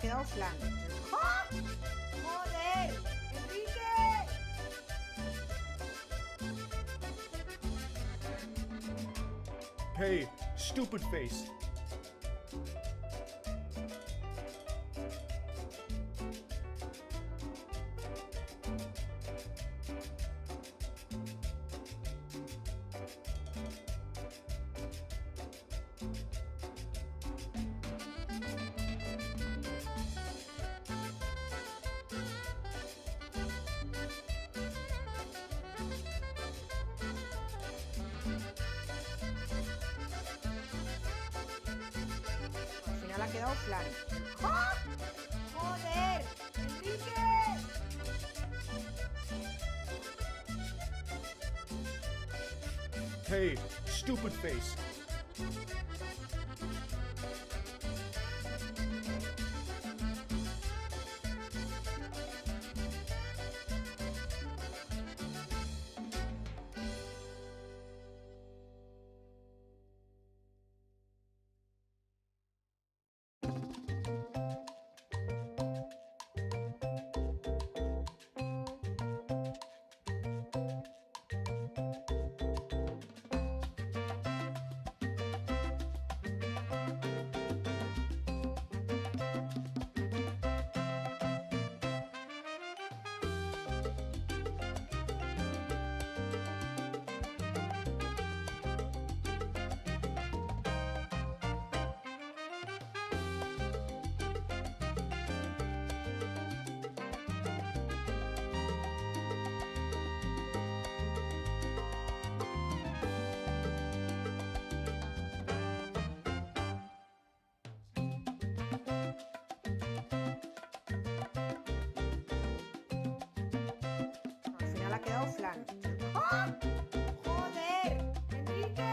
quedado flan. ¡Ah! ¡Joder! ¡Enrique! Hey, stupid face. Al final ha quedado flan. ¡Ah! ¡Joder! ¡Enrique! Hey, stupid face. Al final ha quedado flan. ¡Ah! ¡Joder! ¡Enrique!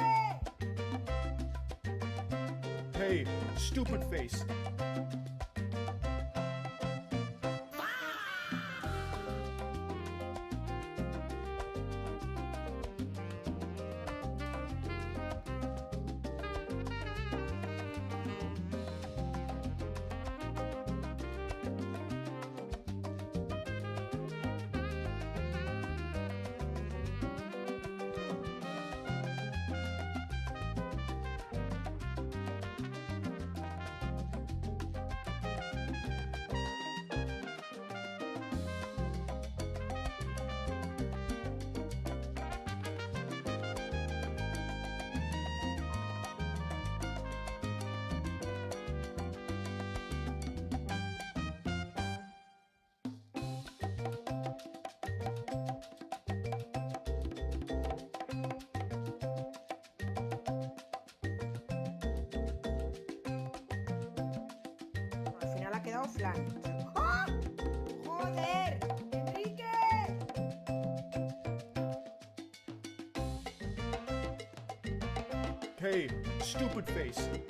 Hey, stupid face. Al final ha quedado flan. ¡Ah! ¡Joder! ¡Enrique! Hey, stupid face.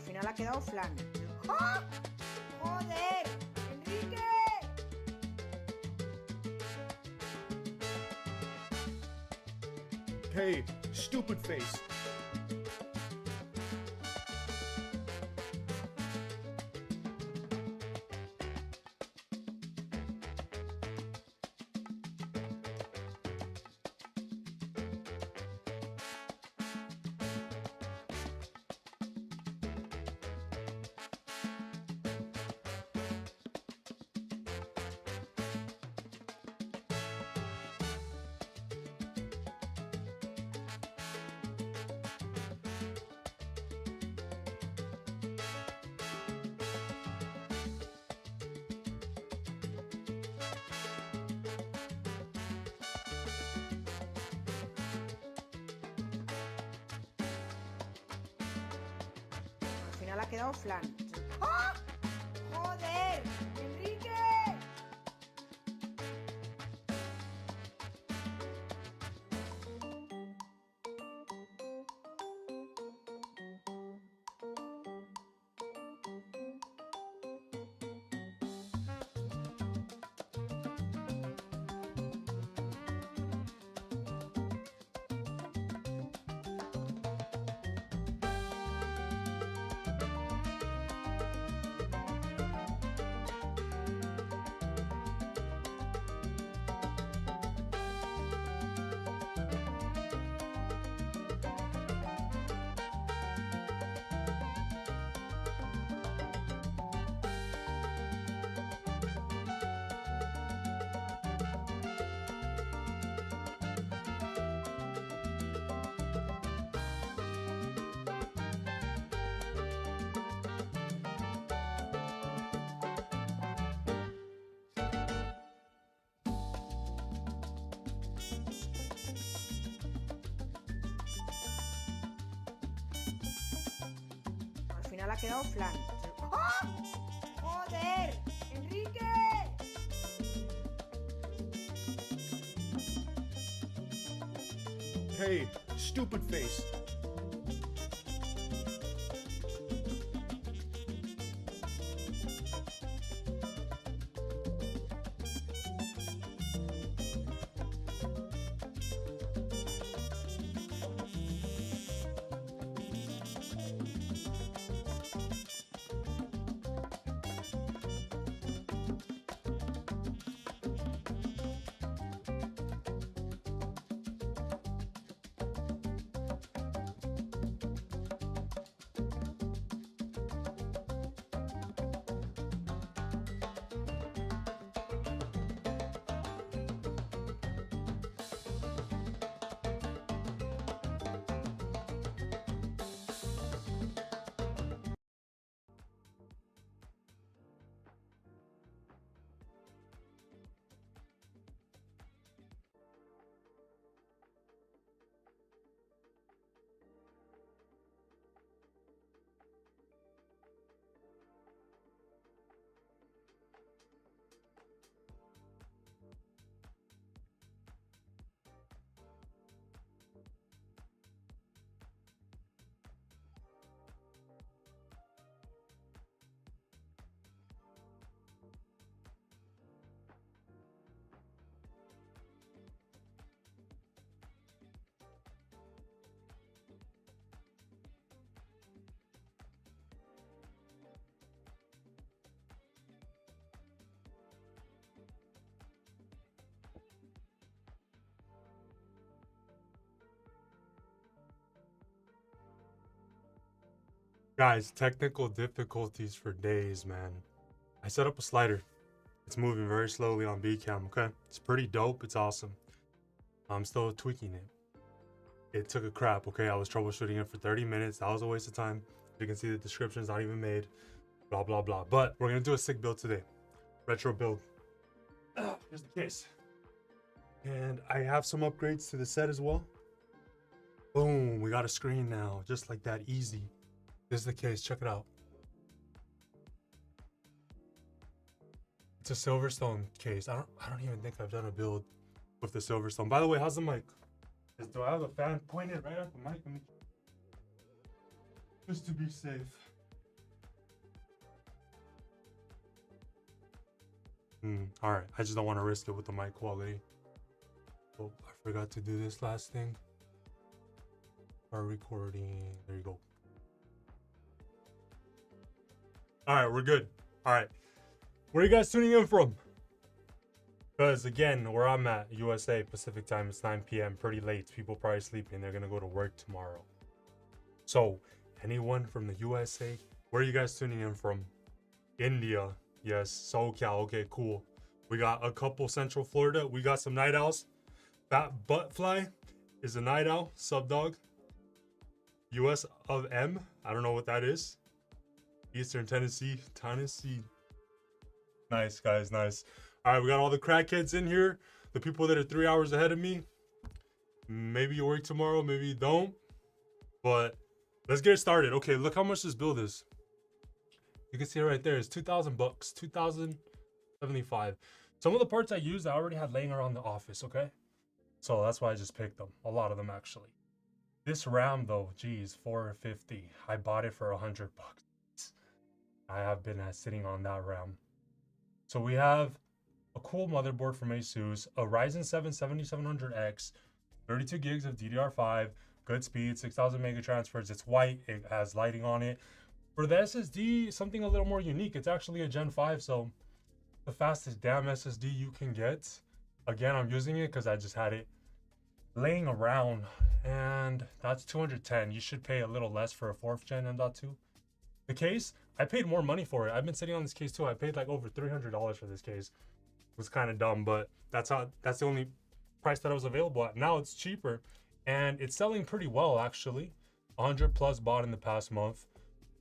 final ha quedado flan. ¡Ah! ¡Joder! ¡Enrique! Hey, stupid face. Al final ha quedado flan. ¡Ah! ¡Joder! ¡Enrique! Al final ha quedado flan. ¡Ah! ¡Joder! ¡Enrique! Hey, stupid face. Guys, technical difficulties for days, man. I set up a slider. It's moving very slowly on Bcam, okay? It's pretty dope. It's awesome. I'm still tweaking it. It took a crap, okay? I was troubleshooting it for 30 minutes. That was a waste of time. You can see the description's not even made. Blah, blah, blah. But we're going to do a sick build today. Retro build. Here's the case. And I have some upgrades to the set as well. Boom. We got a screen now. Just like that. Easy. This is the case. Check it out. It's a Silverstone case. I don't even think I've done a build with the Silverstone. By the way, how's the mic? Do I have a fan pointed right at the mic? Let me, just to be safe. All right. I just don't want to risk it with the mic quality. Oh, I forgot to do this last thing. Our recording. There you go. All right, we're good. All right. Where are you guys tuning in from? Because again, where I'm at, USA, Pacific time, it's 9 p.m. Pretty late. People probably sleeping. They're going to go to work tomorrow. So, anyone from the USA? Where are you guys tuning in from? India. Yes, SoCal. Okay, cool. We got a couple Central Florida. We got some night owls. Fat Buttfly is a night owl. Sub dog. US of M. I don't know what that is. Eastern Tennessee. Nice, guys. Nice. All right, we got all the crackheads in here. The people that are 3 hours ahead of me. Maybe you work tomorrow. Maybe you don't. But let's get it started. Okay, look how much this build is. You can see it right there. It's $2,000, $2,075. Some of the parts I used, I already had laying around the office. Okay, so that's why I just picked them. A lot of them actually. This RAM though, geez, $450. I bought it for $100. I have been sitting on that RAM. So we have a cool motherboard from ASUS, a Ryzen 7 7700X, 32 gigs of DDR5, good speed, 6,000 mega transfers. It's white, it has lighting on it. For the SSD, something a little more unique. It's actually a Gen 5, so the fastest damn SSD you can get. Again, I'm using it because I just had it laying around, and that's 210. You should pay a little less for a 4th gen M.2. The case, I paid more money for it. I've been sitting on this case too. I paid like over $300 for this case. It was kind of dumb, but that's the only price that I was available at. Now it's cheaper, and it's selling pretty well actually. 100 plus bought in the past month.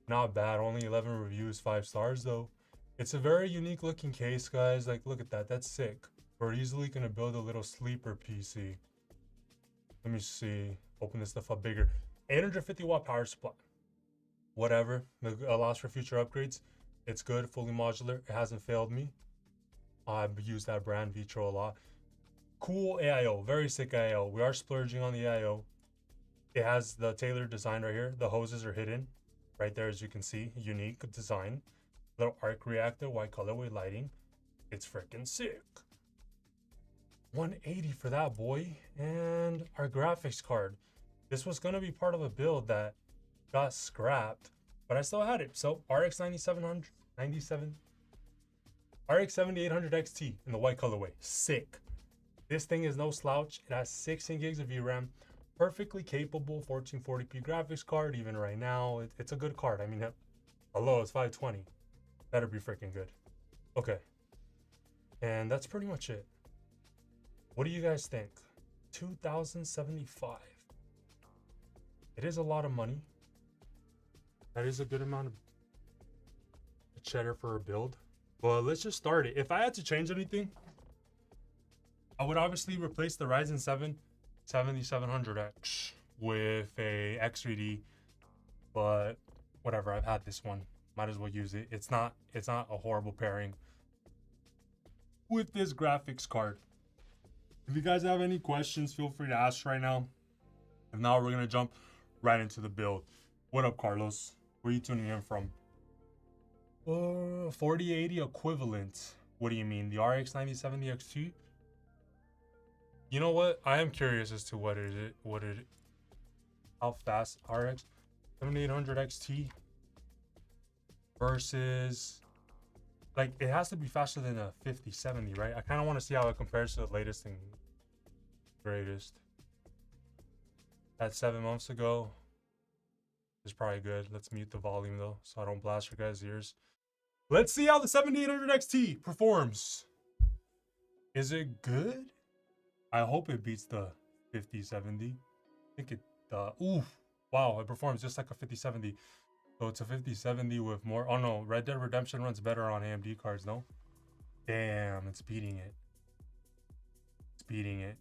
Not bad. Only 11 reviews, 5 stars though. It's a very unique looking case, guys. Like, look at that. That's sick. We're easily gonna build a little sleeper PC. Let me see. Open this stuff up bigger. 850 watt power supply. Whatever. It allows for future upgrades. It's good. Fully modular. It hasn't failed me. I've used that brand Vitro a lot. Cool AIO. Very sick AIO. We are splurging on the AIO. It has the tailored design right here. The hoses are hidden. Right there, as you can see. Unique design. Little arc reactor. White colorway lighting. It's freaking sick. 180 for that boy. And our graphics card. This was going to be part of a build that got scrapped, but I still had it. So RX 7800 XT in the white colorway. Sick. This thing is no slouch. It has 16 gigs of VRAM. Perfectly capable 1440p graphics card. Even right now, it's a good card. I mean, hello, it's 520. Better be freaking good. Okay. And that's pretty much it. What do you guys think? $2,075. It is a lot of money. That is a good amount of cheddar for a build. But let's just start it. If I had to change anything, I would obviously replace the Ryzen 7 7700X with a X3D. But whatever, I've had this one. Might as well use it. It's not a horrible pairing with this graphics card. If you guys have any questions, feel free to ask right now. If not, we're gonna jump right into the build. What up, Carlos? Where are you tuning in from? 4080 equivalent. What do you mean? The RX 9070 XT? You know what? I am curious as to how fast RX 7800 XT versus, like, it has to be faster than a 5070, right? I kind of want to see how it compares to the latest and greatest. That 7 months ago is probably good. Let's mute the volume though, so I don't blast your guys' ears. Let's see how the 7800 XT performs. Is it good? I hope it beats the 5070. I think it, ooh, wow, it performs just like a 5070. So it's a 5070 with more, oh no, Red Dead Redemption runs better on AMD cards, no? Damn, it's beating it. It's beating it.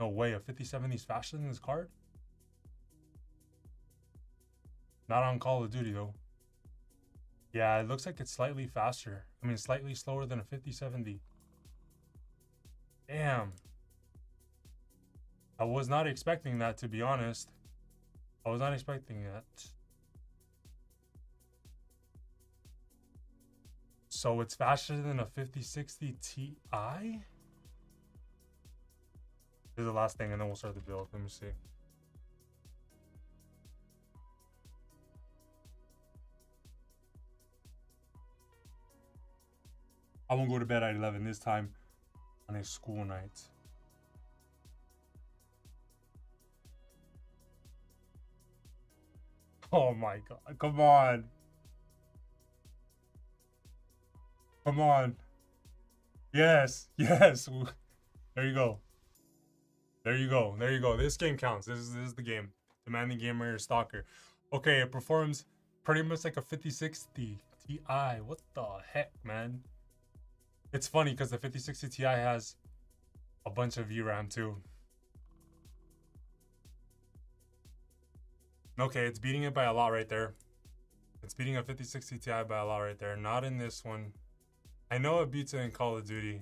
No way, a 5070 is faster than this card? Not on Call of Duty though. Yeah, it looks like it's slightly faster. I mean, slightly slower than a 5070. Damn. I was not expecting that, to be honest. I was not expecting that. So it's faster than a 5060 Ti? This is the last thing and then we'll start the build. Let me see. I won't go to bed at 11 this time on a school night. Oh my god, come on. Come on. Yes, yes. There you go. There you go. There you go. This game counts. This is the game. Demanding Gamer Stalker. Okay, it performs pretty much like a 5060 Ti. What the heck, man? It's funny because the 5060 Ti has a bunch of VRAM too. Okay, it's beating it by a lot right there. It's beating a 5060 Ti by a lot right there. Not in this one. I know it beats it in Call of Duty.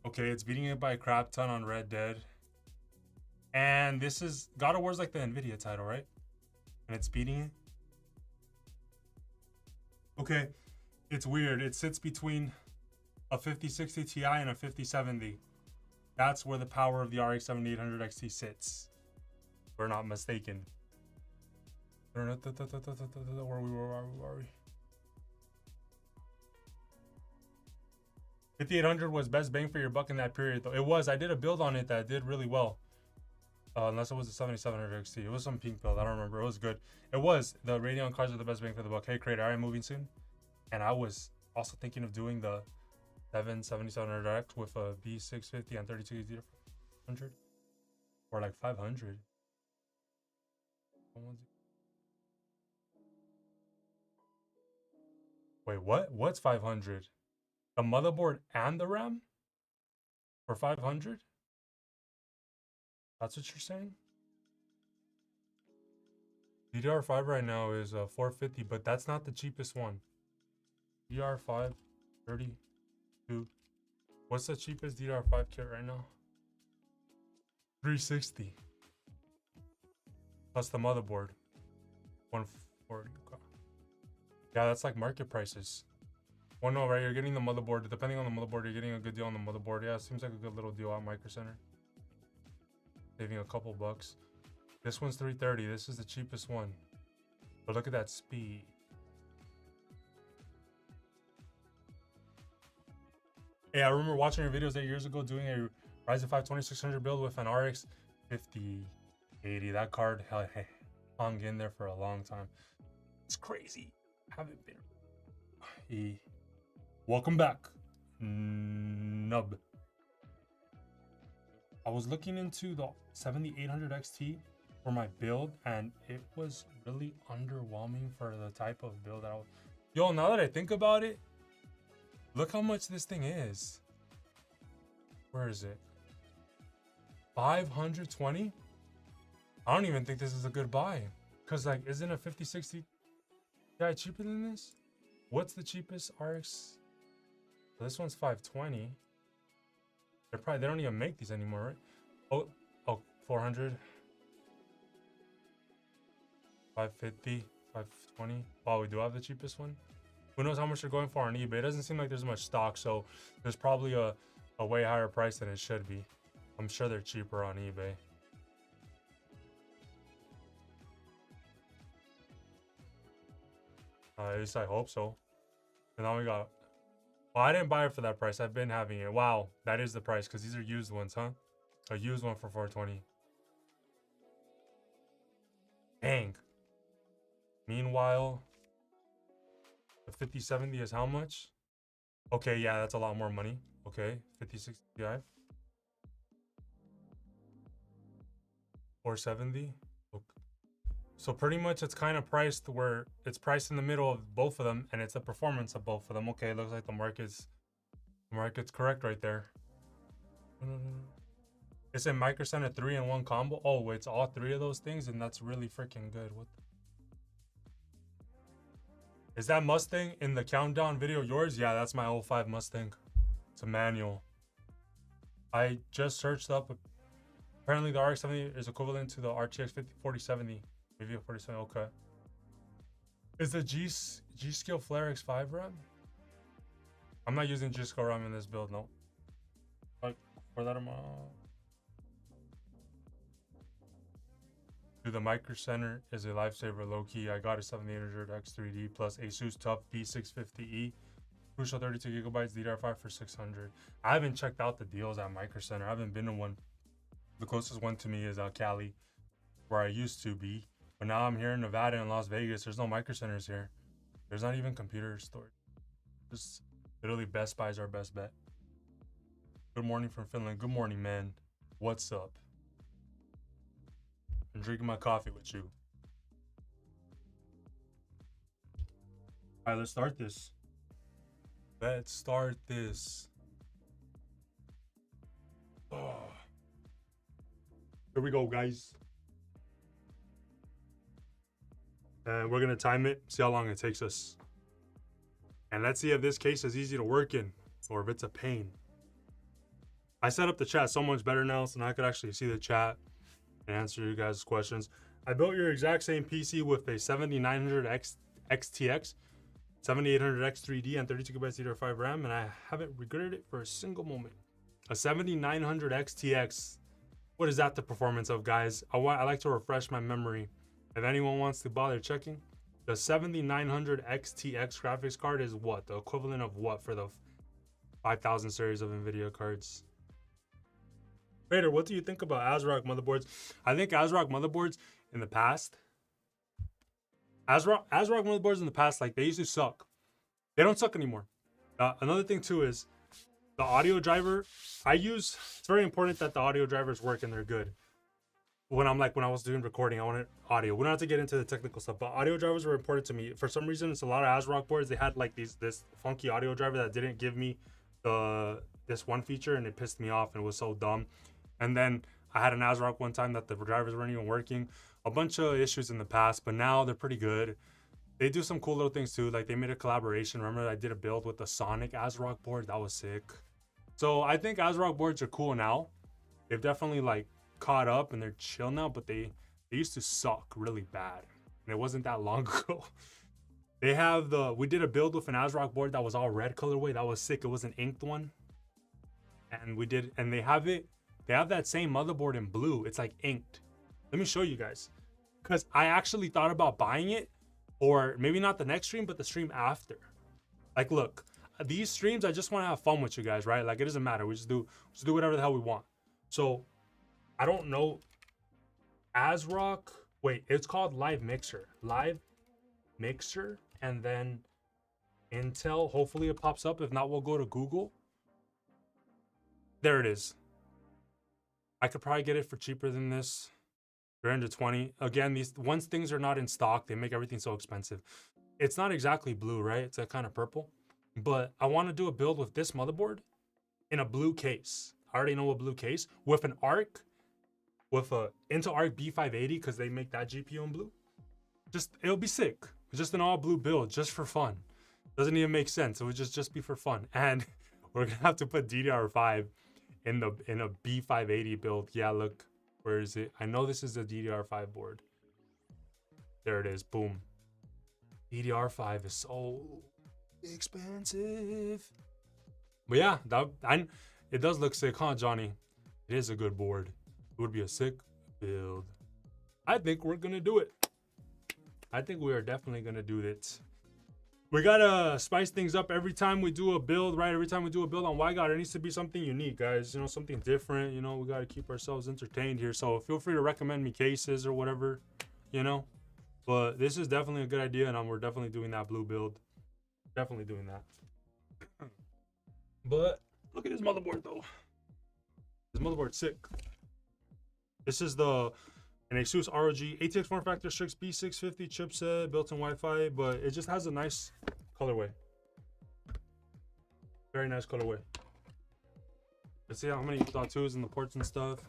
Okay, it's beating it by a crap ton on Red Dead. And this is... God of War's like the Nvidia title, right? And it's beating it. Okay, it's weird. It sits between a 5060 Ti and a 5070. That's where the power of the RX 7800 XT sits. We're not mistaken. Where are we? 5800 was best bang for your buck in that period, though. It was. I did a build on it that did really well. Unless it was the 7700 XT. It was some pink build. I don't remember. It was good. It was. The Radeon cards are the best bang for the buck. Hey, Creator, I'm moving soon. And I was also thinking of doing the 7700X with a B650 and 3200 or like 500. Wait, what? What's 500? The motherboard and the RAM for 500? That's what you're saying? DDR5 right now is 450, but that's not the cheapest one. DDR5 32. What's the cheapest DDR5 kit right now? 360. Plus the motherboard. 140. Yeah, that's like market prices. Well, no, right? You're getting the motherboard. Depending on the motherboard, you're getting a good deal on the motherboard. Yeah, it seems like a good little deal at Micro Center. Saving a couple bucks. This one's 330. This is the cheapest one. But look at that speed. Hey, I remember watching your videos 8 years ago doing a Ryzen 5 2600 build with an RX 5080. That card hung in there for a long time. It's crazy. Haven't been. Welcome back, Nub. I was looking into the 7800 XT for my build, and it was really underwhelming for the type of build that I was. Yo, now that I think about it, look how much this thing is. Where is it? 520? I don't even think this is a good buy. Because, like, isn't a 5060 Ti cheaper than this? What's the cheapest RX? So this one's 520. They don't even make these anymore, right? Oh, 400. 550, 520. Wow, we do have the cheapest one. Who knows how much they're going for on eBay? It doesn't seem like there's much stock, so there's probably a way higher price than it should be. I'm sure they're cheaper on eBay. At least I hope so. And now we got... Well, I didn't buy it for that price. I've been having it. Wow, that is the price, because these are used ones, huh? A used one for 420. Dang. Meanwhile, the 5070 is how much? Okay, yeah, that's a lot more money. Okay, 5060 Ti. 470. Okay. So pretty much it's kind of priced where it's priced in the middle of both of them, and it's the performance of both of them. Okay, it looks like the market's correct right there. It's in Micro Center 3-in-1 combo. Oh, it's all three of those things, and that's really freaking good. What the... Is that Mustang in the countdown video yours? Yeah, that's my 05 Mustang. It's a manual. I just searched up. Apparently the RX 70 is equivalent to the RTX 4070. Maybe a 47, okay. Is the G-Skill Flare X5 RAM? I'm not using G-Skill RAM in this build, no. Like, for that amount. Dude, the Micro Center is a lifesaver, low key. I got a 7800X3D plus Asus TUF B650E. Crucial 32 gigabytes, DDR5 for 600. I haven't checked out the deals at Micro Center. I haven't been to one. The closest one to me is Cali, where I used to be. But now I'm here in Nevada and Las Vegas. There's no Micro Centers here. There's not even computer storage. Just literally Best Buy is our best bet. Good morning from Finland. Good morning, man. What's up? I'm drinking my coffee with you. All right, let's start this. Let's start this. Oh. Here we go, guys. And we're gonna time it, see how long it takes us. And let's see if this case is easy to work in or if it's a pain. I set up the chat so much better now, so now I could actually see the chat and answer you guys' questions. I built your exact same PC with a 7900X XTX, 7800X3D, and 32 gigabytes DDR5 RAM, and I haven't regretted it for a single moment. A 7900 XTX. What is that the performance of, guys? I like to refresh my memory. If anyone wants to bother checking, the 7900 XTX graphics card is what? The equivalent of what for the 5000 series of NVIDIA cards? Raider, what do you think about ASRock motherboards? I think ASRock motherboards in the past, ASRock motherboards in the past, like, they used to suck. They don't suck anymore. Another thing too is the audio driver I use. It's very important that the audio drivers work and they're good. When I was doing recording, I wanted audio. We don't have to get into the technical stuff, but audio drivers were important to me. For some reason, it's a lot of ASRock boards. They had like this funky audio driver that didn't give me this one feature, and it pissed me off and it was so dumb. And then I had an ASRock one time that the drivers weren't even working. A bunch of issues in the past, but now they're pretty good. They do some cool little things too. Like they made a collaboration. Remember I did a build with the Sonic ASRock board? That was sick. So I think ASRock boards are cool now. They've definitely like caught up and they're chill now, but they used to suck really bad. And it wasn't that long ago. We did a build with an ASRock board that was all red colorway. That was sick. It was an inked one. And they have that same motherboard in blue. It's like inked. Let me show you guys. Because I actually thought about buying it, or maybe not the next stream, but the stream after. Like, look, these streams, I just want to have fun with you guys, right? Like, it doesn't matter. We just do whatever the hell we want. So, I don't know. ASRock, wait, it's called Live Mixer. Live Mixer, and then Intel. Hopefully it pops up. If not, we'll go to Google. There it is. I could probably get it for cheaper than this. 320. Again, once things are not in stock, they make everything so expensive. It's not exactly blue, right? It's that kind of purple. But I want to do a build with this motherboard in a blue case. I already know a blue case with an ARC, with a Intel Arc B580, because they make that GPU in blue. It'll be sick. It's just an all blue build, just for fun. Doesn't even make sense. It would just be for fun. And we're gonna have to put DDR5 in a B580 build. Yeah, look, where is it? I know this is the DDR5 board. There it is. Boom. DDR5 is so expensive. But yeah, it does look sick, huh, Johnny? It is a good board. It would be a sick build. I think we're gonna do it. I think we are definitely gonna do it. We gotta spice things up every time we do a build, right? Every time we do a build on WAGOUT, it needs to be something unique, guys. You know, something different. You know, we gotta keep ourselves entertained here. So feel free to recommend me cases or whatever, you know. But this is definitely a good idea, and we're definitely doing that blue build. Definitely doing that. But look at this motherboard, though. This motherboard's sick. This is an Asus ROG ATX form factor 6 B650 chipset, built-in Wi-Fi, but it just has a nice colorway. Very nice colorway. Let's see how many .2s in the ports and stuff.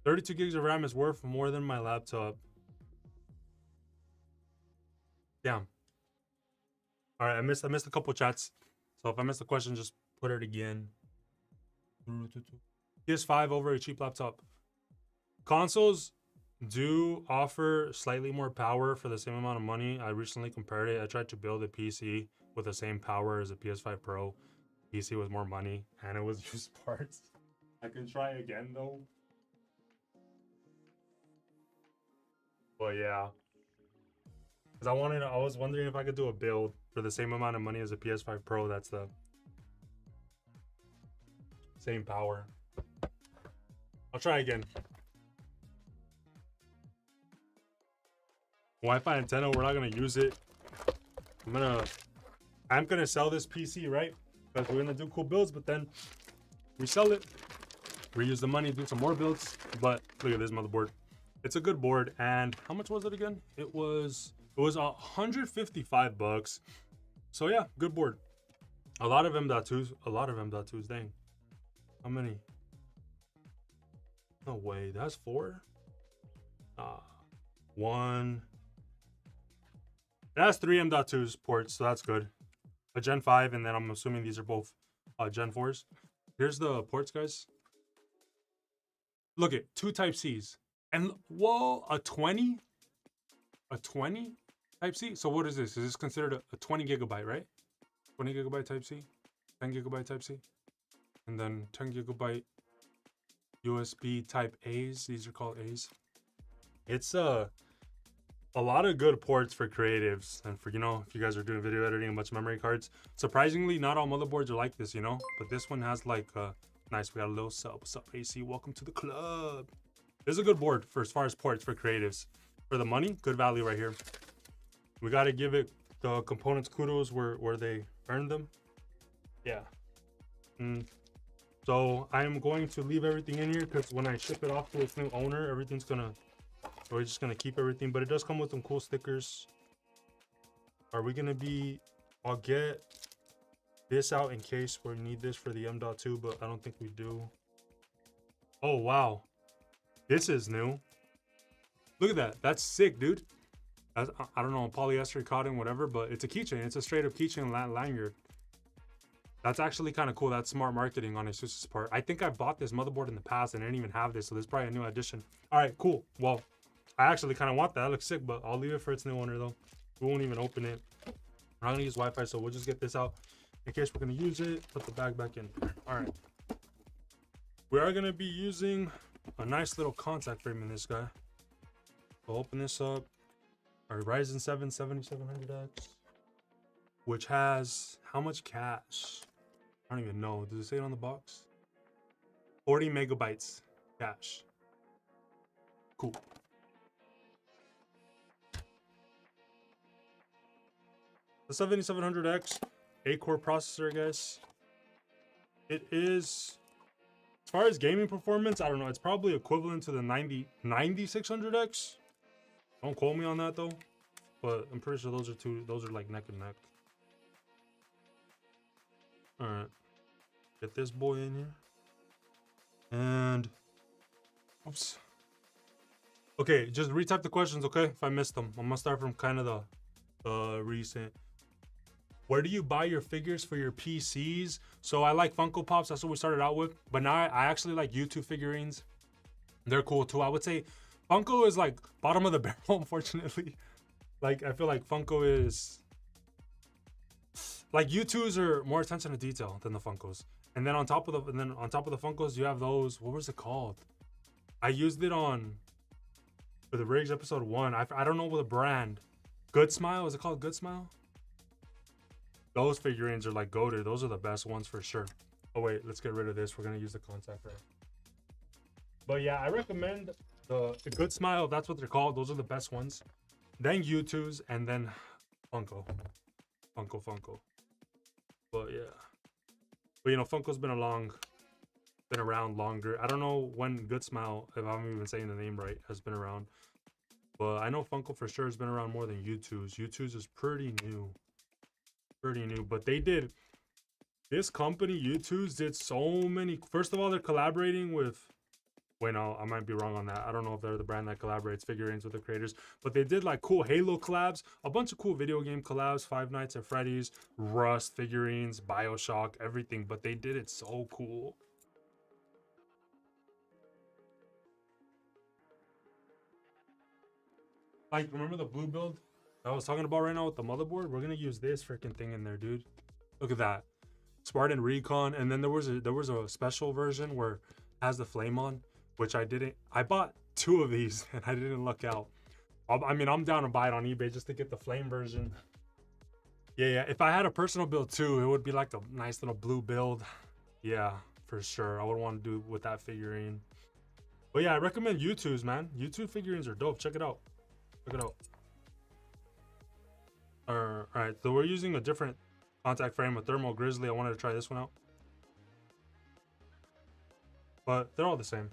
32 gigs of RAM is worth more than my laptop. Damn. All right, I missed a couple chats. So if I missed a question, just put it again. PS5 over a cheap laptop. Consoles do offer slightly more power for the same amount of money. I recently compared it. I tried to build a PC with the same power as a PS5 Pro. PC was more money and it was used parts. I can try again though. But yeah. Because I was wondering if I could do a build for the same amount of money as a PS5 Pro. That's the same power. I'll try again. Wi-Fi antenna, we're not gonna use it. I'm gonna sell this PC, right? Because we're gonna do cool builds, but then we sell it, reuse the money, do some more builds. But look at this motherboard. It's a good board. And how much was it again? It was $155. So yeah, good board. A lot of M.2s, dang. How many? No way, that's 4? One. It has 3 M.2s ports, so that's good. A Gen 5, and then I'm assuming these are both Gen 4s. Here's the ports, guys. Look at 2 Type-Cs. And whoa, a 20? A 20 Type-C? So what is this? Is this considered a 20 gigabyte, right? 20 gigabyte Type-C, 10 gigabyte Type-C, and then 10 gigabyte USB Type A's. These are called A's. It's a lot of good ports for creatives and for, you know, if you guys are doing video editing and much memory cards. Surprisingly, not all motherboards are like this, you know, but this one has like nice. We got a little sub. What's up, AC? Welcome to the club. This is a good board for as far as ports for creatives. For the money, good value right here. We got to give it the components kudos where they earned them. Yeah. So I'm going to leave everything in here because when I ship it off to its new owner, everything's gonna, we're just gonna keep everything. But it does come with some cool stickers. Are we gonna be? I'll get this out in case we need this for the M.2, but I don't think we do. Oh wow, this is new. Look at that. That's sick, dude. I don't know, polyester, cotton, whatever, but it's a keychain. It's a straight up keychain lanyard. That's actually kind of cool. That's smart marketing on ASUS's part. I think I bought this motherboard in the past and I didn't even have this, so this is probably a new addition. All right, cool. Well, I actually kind of want that. That looks sick, but I'll leave it for its new owner though. We won't even open it. We're not gonna use Wi-Fi, so we'll just get this out in case we're gonna use it. Put the bag back in. All right. We are gonna be using a nice little contact frame in this guy. We'll open this up. Our Ryzen 7 7700X, which has how much cache? I don't even know. Does it say it on the box? 40 megabytes cache. Cool. The 7700X, 8-core processor, guys. It is, as far as gaming performance, I don't know. It's probably equivalent to the 9600X. Don't quote me on that though, but I'm pretty sure those are like neck and neck. All right, get this boy in here. And oops. Okay, just retype the questions, okay? If I missed them, I'm gonna start from kind of the recent. Where do you buy your figures for your PCs? So I like Funko Pops. That's what we started out with. But now I actually like YouTube figurines. They're cool too. I would say Funko is like bottom of the barrel, unfortunately. Like I feel like Funko is like U2s are more attention to detail than the Funkos. And then on top of the Funkos, you have those. What was it called? I used it on for the Riggs episode 1. I don't know what the brand. Good Smile, is it called Good Smile? Those figurines are like goated. Those are the best ones for sure. Oh wait, let's get rid of this. We're gonna use the contact right. But yeah, I recommend the Good Smile. That's what they're called. Those are the best ones. Then U2s and then Funko. But yeah. But you know, Funko's been around longer. I don't know when Good Smile, if I'm even saying the name right, has been around. But I know Funko for sure has been around more than U2s. U2s is pretty new. But they did, this company U2s did so many. First of all, they're collaborating with, wait, no, I might be wrong on that. I don't know if they're the brand that collaborates figurines with the creators, but they did like cool Halo collabs, a bunch of cool video game collabs, Five Nights at Freddy's, Rust figurines, BioShock, everything. But they did it so cool. Like, remember the blue build I was talking about right now with the motherboard? We're gonna use this freaking thing in there, dude. Look at that. Spartan Recon. And then there was a special version where it has the flame on, which I didn't. I bought 2 of these and I didn't luck out. I mean, I'm down to buy it on eBay just to get the flame version. Yeah. If I had a personal build too, it would be like a nice little blue build. Yeah, for sure. I would want to do with that figurine. But yeah, I recommend U2s, man. U2 figurines are dope. Check it out. Check it out. All right, so we're using a different contact frame, a thermal grizzly. I wanted to try this one out, but they're all the same.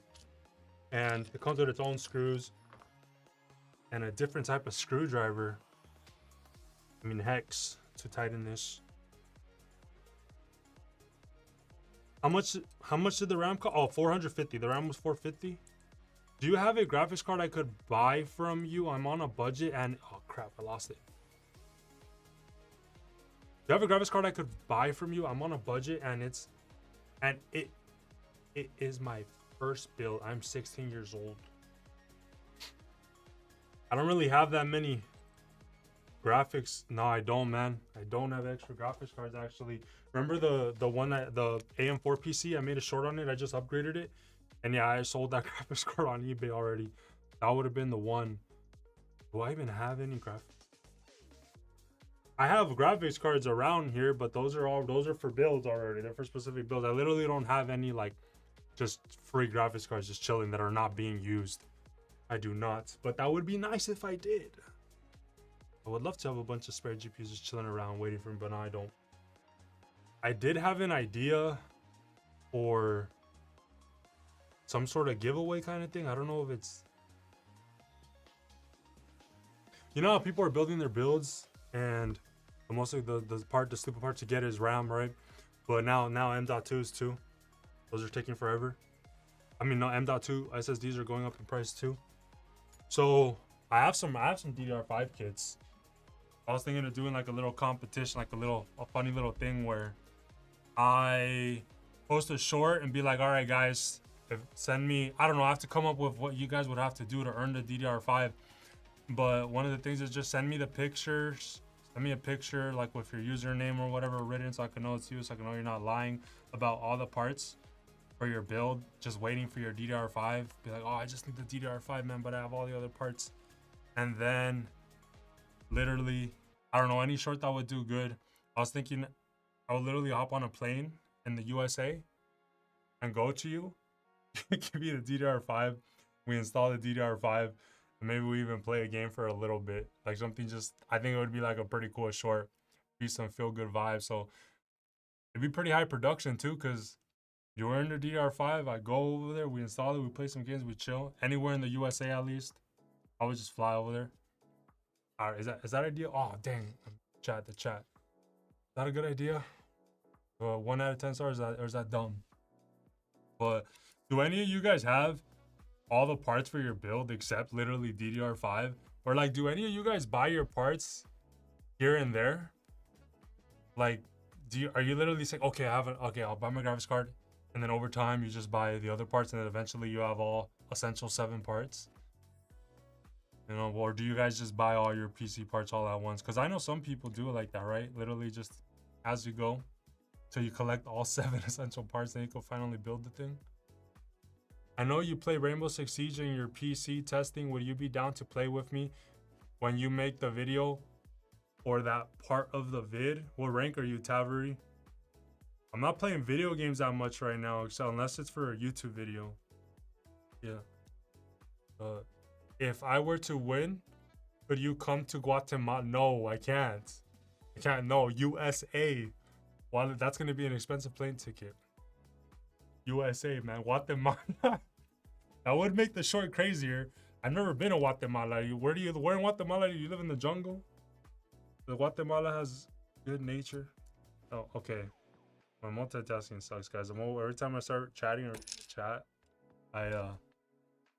And it comes with its own screws and a different type of screwdriver. I mean, hex to tighten this. How much did the RAM cost? Oh, 450. The RAM was 450. Do you have a graphics card I could buy from you? I'm on a budget and oh crap, I lost it. Do you have a graphics card I could buy from you? I'm on a budget and it is my first build. I'm 16 years old. I don't really have that many graphics. No, I don't, man. I don't have extra graphics cards actually. Remember the one that the AM4 PC? I made a short on it. I just upgraded it. And yeah, I sold that graphics card on eBay already. That would have been the one. Do I even have any graphics? I have graphics cards around here, but those are for builds already. They're for specific builds. I literally don't have any like just free graphics cards just chilling that are not being used. I do not, but that would be nice if I did. I would love to have a bunch of spare GPUs just chilling around waiting for me, but no, I don't. I did have an idea for some sort of giveaway kind of thing. I don't know if it's, you know how people are building their builds and mostly the stupid part to get is RAM, right? But now M.2s too. Those are taking forever. I mean, no, M.2 SSDs are going up in price too. So I have some DDR5 kits. I was thinking of doing like a little competition, like a funny little thing where I post a short and be like, all right guys, send me, I don't know, I have to come up with what you guys would have to do to earn the DDR5. But one of the things is just send me the pictures. Send me a picture like with your username or whatever written so I can know it's you, so I can know you're not lying about all the parts for your build. Just waiting for your DDR5. Be like, oh, I just need the DDR5, man, but I have all the other parts. And then literally, I don't know, any short that would do good. I was thinking I would literally hop on a plane in the USA and go to you. Give you the DDR5. We install the DDR5. Maybe we even play a game for a little bit, like something just, I think it would be like a pretty cool short, be some feel good vibes. So it'd be pretty high production too, because you're in the DDR5, I go over there, we install it, we play some games, we chill anywhere in the USA at least. I would just fly over there. All right, is that idea? Oh dang, the chat. Is that a good idea? 1 out of 10 stars, or is that dumb? But do any of you guys have all the parts for your build except literally DDR5? Or like, do any of you guys buy your parts here and there? Like, are you literally saying, okay, I'll buy my graphics card, and then over time you just buy the other parts, and then eventually you have all essential 7 parts? You know, or do you guys just buy all your PC parts all at once? Because I know some people do it like that, right? Literally just as you go till you collect all 7 essential parts, then you can finally build the thing. I know you play Rainbow Six Siege in your PC testing. Would you be down to play with me when you make the video or that part of the vid? What rank are you, Tavery? I'm not playing video games that much right now, unless it's for a YouTube video. Yeah. If I were to win, could you come to Guatemala? No, I can't. I can't. No, USA. Well, that's going to be an expensive plane ticket. USA, man. Guatemala. That would make the short crazier. I've never been to Guatemala. Where in Guatemala do you live? In the jungle? The Guatemala has good nature. Oh, okay. My multitasking sucks, guys. Every time I start chatting or chat, I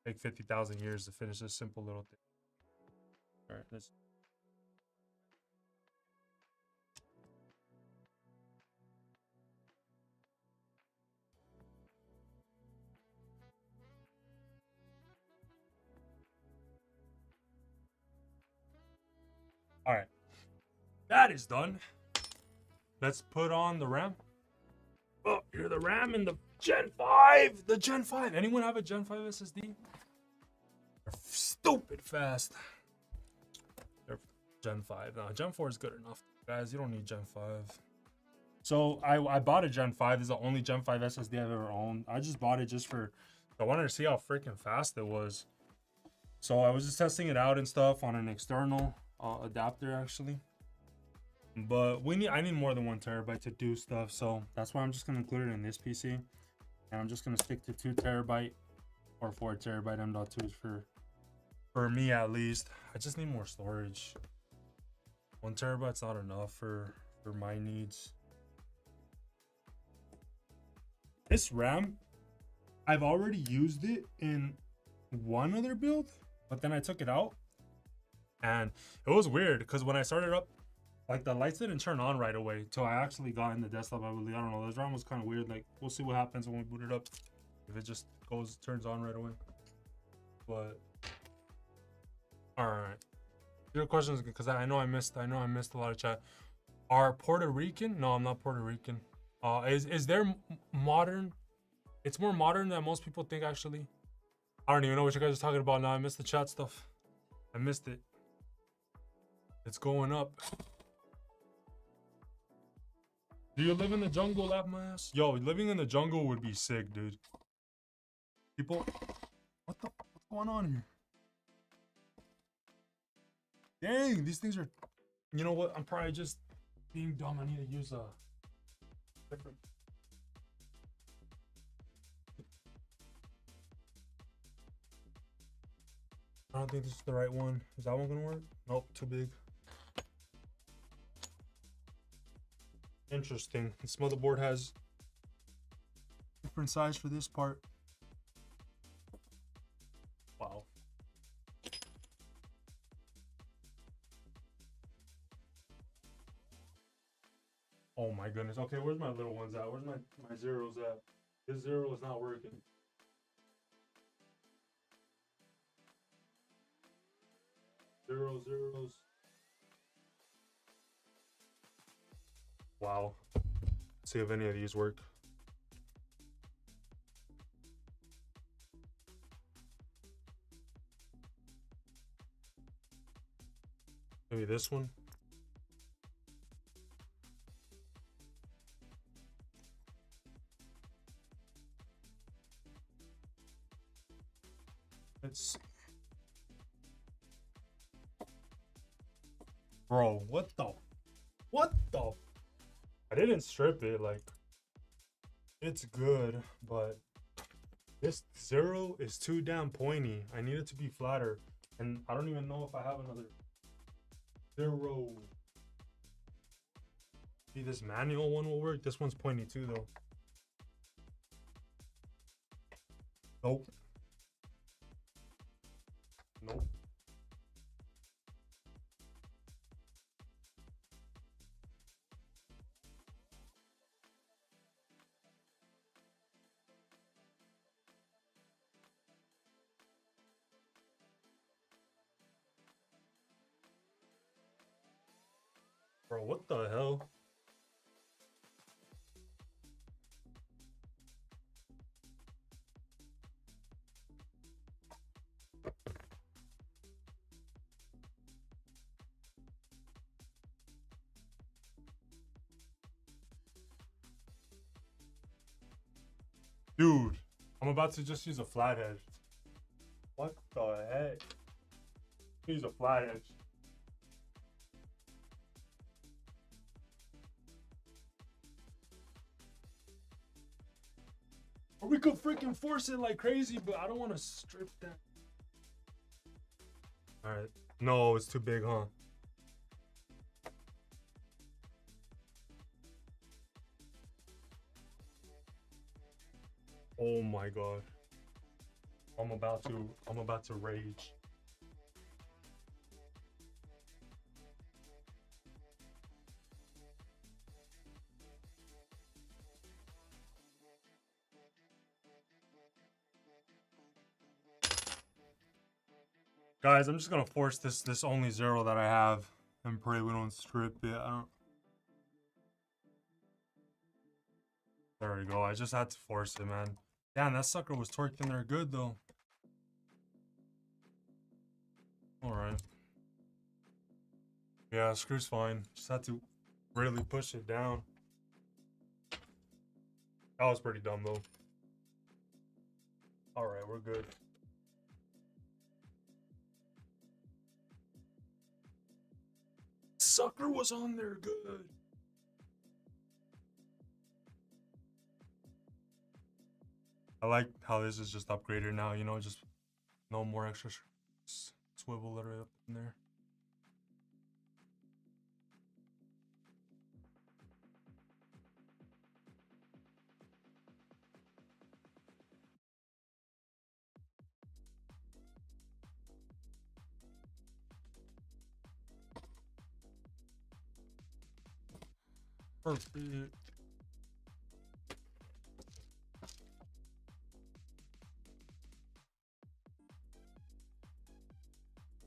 take 50,000 years to finish this simple little thing. All right, let's. All right, that is done. Let's put on the RAM. Oh, here's the RAM in the Gen 5. The Gen 5. Anyone have a Gen 5 SSD? They're stupid fast. Gen 5. No, Gen 4 is good enough. Guys, you don't need Gen 5. So I bought a Gen 5. This is the only Gen 5 SSD I've ever owned. I just bought it just for, I wanted to see how freaking fast it was. So I was just testing it out and stuff on an external adapter actually. But I need more than 1 terabyte to do stuff. So that's why I'm just gonna include it in this PC. And I'm just gonna stick to 2 terabyte or 4 terabyte M.2s for me at least. I just need more storage. 1 terabyte's not enough for my needs. This RAM, I've already used it in one other build, but then I took it out and it was weird because when I started up, like the lights didn't turn on right away till I actually got in the desktop. I believe, I don't know, this RAM was kind of weird. Like, we'll see what happens when we boot it up, if it just turns on right away. But all right, your questions, because I know I missed a lot of chat. Are Puerto Rican? No, I'm not Puerto Rican. Is there modern? It's more modern than most people think, actually. I don't even know what you guys are talking about now. I missed the chat stuff. I missed it. It's going up. Do you live in the jungle, laugh my ass? Yo, living in the jungle would be sick, dude. People, what's going on here? Dang, these things are, you know what? I'm probably just being dumb. I need to use a different. I don't think this is the right one. Is that one gonna work? Nope, too big. Interesting. This motherboard has different size for this part. Wow. Oh my goodness. Okay, where's my little ones at? Where's my zeros at? This 0 is not working. Zeros. Wow. Let's see if any of these work. Maybe this one. Let's see. Bro, what the? I didn't strip it, like, it's good, but this 0 is too damn pointy. I need it to be flatter, and I don't even know if I have another 0. See, this manual one will work. This one's pointy too, though. Nope. Bro, what the hell? Dude, I'm about to just use a flathead. What the heck? Use a flathead. Or we could freaking force it like crazy, but I don't want to strip that. Alright. No, it's too big, huh? Oh my god. I'm about to rage. Guys, I'm just gonna force this only 0 that I have and pray we don't strip it. There we go. I just had to force it, man. Damn, that sucker was torqued in there good though. Alright. Yeah, screw's fine. Just had to really push it down. That was pretty dumb though. All right, we're good. Sucker was on there good. I like how this is just upgraded now, you know, just no more extra swivel that are up in there. Perfect.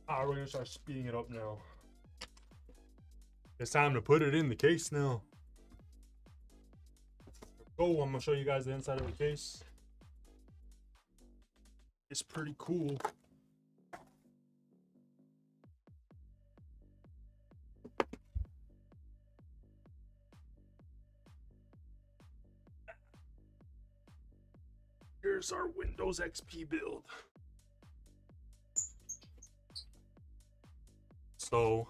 We're gonna start speeding it up now. It's time to put it in the case now. Oh, I'm gonna show you guys the inside of the case. It's pretty cool. Here's our Windows XP build. So,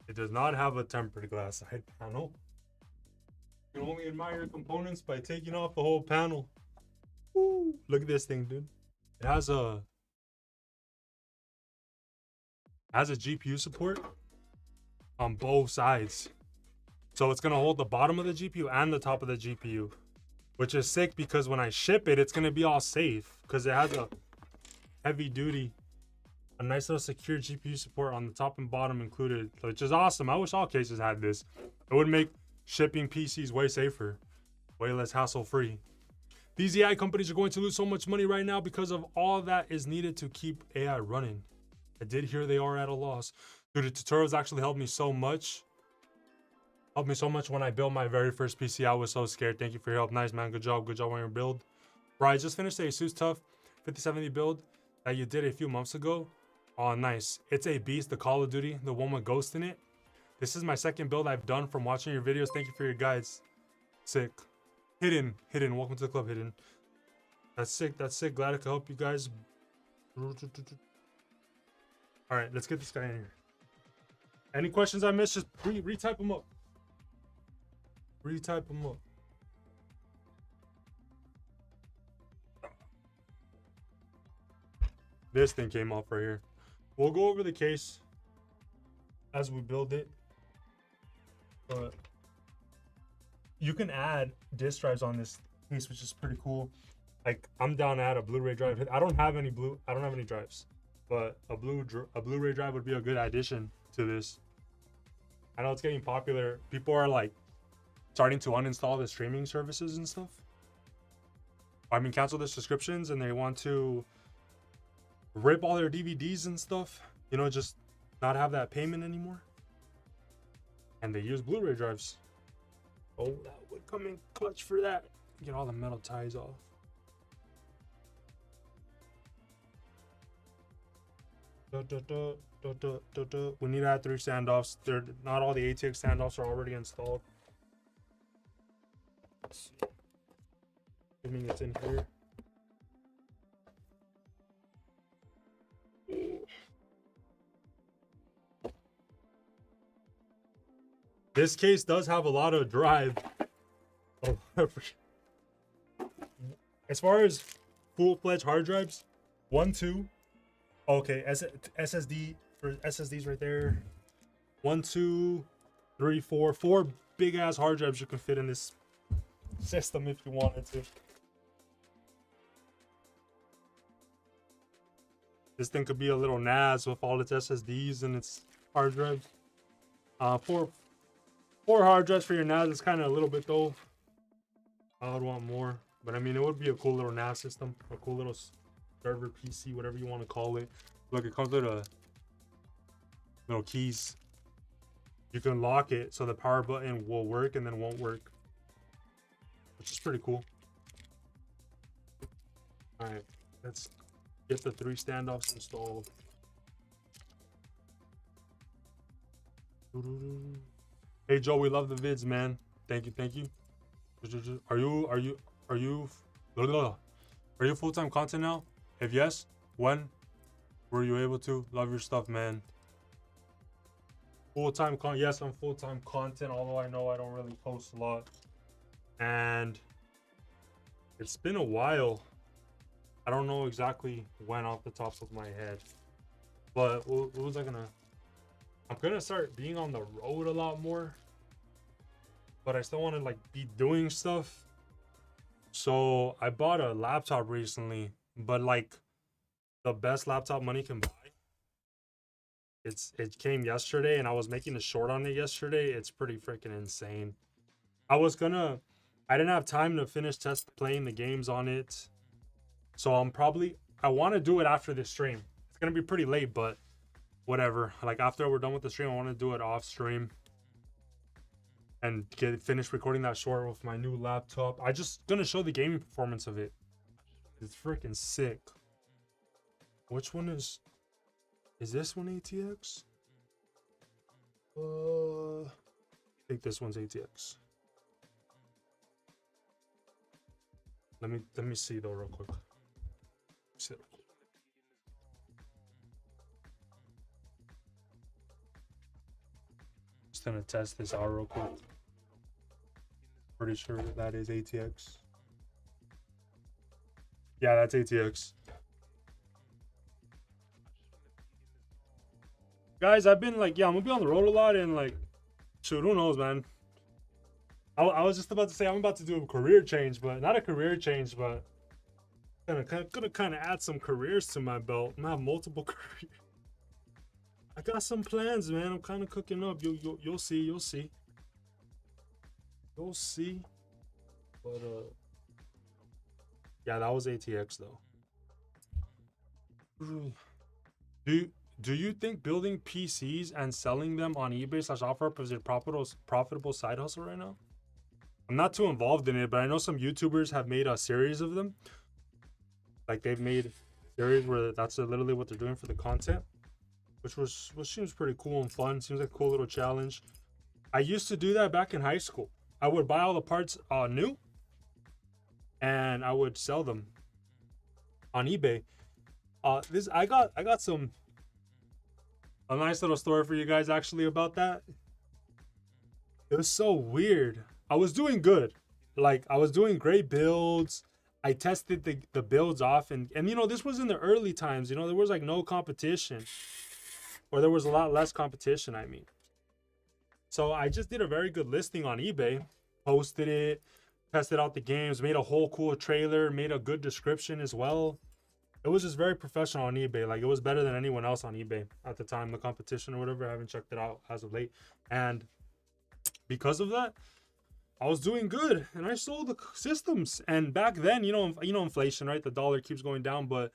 it does not have a tempered glass side panel. You can only admire your components by taking off the whole panel. Woo, look at this thing, dude. It has a GPU support on both sides. So it's gonna hold the bottom of the GPU and the top of the GPU, which is sick because when I ship it, it's gonna be all safe because it has a heavy duty, a nice little secure GPU support on the top and bottom included, which is awesome. I wish all cases had this. It would make shipping PCs way safer, way less hassle free. These AI companies are going to lose so much money right now because of all that is needed to keep AI running. I did hear they are at a loss. Dude, the tutorials actually helped me so much. Helped me so much when I built my very first PC. I was so scared. Thank you for your help. Nice, man. Good job. Good job on your build. Bro, I just finished a ASUS TUF 5070 build that you did a few months ago. Oh, nice. It's a beast. The Call of Duty, the one with Ghost in it. This is my second build I've done from watching your videos. Thank you for your guides. Sick. Hidden. Welcome to the club, Hidden. That's sick. Glad I could help you guys. All right, let's get this guy in here. Any questions I missed, just retype them up. Retype them up. This thing came off right here. We'll go over the case as we build it. But you can add disk drives on this case, which is pretty cool. Like, I'm down to add a Blu-ray drive. I don't have any drives, but a Blu-ray drive would be a good addition to this. I know it's getting popular. People are like starting to uninstall the streaming services and stuff. I mean, cancel the subscriptions, and they want to rip all their DVDs and stuff. You know, just not have that payment anymore. And they use Blu-ray drives. Oh, that would come in clutch for that. Get all the metal ties off. We need to add 3 standoffs. Not all the ATX standoffs are already installed. Let's see. Assuming it's in here. This case does have a lot of drive. Oh, as far as full-fledged hard drives, 1, 2. Okay, SSD for SSDs right there. 1, 2, 3, 4. 4 big-ass hard drives you can fit in this system if you wanted to. This thing could be a little NAS with all its SSDs and its hard drives. 4 hard drives for your NAS is kind of a little bit though. I would want more, but I mean, it would be a cool little NAS system, a cool little server PC, whatever you want to call it. Look, it comes with a little keys. You can lock it so the power button will work and then won't work, which is pretty cool. All right, let's get the 3 standoffs installed. Hey Joe, we love the vids, man. Thank you, thank you. Are you full-time content now? If yes, when were you able to? Love your stuff, man. Full-time content. Yes, I'm full-time content, although I know I don't really post a lot. And it's been a while. I don't know exactly when off the top of my head. But what was I gonna... I'm gonna start being on the road a lot more. But I still want to like be doing stuff. So I bought a laptop recently, but like the best laptop money can buy. It came yesterday and I was making a short on it yesterday. It's pretty freaking insane. I didn't have time to finish playing the games on it. So I want to do it after this stream. It's going to be pretty late, but whatever. Like after we're done with the stream, I want to do it off stream and finish recording that short with my new laptop. I just going to show the gaming performance of it. It's freaking sick. Which one is this one ATX? I think this one's ATX. Let me see though real quick. Just gonna test this out real quick. Pretty sure that is ATX. Yeah, that's ATX. Guys, I've been like, yeah, I'm gonna be on the road a lot and like, shoot, who knows, man. I was just about to say I'm about to do a career change, but not a career change, but gonna kind of add some careers to my belt. I'm gonna have multiple careers. I got some plans, man. I'm kind of cooking up. You'll see. But yeah, that was ATX though. Do you think building PCs and selling them on eBay/OfferUp is a profitable side hustle right now? I'm not too involved in it, but I know some YouTubers have made a series of them. Like they've made series where that's literally what they're doing for the content, which seems pretty cool and fun. Seems like a cool little challenge. I used to do that back in high school. I would buy all the parts new, and I would sell them on eBay. I got a nice little story for you guys actually about that. It was so weird. I was doing good. Like I was doing great builds. I tested the builds off and you know, this was in the early times, you know, there was like no competition. Or there was a lot less competition, I mean. So I just did a very good listing on eBay, posted it, tested out the games, made a whole cool trailer, made a good description as well. It was just very professional on eBay. Like it was better than anyone else on eBay at the time, the competition or whatever. I haven't checked it out as of late. And because of that, I was doing good and I sold the systems. And back then, you know inflation, right? The dollar keeps going down, but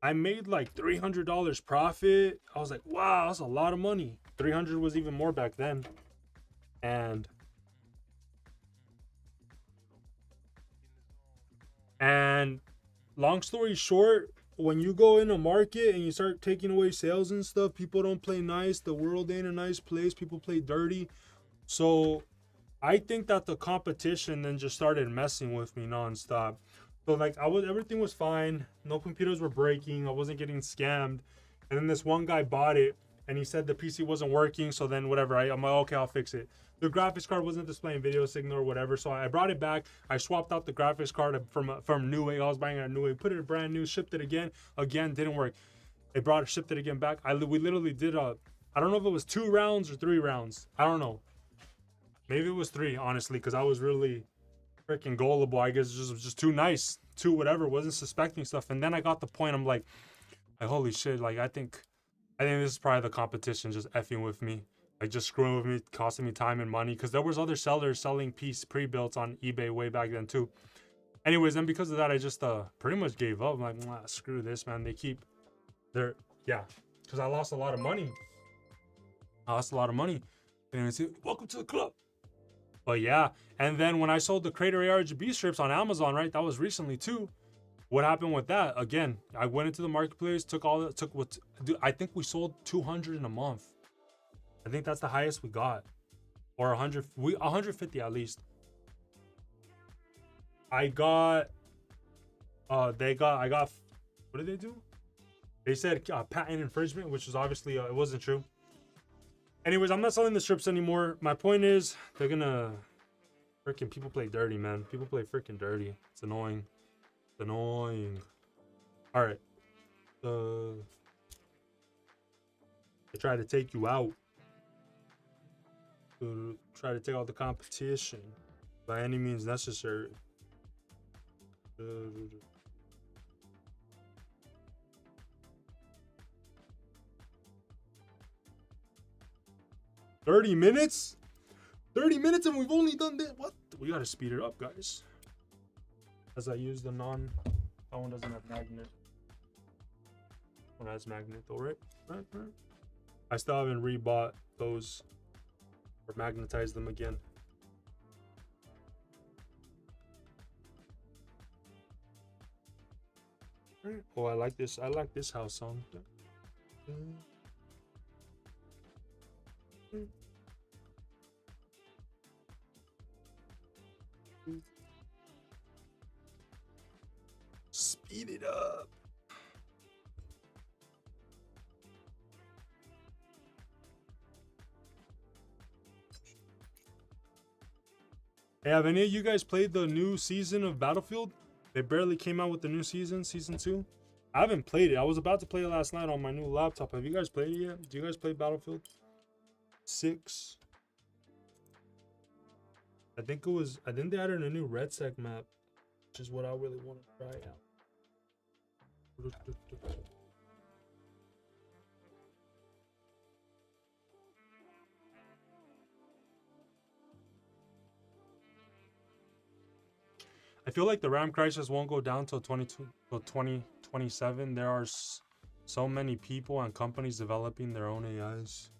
I made like $300 profit. I was like, wow, that's a lot of money. 300 was even more back then. And long story short, when you go in a market and you start taking away sales and stuff, people don't play nice. The world ain't a nice place. People play dirty. So I think that the competition then just started messing with me nonstop. So like everything was fine. No computers were breaking. I wasn't getting scammed. And then this one guy bought it and he said the PC wasn't working. So then whatever, I'm like, okay, I'll fix it. The graphics card wasn't displaying video signal or whatever. So I brought it back. I swapped out the graphics card from Newegg. I was buying it at Newegg, put it brand new, shipped it again, didn't work. Shipped it again back. We literally did I don't know if it was 2 rounds or 3 rounds. I don't know. Maybe it was 3, honestly, because I was really freaking gullible. I guess it was just too nice, too whatever, wasn't suspecting stuff. And then I got the point. I'm like holy shit, like I think this is probably the competition just effing with me, like just screwing with me, costing me time and money, because there was other sellers selling pre-built on eBay way back then too. Anyways, then because of that, I just pretty much gave up. I'm like, screw this, man. They keep because I lost a lot of money. Anyways, welcome to the club. But yeah, and then when I sold the Crater ARGB strips on Amazon, right, that was recently too. What happened with that? Again, I went into the marketplace, I think we sold 200 in a month. I think that's the highest we got, or 150 at least. I got what did they do? They said patent infringement, which is obviously it wasn't true. Anyways, I'm not selling the strips anymore. My point is, they're gonna freaking people play dirty, man. People play freaking dirty. It's annoying. It's annoying. All right. They try to take you out. Try to take out the competition by any means necessary. 30 minutes? 30 minutes and we've only done this? What? We gotta speed it up, guys. As I use the that one doesn't have magnet. One has magnet though, right? Right. I still haven't rebought those or magnetized them again. Oh, I like this. I like this house song. Speed it up. Hey, have any of you guys played the new season of Battlefield? They barely came out with the new season 2. I haven't played it. I was about to play it last night on my new laptop. Have you guys played it yet? Do you guys play Battlefield 6? I think they added a new Red Sec map, which is what I really want to try out. I feel like the RAM crisis won't go down till 2027. There are so many people and companies developing their own AIs.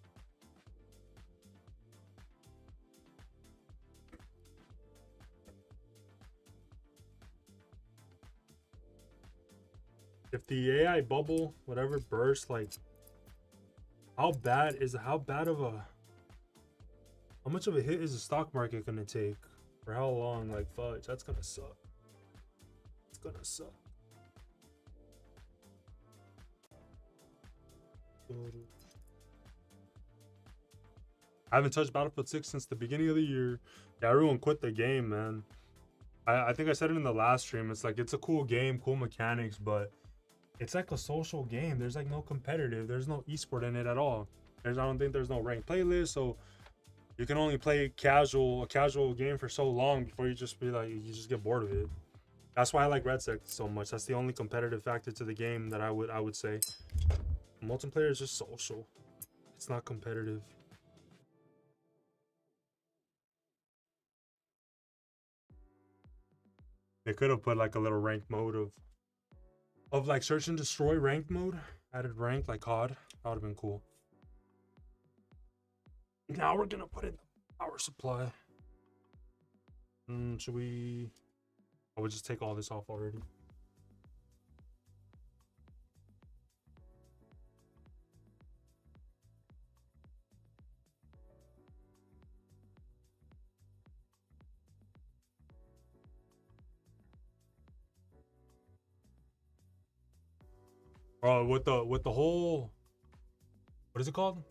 If the AI bubble, whatever, bursts, like, how much of a hit is the stock market gonna take? For how long? Like, fudge, that's gonna suck. It's gonna suck. I haven't touched Battlefield 6 since the beginning of the year. Yeah, everyone quit the game, man. I think I said it in the last stream. It's like, it's a cool game, cool mechanics, but it's like a social game. There's like no competitive. There's no esport in it at all. I don't think there's no ranked playlist, so you can only play a casual game for so long before you just be like, you just get bored of it. That's why I like Red Sec so much. That's the only competitive factor to the game that I would say. Multiplayer is just social. It's not competitive. They could have put like a little ranked mode of like search and destroy ranked mode. Added rank like COD. That would have been cool. Now we're gonna put in the power supply. Should we? I would just take all this off already. With the whole, what is it called?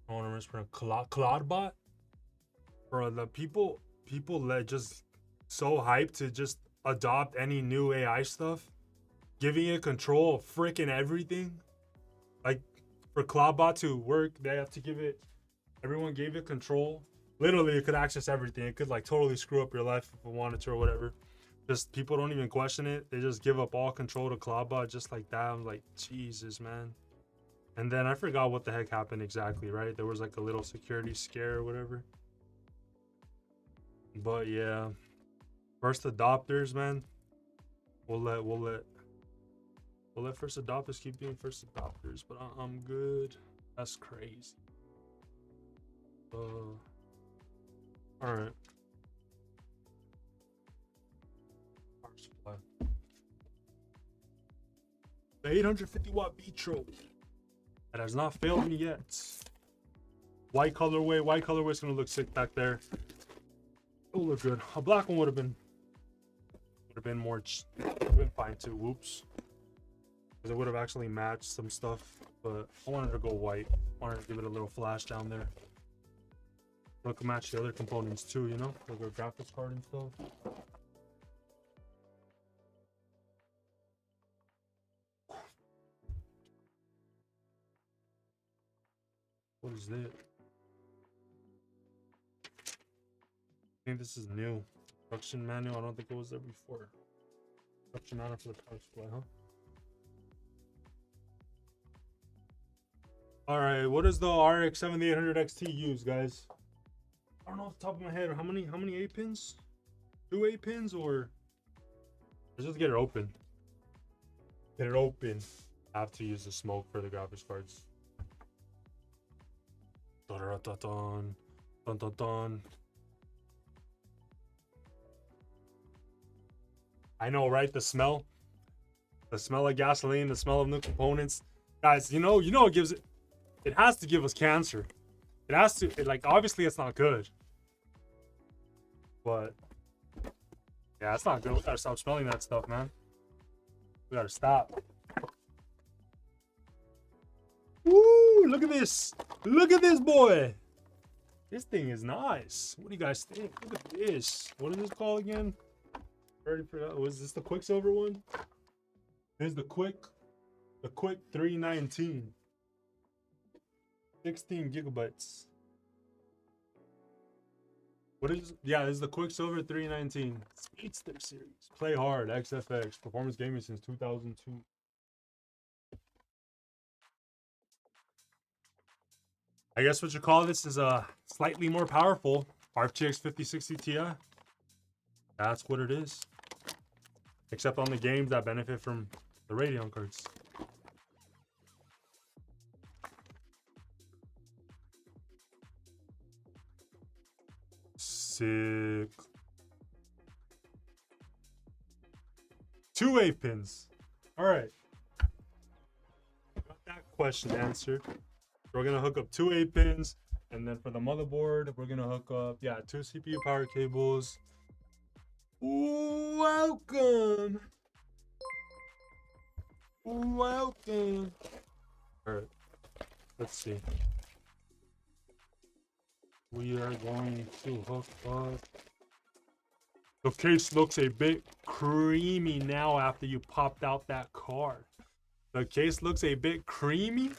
I want to mispronounce Claude bot. Bro, the people that just so hyped to just adopt any new AI stuff, giving it control of freaking everything. Like for Claude bot to work, they have to give it. Everyone gave it control. Literally, it could access everything. It could like totally screw up your life if it wanted to or whatever. Just people don't even question it. They just give up all control to Claude bot just like that. I'm like, Jesus, man. And then I forgot what the heck happened exactly, right? There was like a little security scare or whatever. But yeah, first adopters, man. We'll let first adopters keep being first adopters, but I'm good. That's crazy. All right. Power supply. The 850 watt Vitro. That has not failed me yet. White colorway. White colorway is gonna look sick back there. It'll look good. A black one would have been more. Would have been fine too. Whoops. Because it would have actually matched some stuff. But I wanted to go white. I wanted to give it a little flash down there. Look, match the other components too, you know, like our graphics card and stuff. What is this? I think this is new. Instruction manual. I don't think it was there before. Instruction manual for the power supply, huh? All right. What does the RX 7800 XT use, guys? I don't know off the top of my head. How many 8 pins? 2 8 pins, or let's just get it open. Get it open. I have to use the smoke for the graphics cards. Dun, dun, dun, dun, dun, dun. I know, right? The smell of gasoline, the smell of new components, guys. You know, it gives it. It has to give us cancer. It has to. Like, obviously, it's not good. But yeah, it's not good. We gotta stop smelling that stuff, man. We gotta stop. Woo! Look at this. Look at this boy. This thing is nice. What do you guys think? Look at this. What is this called again? Already forgot. Was this the Quicksilver one? There's the Quick 319. 16 gigabytes. What is? Yeah, this is the Quicksilver 319 Speedster series. Play hard, XFX, performance gaming since 2002. I guess what you call this is a slightly more powerful RTX 5060 Ti. That's what it is. Except on the games that benefit from the Radeon cards. Sick. 2 8 pins. All right. Got that question answered. We're gonna hook up 2 8 pins, and then for the motherboard, we're gonna hook up 2 CPU power cables. Welcome. Welcome. All right. Let's see. We are going to hook up. The case looks a bit creamy now after you popped out that card. The case looks a bit creamy?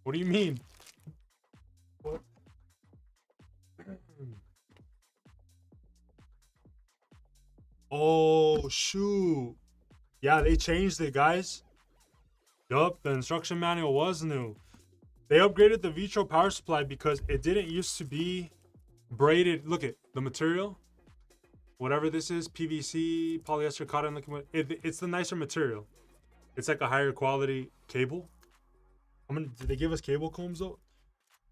What do you mean? What? Oh, shoot. Yeah, they changed it, guys. Yup, the instruction manual was new. They upgraded the Vitro power supply because it didn't used to be braided. Look at the material. Whatever this is, PVC, polyester, cotton, it's the nicer material. It's like a higher quality cable. Did they give us cable combs though?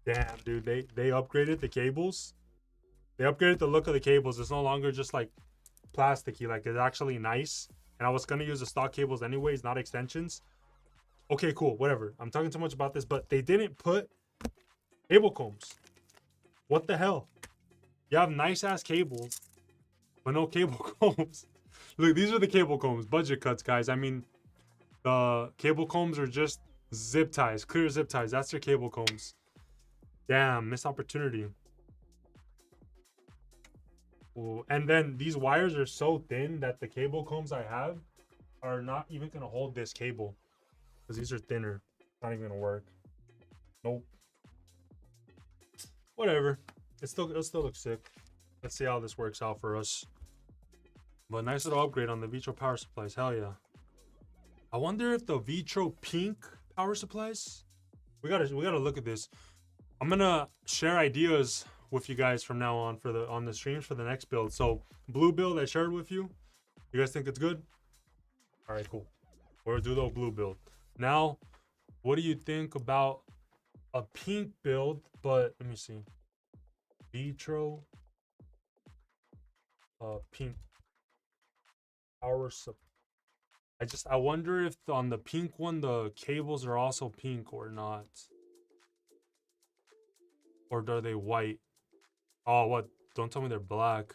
Damn, dude, they upgraded the cables. They upgraded the look of the cables. It's no longer just like plasticky, like it's actually nice. And I was gonna use the stock cables anyways, not extensions. Okay, cool, whatever. I'm talking too much about this, but they didn't put cable combs. What the hell? You have nice ass cables, but no cable combs. Look, these are the cable combs. Budget cuts, guys. I mean, the cable combs are just zip ties, clear zip ties. That's their cable combs. Damn, missed opportunity. Ooh, and then these wires are so thin that the cable combs I have are not even gonna hold this cable. Because these are thinner. Not even gonna work. Nope. Whatever. It'll still look sick. Let's see how this works out for us. But nice little upgrade on the Vitro power supplies. Hell yeah. I wonder if the Vitro pink power supplies. We gotta look at this. I'm gonna share ideas with you guys from now on on the streams for the next build. So blue build I shared with you. You guys think it's good? All right, cool. We'll do the blue build. Now, what do you think about a pink build? But let me see. Vitro pink power supply. I wonder if on the pink one the cables are also pink or not. Or are they white? Oh, what? Don't tell me they're black.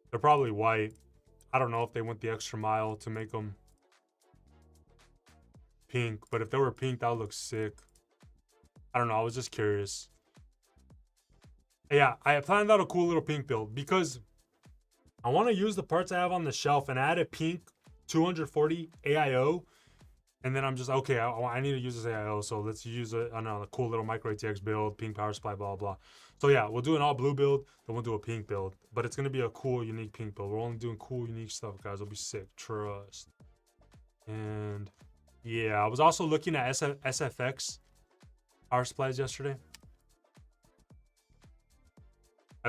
They're probably white. I don't know if they went the extra mile to make them pink. But if they were pink, that would look sick. I don't know. I was just curious. Yeah, I planned out a cool little pink build because I want to use the parts I have on the shelf and add a pink 240 AIO. And then I'm just, okay, I need to use this AIO. So let's use a cool little micro ATX build, pink power supply, blah, blah. So yeah, we'll do an all blue build. Then we'll do a pink build. But it's going to be a cool, unique pink build. We're only doing cool, unique stuff, guys. It'll be sick. Trust. And yeah, I was also looking at SFX power supplies yesterday.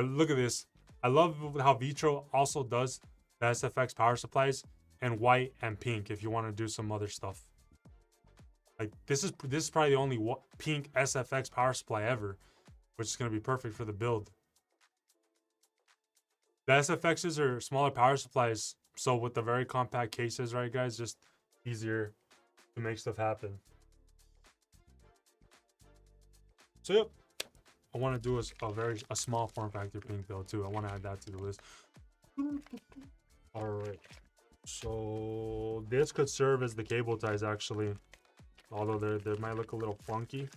Look at this. I love how Vitro also does the SFX power supplies in white and pink if you want to do some other stuff. Like this is probably the only pink SFX power supply ever, which is going to be perfect for the build. The SFXs are smaller power supplies, so with the very compact cases, right guys, just easier to make stuff happen. So yep. I want to do a small form factor pink build too. I want to add that to the list. All right. So this could serve as the cable ties actually, although they might look a little funky.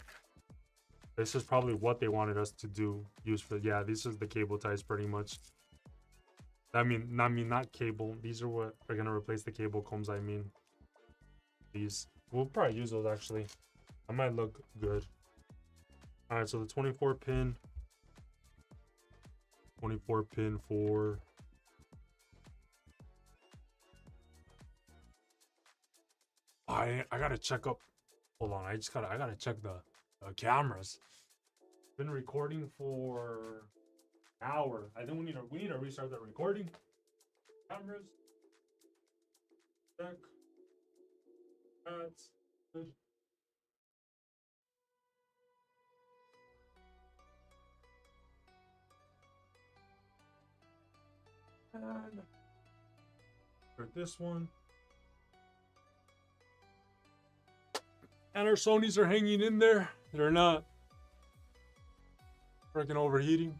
This is probably what they wanted us to use for. Yeah, this is the cable ties pretty much. I mean not cable. These are what are gonna replace the cable combs. I mean, these we'll probably use those actually. I might look good. All right, so the 24 pin for I gotta check up. Hold on, I gotta check the cameras. Been recording for an hour. I think we need to restart the recording. Cameras. Check. That's good. And for this one. And our Sonys are hanging in there. They're not freaking overheating.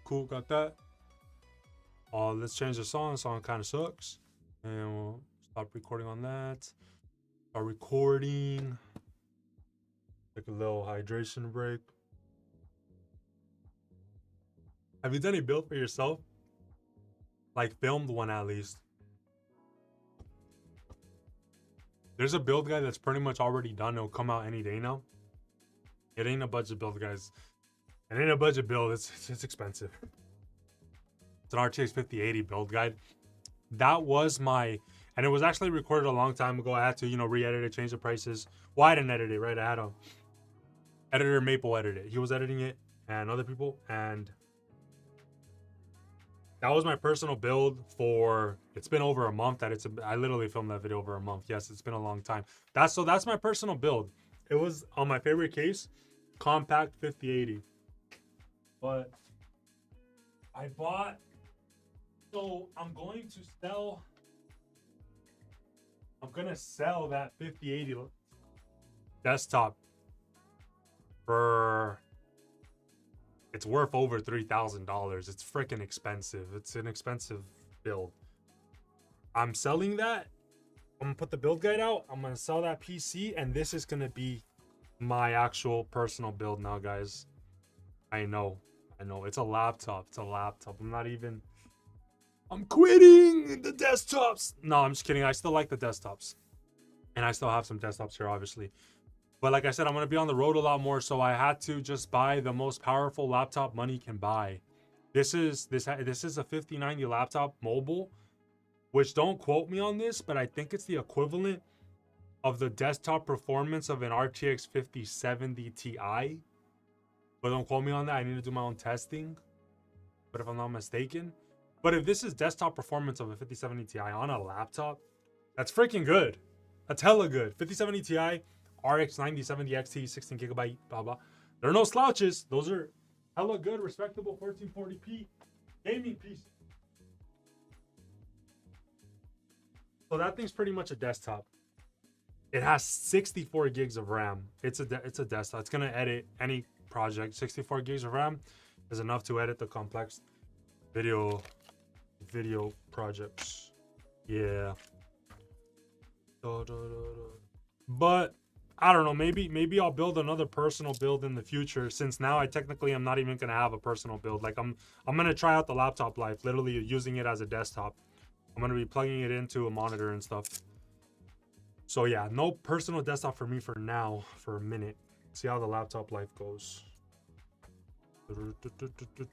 Cool, got that. Let's change the song. The song kind of sucks. And we'll stop recording on that. Start recording. Take a little hydration break. Have you done a build for yourself? Like filmed one at least. There's a build guide that's pretty much already done. It'll come out any day now. It ain't a budget build, guys. It ain't a budget build. It's expensive. It's an RTX 5080 build guide. That was my, and it was actually recorded a long time ago. I had to, re-edit it, change the prices. Well, I didn't edit it, right? I had a editor, Maple, edit it. He was editing it, and other people, and that was my personal build for, it's been over a month that I literally filmed that video over a month. Yes, it's been a long time. That's my personal build. It was on my favorite case, compact 5080. But I bought, so I'm going to sell that 5080 desktop for, it's worth over $3,000. It's freaking expensive. It's an expensive build. I'm selling that. I'm gonna put the build guide out. I'm gonna sell that PC, and this is gonna be my actual personal build now, guys. I know. It's a laptop. I'm quitting the desktops. No, I'm just kidding. I still like the desktops, and I still have some desktops here, obviously. But like I said, I'm going to be on the road a lot more, so I had to just buy the most powerful laptop money can buy. This is a 5090 laptop mobile, which don't quote me on this, but I think it's the equivalent of the desktop performance of an RTX 5070 Ti. But don't quote me on that. I need to do my own testing. But if I'm not mistaken. But if this is desktop performance of a 5070 Ti on a laptop, that's freaking good. That's hella good. 5070 Ti. RX 9070 XT, 16 gigabyte, blah, blah. There are no slouches. Those are hella good, respectable 1440p gaming PC. So that thing's pretty much a desktop. It has 64 gigs of RAM. It's a desktop. It's gonna edit any project. 64 gigs of RAM is enough to edit the complex video projects. Yeah. But I don't know. Maybe I'll build another personal build in the future. Since now I technically am not even gonna have a personal build. Like I'm gonna try out the laptop life, literally using it as a desktop. I'm gonna be plugging it into a monitor and stuff. So yeah, no personal desktop for me for now, for a minute. See how the laptop life goes.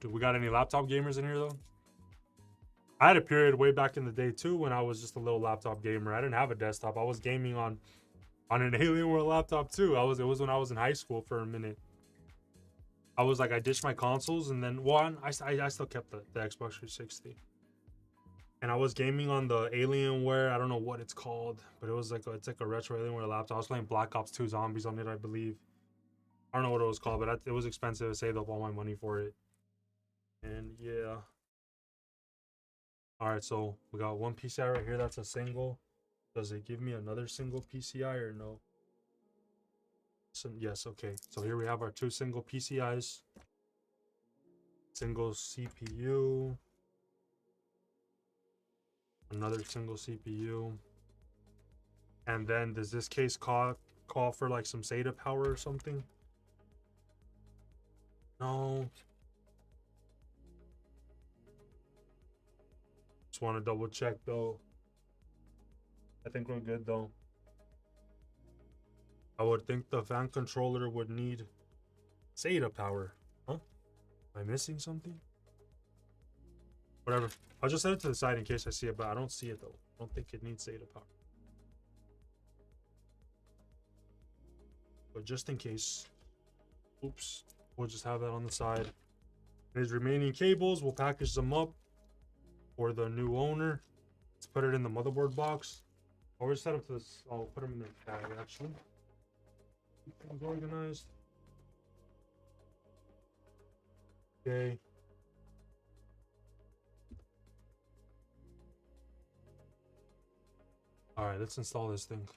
We got any laptop gamers in here though? I had a period way back in the day too when I was just a little laptop gamer. I didn't have a desktop. I was gaming on an Alien World laptop too. It was when I was in high school for a minute. I was like, I ditched my consoles and then I still kept the Xbox 360. And I was gaming on the Alienware. I don't know what it's called, but it was like it's like a retro Alienware laptop. I was playing Black Ops 2 Zombies on it, I believe. I don't know what it was called, but it was expensive. I saved up all my money for it. And yeah. All right, so we got one PCI right here. That's a single. Does it give me another single PCI or no? So, yes, okay. So here we have our two single PCIs. Single CPU. Another single CPU. And then does this case call for like some SATA power or something? No. Just want to double check though. I think we're good though. I would think the fan controller would need SATA power. Huh? Am I missing something? Whatever. I'll just set it to the side in case I see it, but I don't see it though. I don't think it needs SATA power. But just in case. Oops. We'll just have that on the side. And his remaining cables, we'll package them up for the new owner. Let's put it in the motherboard box. Or we'll set up to this. I'll put them in the bag actually. Keep things organized. Okay. Alright, let's install this thing.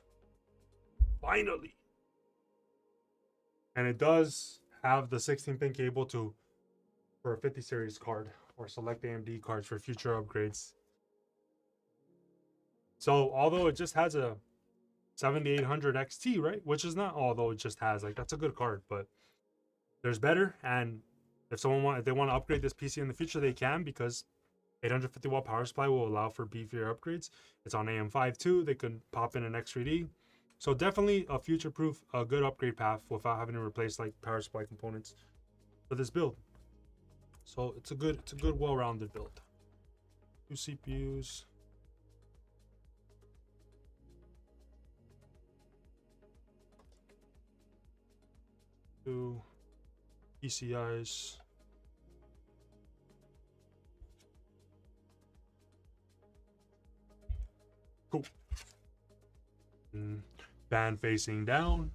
Finally! And it does have the 16-pin cable for a 50 series card or select AMD cards for future upgrades. So although it just has a 7800 XT, right? Which is not although it just has, like, that's a good card, but there's better. And if they want to upgrade this PC in the future, they can, because 850 watt power supply will allow for beefier upgrades. It's on AM5 too. They can pop in an X3D. So definitely a future-proof, a good upgrade path without having to replace like power supply components for this build. So it's a good well-rounded build. Two CPUs. Two PCIs. Cool. Fan facing down.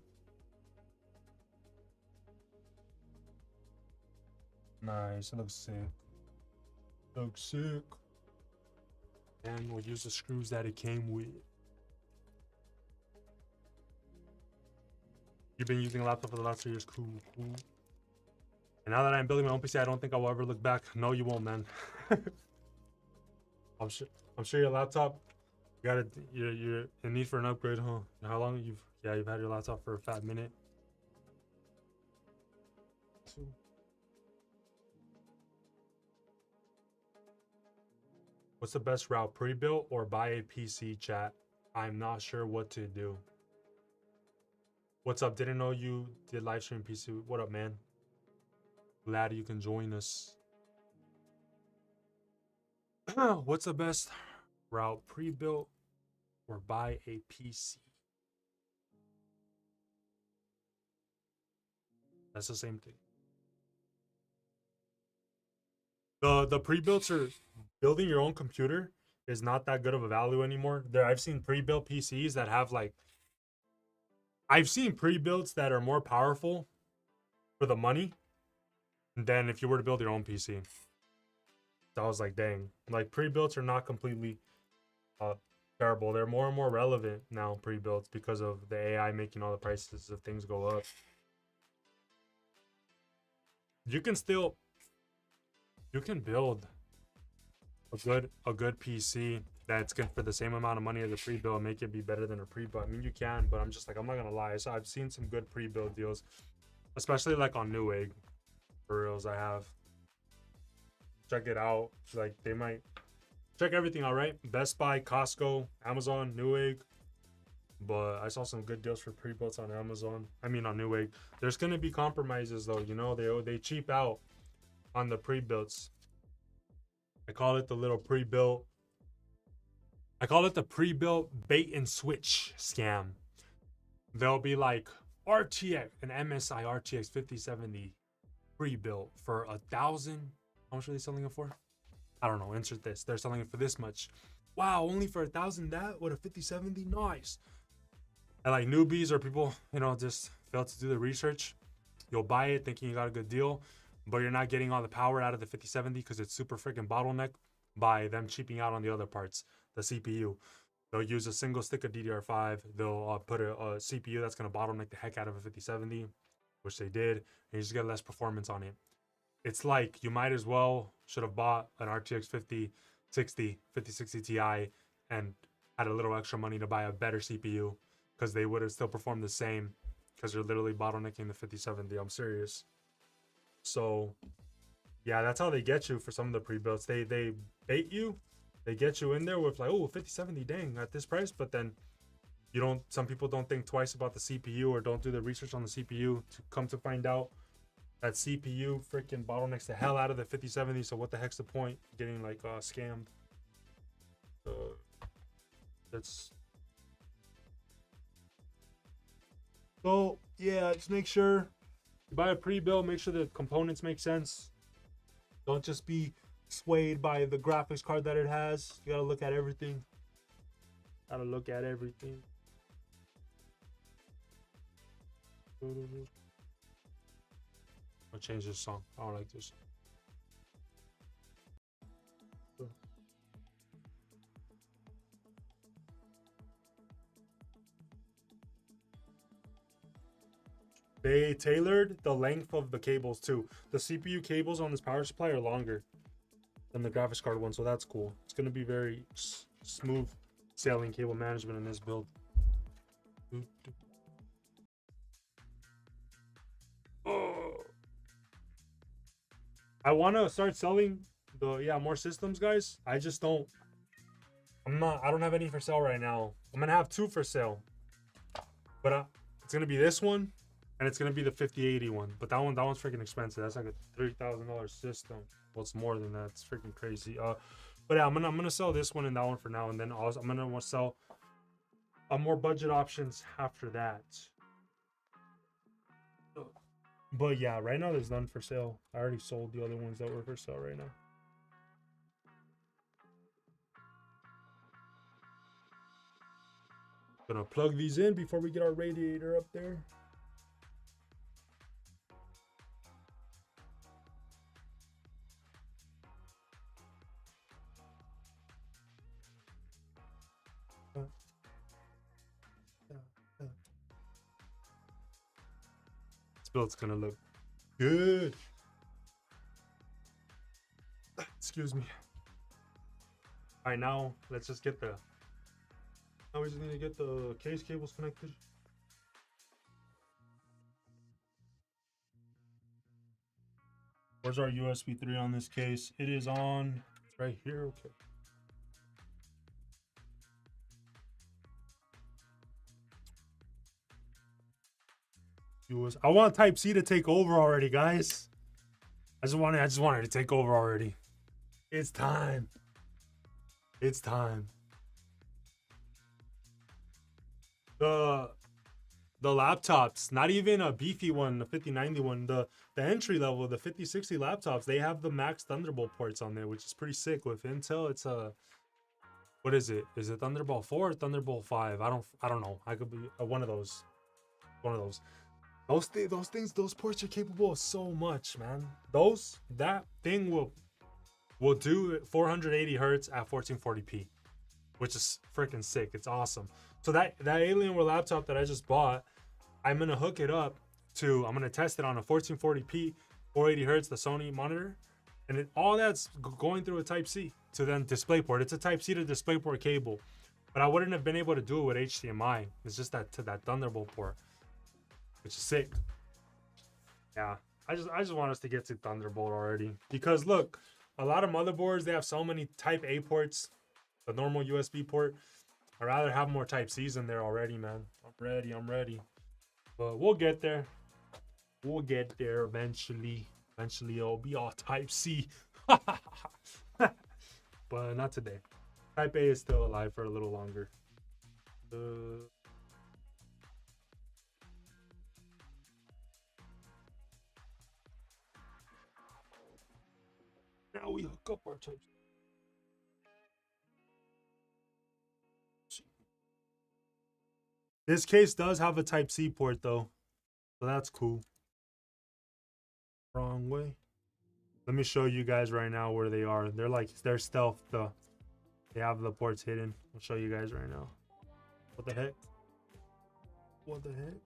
Nice. It looks sick. Looks sick. And we'll use the screws that it came with. You've been using a laptop for the last 3 years. Cool. And now that I'm building my own PC, I don't think I will ever look back. No, you won't, man. I'm sure your laptop, you're in need for an upgrade, huh? How long you've had your laptop for a fat minute. What's the best route, pre-built or buy a PC, chat? I'm not sure what to do. What's up? Didn't know you did live stream PC. What up, man? Glad you can join us. What's the best route, pre-built or buy a PC? That's the same thing. The pre-builts are building your own computer is not that good of a value anymore. I've seen pre-built PCs that have like, I've seen pre-builts that are more powerful for the money than if you were to build your own PC. So I was like, dang, like pre-builts are not completely terrible. They're more and more relevant now, pre-builds, because of the AI making all the prices of things go up. You can build a good PC that's good for the same amount of money as a pre-build and make it be better than a pre-build. I mean, you can, but I'm just like, I'm not gonna lie. So I've seen some good pre-build deals, especially like on Newegg. For reals, I have. Check it out. Like, they might check everything out, right? Best Buy, Costco, Amazon, Newegg. But I saw some good deals for pre-builds on Amazon. I mean, on Newegg. There's gonna be compromises though. You know, they cheap out on the pre-builds. I call it the little pre-built. I call it the pre-built bait and switch scam. They'll be like RTX, an MSI RTX 5070 pre-built for $1,000. How much are they selling it for? I don't know. Insert this. They're selling it for this much. Wow, only for $1,000 that with a 5070? Nice. And like newbies or people, you know, just fail to do the research. You'll buy it thinking you got a good deal, but you're not getting all the power out of the 5070 because it's super freaking bottleneck by them cheaping out on the other parts, the CPU. They'll use a single stick of DDR5. They'll put a CPU that's going to bottleneck the heck out of a 5070, which they did, and you just get less performance on it. It's like you might as well should have bought an RTX 5060 Ti and had a little extra money to buy a better CPU because they would have still performed the same because you're literally bottlenecking the 5070. I'm serious. So yeah, that's how they get you for some of the pre-builds. They bait you. They get you in there with like, oh, 5070, dang, at this price. But then you don't, some people don't think twice about the CPU or don't do the research on the CPU to come to find out that CPU freaking bottlenecks the hell out of the 5070. So what the heck's the point? Getting like scammed. That's so yeah, just make sure you buy a pre-build, make sure the components make sense. Don't just be swayed by the graphics card that it has. You gotta look at everything. I'll change this song. I don't like this. They tailored the length of the cables too. The CPU cables on this power supply are longer than the graphics card one, so that's cool. It's gonna be very smooth sailing cable management in this build. Oh. I want to start selling the more systems, guys. I just don't. I don't have any for sale right now. I'm gonna have 2 for sale, but it's gonna be this one. And it's gonna be the 5080 one, but that one's freaking expensive. That's like a $3,000 system. Well, it's more than that. It's freaking crazy. But yeah, I'm gonna sell this one and that one for now, and then also I'm gonna want to sell more budget options after that. But yeah, right now there's none for sale. I already sold the other ones that were for sale right now. Gonna plug these in before we get our radiator up there. This build's gonna look good. Excuse me. All right, now let's just get the. Now we just need to get the case cables connected. Where's our USB 3 on this case? It is on right here. Okay. I want Type C to take over already, guys. I just wanted it to take over already. It's time. It's time. The laptops, not even a beefy one, the 5090 one, the entry level, the 5060 laptops, they have the max Thunderbolt ports on there, which is pretty sick. With Intel, it's a, what is it? Is it Thunderbolt 4 or Thunderbolt 5? I don't know. I could be one of those. Those ports are capable of so much, man. That thing will do 480 hertz at 1440p. which is freaking sick. It's awesome. So that Alienware laptop that I just bought, I'm gonna hook it up to, I'm gonna test it on a 1440p 480 hertz, the Sony monitor, and all that's going through a Type-C to then DisplayPort. It's a Type-C to DisplayPort cable, but I wouldn't have been able to do it with HDMI. It's just that to that Thunderbolt port, which is sick. Yeah, I just want us to get to Thunderbolt already, because look, a lot of motherboards, they have so many Type A ports, the normal USB port. I'd rather have more Type-Cs in there already, man. I'm ready. But we'll get there. We'll get there eventually. Eventually, it'll be all Type-C. But not today. Type A is still alive for a little longer. Now we hook up our Type-C. This case does have a Type-C port though, so that's cool. Wrong way. Let me show you guys right now where they are. They're stealth though. They have the ports hidden. I'll show you guys right now. What the heck? What the heck?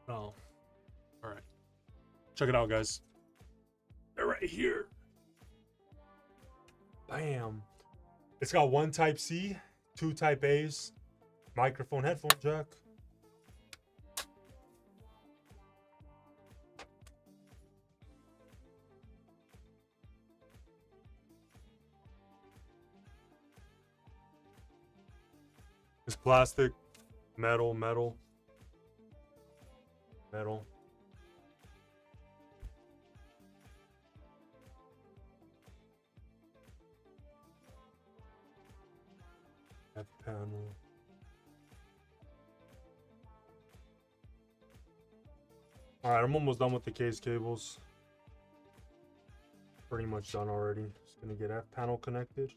Oh. All right. Check it out, guys. They're right here. Bam. It's got one Type-C, two Type A's, microphone, headphone jack. It's plastic, metal. F panel. All right, I'm almost done with the case cables. Pretty much done already. Just gonna get F panel connected.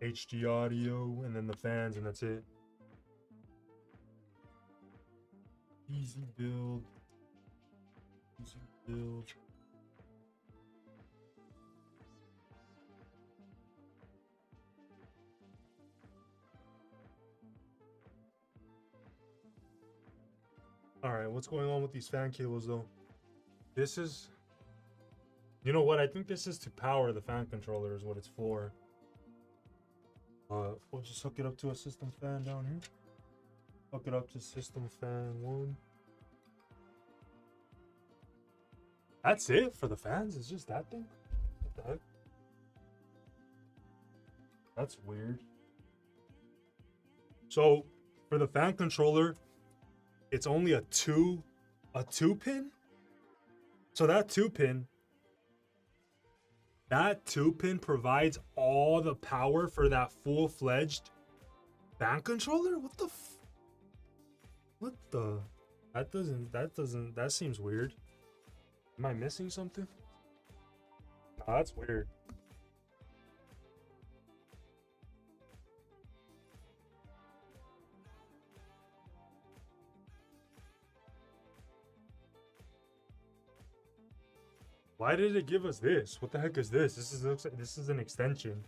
HD audio, and then the fans, and that's it. Easy build. All right, what's going on with these fan cables though? This is, you know what? I think this is to power the fan controller is what it's for. We'll just hook it up to a system fan down here. Hook it up to system fan 1. That's it for the fans? It's just that thing? What the heck? That's weird. So for the fan controller, it's only a two pin. So that two pin provides all the power for that full-fledged fan controller. That seems weird. Am I missing something? No, that's weird. Why did it give us this? What the heck is this? This is an extension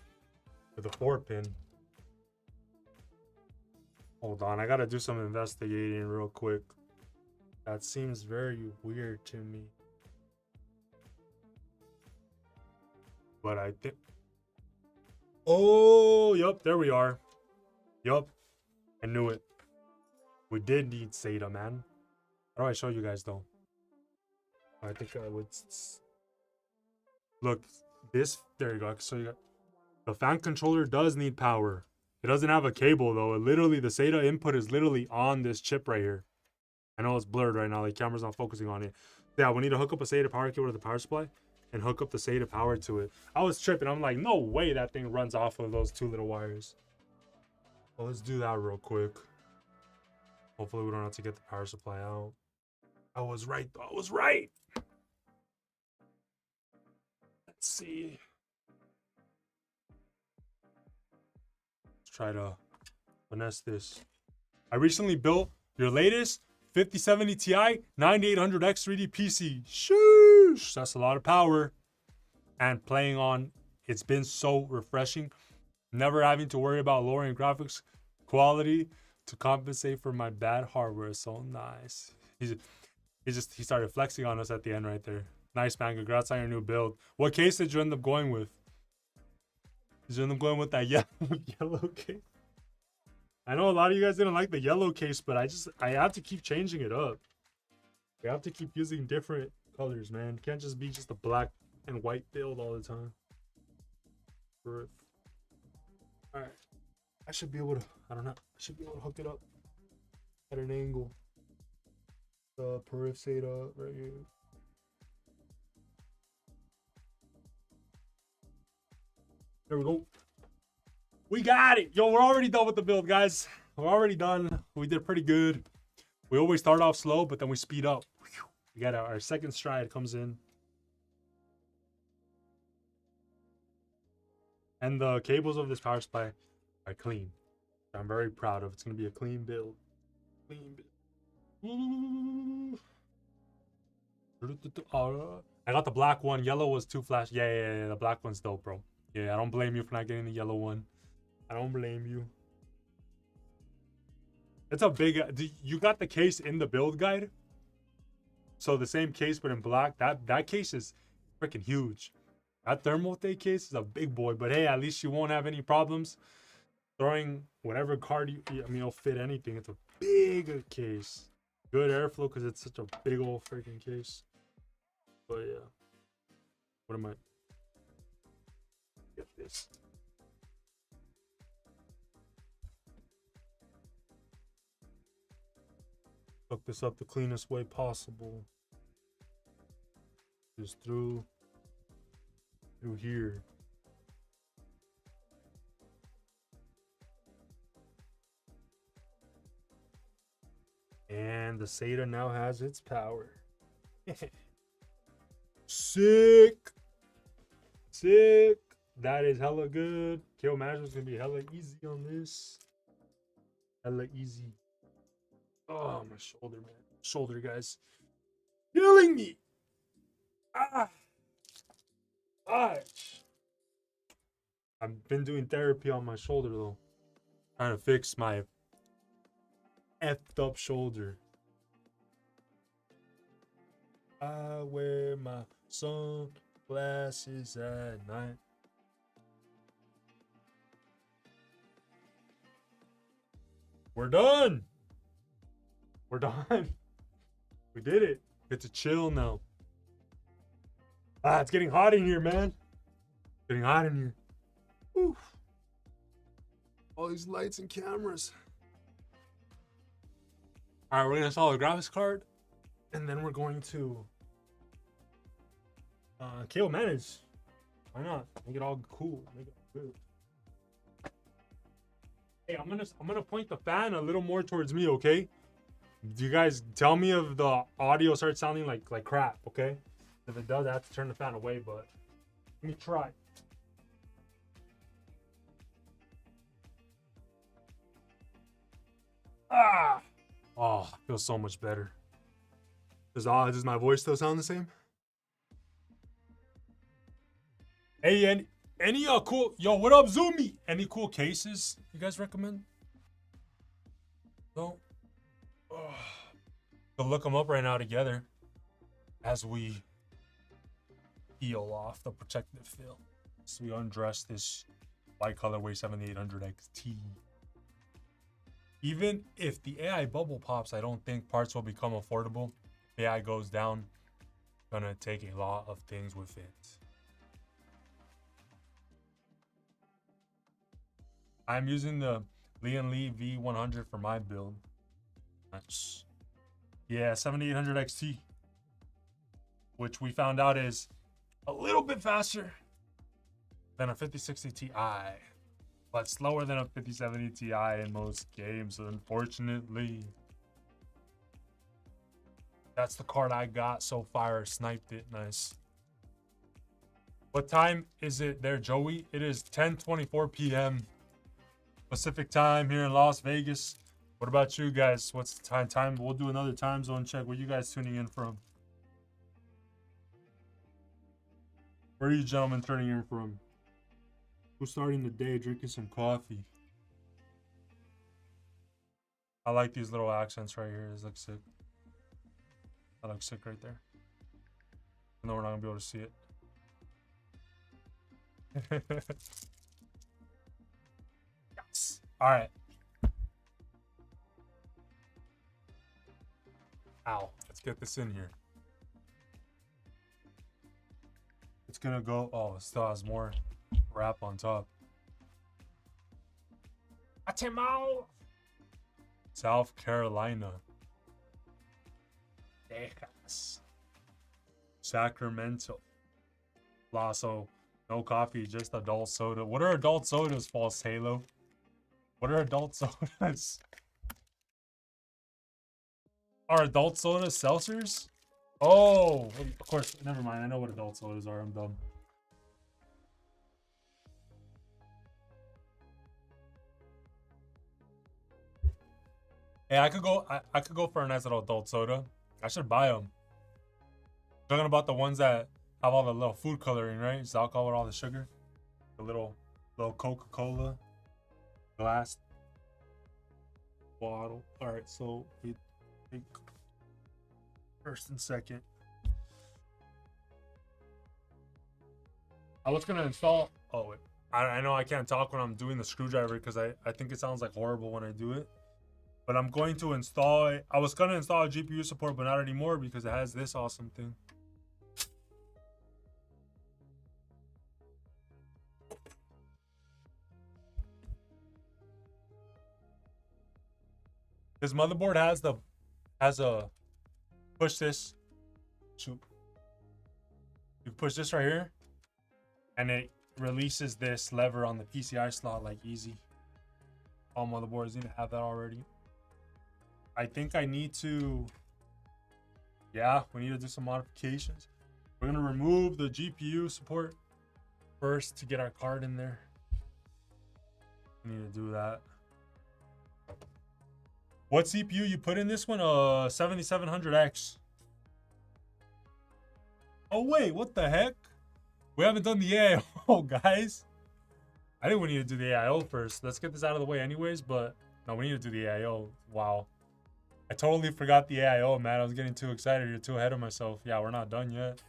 with a 4-pin. Hold on, I gotta do some investigating real quick. That seems very weird to me. But I think... Oh, yup, there we are. Yup, I knew it. We did need SATA, man. How do I show you guys, though? I think I would... Look, this... There you go. So you got... The fan controller does need power. It doesn't have a cable, though. It literally... The SATA input is literally on this chip right here. I know it's blurred right now. The camera's not focusing on it. Yeah, we need to hook up a SATA power cable to the power supply and hook up the SATA power to it. I was tripping. I'm like, no way that thing runs off of those two little wires. Well, let's do that real quick. Hopefully we don't have to get the power supply out. I was right, though. I was right. Let's see. Let's try to finesse this. I recently built your latest 5070 Ti, 9800X 3D PC. Sheesh, that's a lot of power. And playing on, it's been so refreshing. Never having to worry about lowering graphics quality to compensate for my bad hardware is so nice. He started flexing on us at the end right there. Nice, man. Congrats on your new build. What case did you end up going with? Did you end up going with that yellow case? I know a lot of you guys didn't like the yellow case, but I have to keep changing it up. We have to keep using different colors, man. Can't just be just a black and white build all the time. Alright. I should be able to, I don't know. I should be able to hook it up at an angle. The periph SATA right here. There we go. We got it. Yo, we're already done with the build, guys. We're already done. We did pretty good. We always start off slow, but then we speed up. We got our second stride comes in. And the cables of this power supply are clean. I'm very proud of. It's going to be a clean build. Clean build. I got the black one. Yellow was too flash. Yeah. The black one's dope, bro. Yeah, I don't blame you for not getting the yellow one. I don't blame you. It's a big... You got the case in the build guide? So the same case, but in black. That case is freaking huge. That thermal tape case is a big boy. But hey, at least you won't have any problems throwing whatever card you... I mean, it'll fit anything. It's a big case. Good airflow because it's such a big old freaking case. But yeah. What am I... Get this. Hook this up the cleanest way possible. Just through here. And the SATA now has its power. Sick. That is hella good. Kill management's gonna be hella easy on this. Hella easy. Oh, my shoulder, man. Shoulder, guys. Killing me. Gosh. I've been doing therapy on my shoulder, though. Trying to fix my effed up shoulder. I wear my sunglasses at night. We're done. We're done. We did it. Get to chill now. It's getting hot in here, man. Getting hot in here. Whew. All these lights and cameras. All right, we're gonna install a graphics card, and then we're going to cable manage. Why not? Make it all cool. Make it all good. Hey, I'm gonna point the fan a little more towards me, okay? Do you guys tell me if the audio starts sounding like crap, okay? If it does, I have to turn the fan away, but let me try. Oh, feels so much better. Does my voice still sound the same? Hey, any cool, yo, what up, Zoomy? Any cool cases you guys recommend? No. We'll look them up right now together as we peel off the protective film. So we undress this white colorway 7800 XT. Even if the AI bubble pops, I don't think parts will become affordable. AI goes down, gonna take a lot of things with it. I'm using the Lian Li V100 for my build. That's, yeah, 7800 XT, which we found out is a little bit faster than a 5060 Ti, but slower than a 5070 Ti in most games, unfortunately. That's the card I got so far. Sniped it. Nice. What time is it there, Joey? It is 10:24 p.m. Pacific time here in Las Vegas. What about you guys? What's the time? We'll do another time zone check. Where you guys tuning in from? Where are you gentlemen turning in from? Who's starting the day drinking some coffee? I like these little accents right here. This looks sick. That looks sick right there. I know we're not gonna be able to see it. Yes. All right. Ow. Let's get this in here. It's gonna go. Oh, it still has more wrap on top. Atimo! South Carolina. Texas. Sacramento. Lasso. No coffee, just adult soda. What are adult sodas, False Halo? What are adult sodas? Are adult sodas seltzers? Oh, of course. Never mind. I know what adult sodas are. I'm dumb. Hey, I could go. I could go for a nice little adult soda. I should buy them. Talking about the ones that have all the little food coloring, right? It's alcohol with all the sugar. The little Coca-Cola glass bottle. All right, so we think first and second. I was gonna install. Oh wait, I know I can't talk when I'm doing the screwdriver because I think it sounds like horrible when I do it. But I'm going to install it. I was gonna install a GPU support, but not anymore because it has this awesome thing. This motherboard has a push this. Shoot. You push this right here, and it releases this lever on the PCI slot like easy. All motherboards need to have that already. I think I need to. Yeah, we need to do some modifications. We're gonna remove the GPU support first to get our card in there. We need to do that. What CPU you put in this one? 7700X. Oh wait, what the heck? We haven't done the AIO, guys. I think we need to do the AIO first. Let's get this out of the way anyways, but no, we need to do the AIO. Wow. I totally forgot the AIO, man. I was getting too excited. You're too ahead of myself. Yeah, we're not done yet.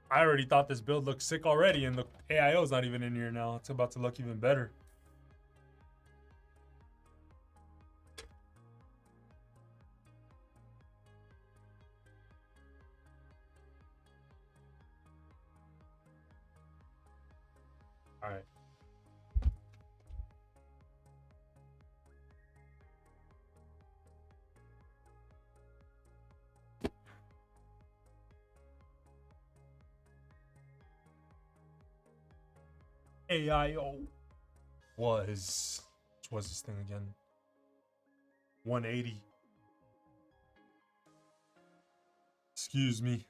I already thought this build looked sick already, and the AIO is not even in here now. It's about to look even better. All right. AIO was, which was this thing again? 180. Excuse me.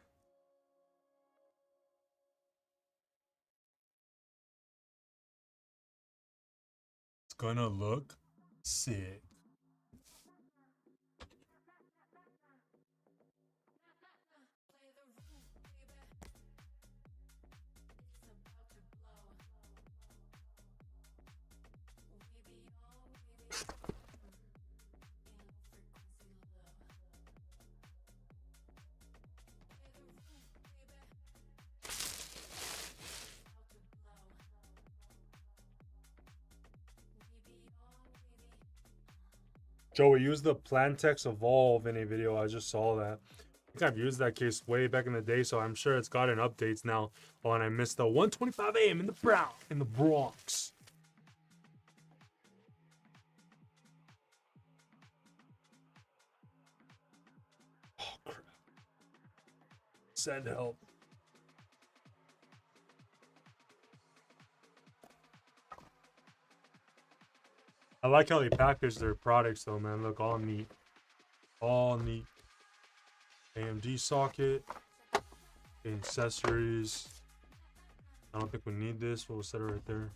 It's gonna look sick. Joey, use the Plantex Evolve in a video. I just saw that. I think I've used that case way back in the day, so I'm sure it's gotten updates now. Oh, and I missed the 125 AM in the Bronx. Oh crap. Send help. I like how they package their products though, man. Look, all neat. All neat. AMD socket. Accessories. I don't think we need this. We'll set it right there.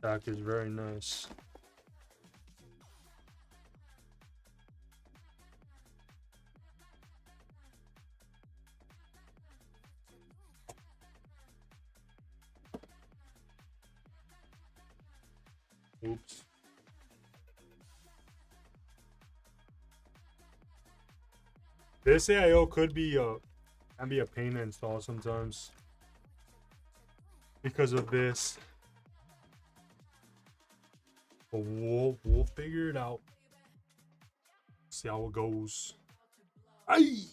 Package, very nice. Oops. This AIO could be can be a pain to install sometimes because of this. But we'll figure it out. See how it goes. Aye.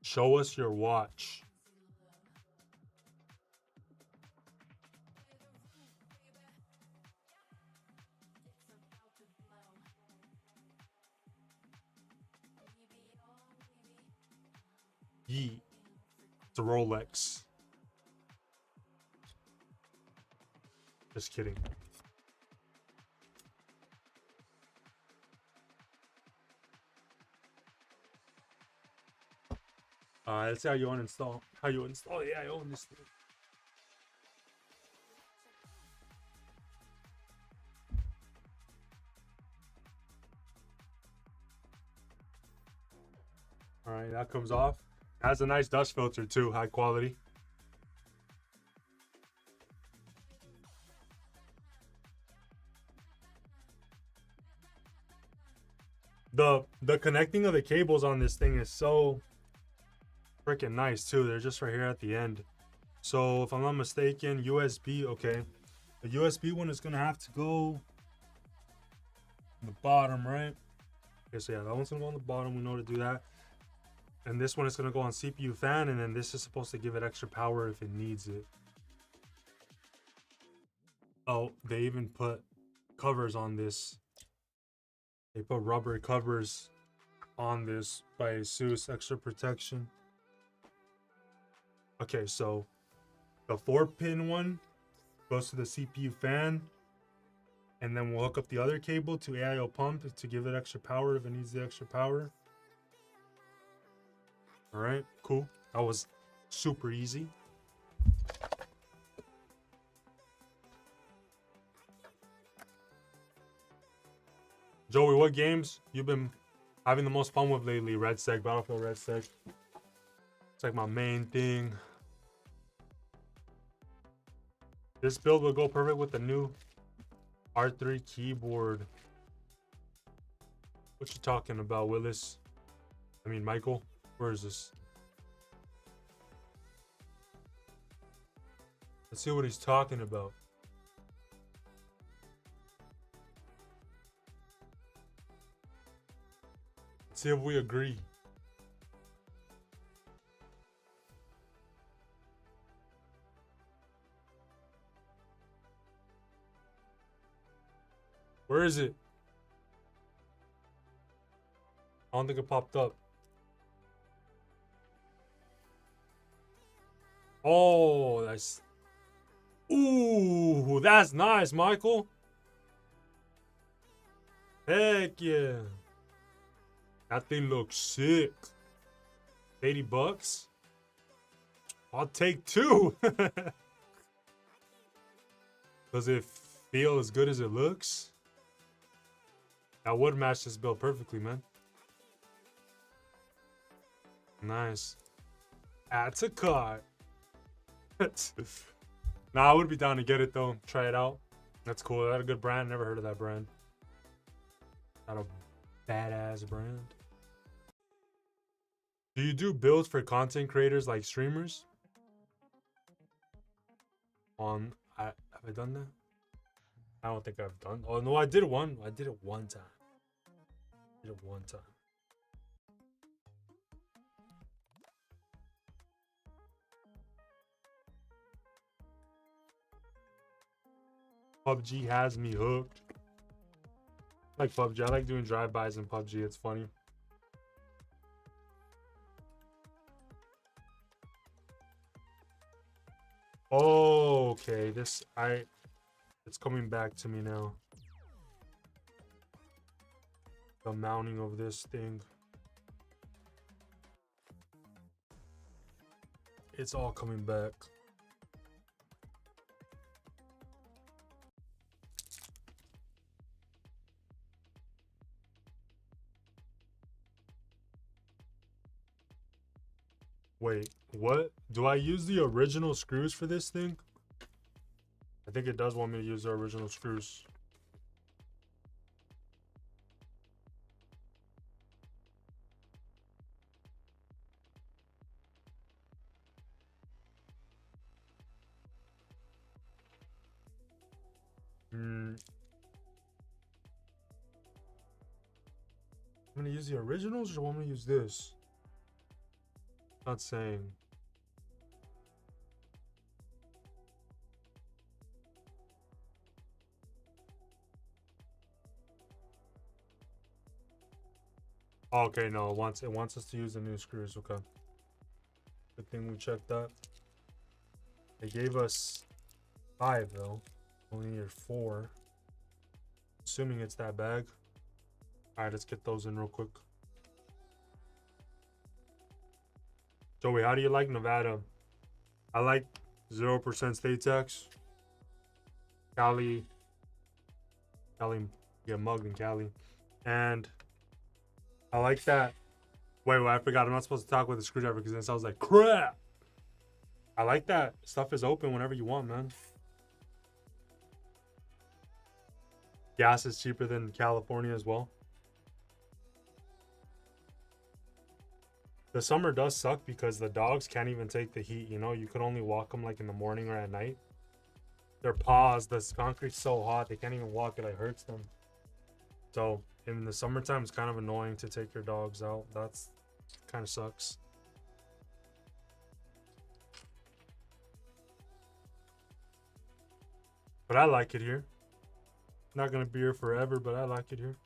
Show us your watch. Yee. It's a Rolex. Just kidding. Let's see how you uninstall. How you install the AIO on this thing. All right, that comes off. It has a nice dust filter too, high quality. The connecting of the cables on this thing is so freaking nice too. They're just right here at the end. So if I'm not mistaken, USB, okay. The USB one is gonna have to go on the bottom, right? Okay, so yeah, that one's gonna go on the bottom. We know to do that. And this one is gonna go on CPU fan, and then this is supposed to give it extra power if it needs it. Oh, they even put covers on this. They put rubber covers on this by ASUS, extra protection. Okay, so the 4-pin one goes to the CPU fan, and then we'll hook up the other cable to AIO pump to give it extra power if it needs the extra power. All right, cool. That was super easy. Joey, what games you've been having the most fun with lately? Red Sec, Battlefield Red Sec. It's like my main thing. This build will go perfect with the new R3 keyboard. What you talking about, Willis? I mean, Michael. Where is this? Let's see what he's talking about. Let's see if we agree. Where is it? I don't think it popped up. Oh, that's... Ooh, that's nice, Michael. Heck yeah. That thing looks sick. $80? I'll take 2. Does it feel as good as it looks? That would match this build perfectly, man. Nice. Add to cart. Nah, I would be down to get it though. Try it out. That's cool. That's a good brand. Never heard of that brand. Not a badass brand. Do you do builds for content creators like streamers? Have I done that? I don't think I've done. Oh no, I did one. I did it one time. PUBG has me hooked. I like PUBG. I like doing drive-bys in PUBG. It's funny. Oh, okay. It's coming back to me now. The mounting of this thing. It's all coming back. Wait, what? Do I use the original screws for this thing? I think it does want me to use the original screws. I'm gonna use the originals, or want me to use this? Not saying. Okay, no, it wants us to use the new screws. Okay. Good thing we checked that. They gave us 5 though. Only needed 4. Assuming it's that bag. Alright, let's get those in real quick. Joey, how do you like Nevada? I like 0% state tax. Cali get mugged in Cali. And I like that. Wait, I forgot. I'm not supposed to talk with the screwdriver because it sounds like crap. I like that stuff is open whenever you want, man. Gas is cheaper than California as well. The summer does suck because the dogs can't even take the heat, you know? You could only walk them like in the morning or at night. Their paws, the concrete's so hot, they can't even walk it, like hurts them. So in the summertime, it's kind of annoying to take your dogs out. That's kind of sucks. But I like it here. Not gonna be here forever, but I like it here.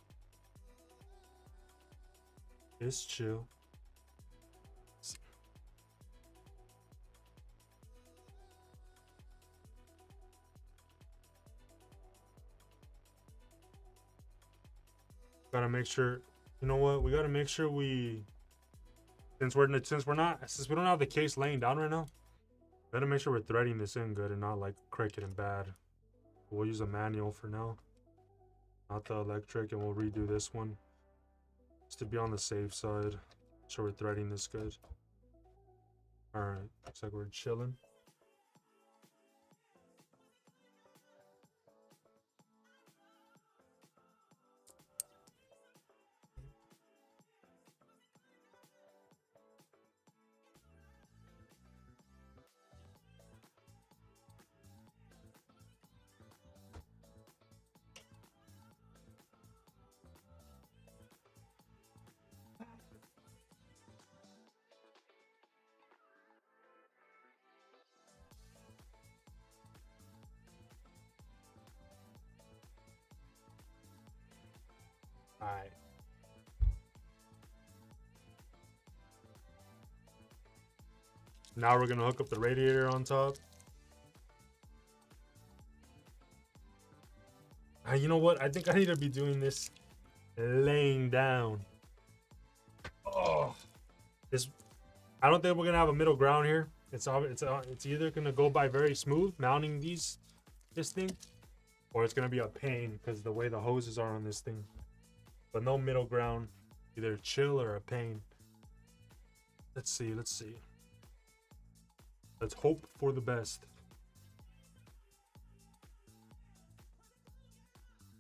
It's chill. Gotta make sure, you know what? We gotta make sure since we don't have the case laying down right now, gotta make sure we're threading this in good and not like crooked and bad. We'll use a manual for now, not the electric, and we'll redo this one just to be on the safe side. So we're threading this good. All right, looks like we're chilling. All right. Now we're gonna hook up the radiator on top. You know what? I think I need to be doing this laying down. Oh, I don't think we're gonna have a middle ground here. It's either gonna go by very smooth mounting this thing, or it's gonna be a pain because the way the hoses are on this thing. But no middle ground, either chill or a pain. Let's see. Let's hope for the best.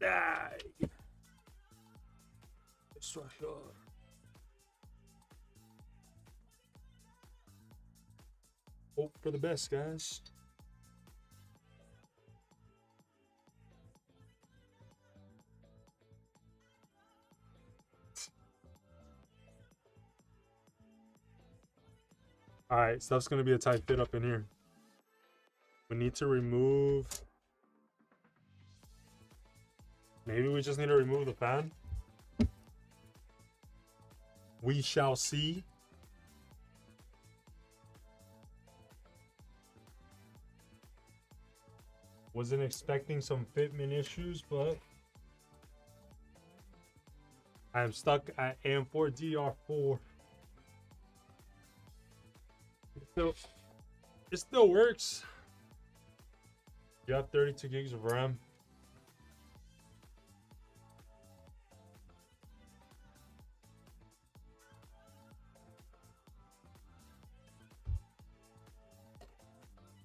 Die. It's right here. Hope for the best, guys. All right, stuff's gonna be a tight fit up in here. We need to remove. Maybe we just need to remove the fan. We shall see. Wasn't expecting some fitment issues, but I am stuck at AM4 DDR5. So It still works. You have 32 gigs of RAM.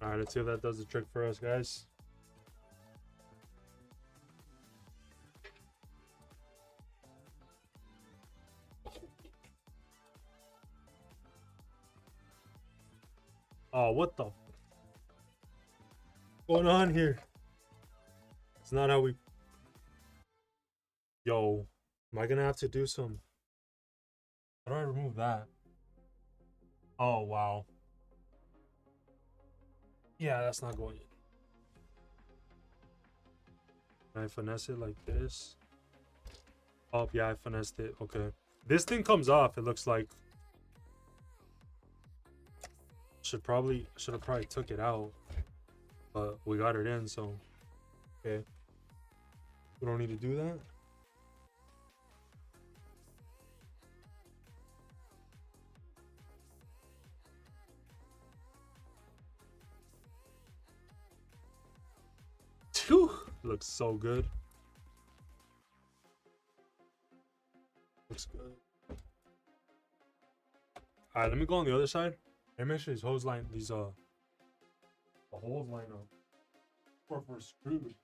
All right, let's see if that does the trick for us, guys. Oh, what the going on here? It's not how we. Yo, am I gonna have to do some? How do I remove that? Oh, wow. Yeah, that's not going in. Can I finesse it like this? Oh, yeah, I finessed it. Okay. This thing comes off, it looks like. Should have probably took it out. But we got it in, so. Okay. We don't need to do that. Whew, looks so good. Looks good. Alright, let me go on the other side. And make sure these hose line, the holes line up. Or if we're screwed.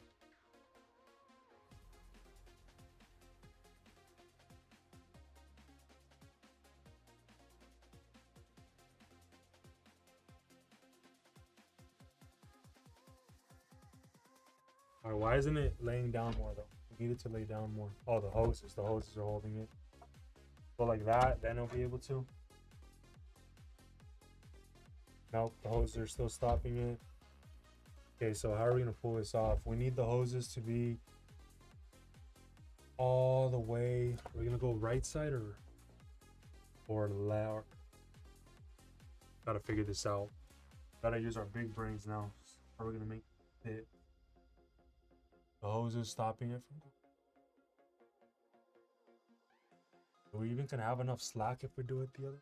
Alright, why isn't it laying down more though? We need it to lay down more. Oh, the hoses are holding it. So like that, then it'll be able to. Nope, the hoses are still stopping it. Okay, so how are we gonna pull this off? We need the hoses to be all the way. Are we gonna go right side or left? Gotta figure this out. Gotta use our big brains now. How are we gonna make it? The hose is stopping it from. Are we even gonna have enough slack if we do it the other?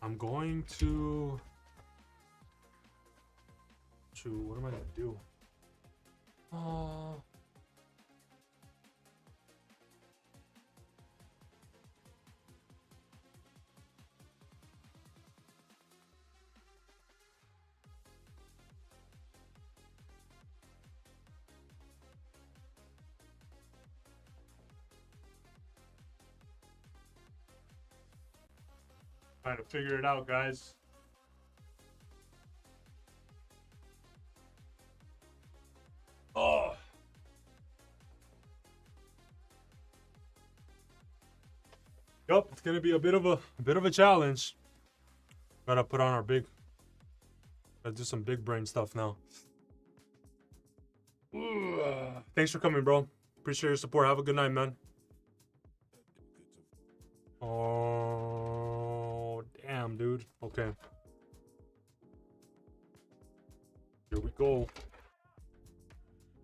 I'm going to. Shoot, what am I gonna do? Trying to figure it out, guys. Oh. Yup, it's gonna be a bit of a challenge. Gotta put on our big. Gotta do some big brain stuff now. Thanks for coming, bro. Appreciate your support. Have a good night, man. Oh, damn, dude. Okay. Here we go.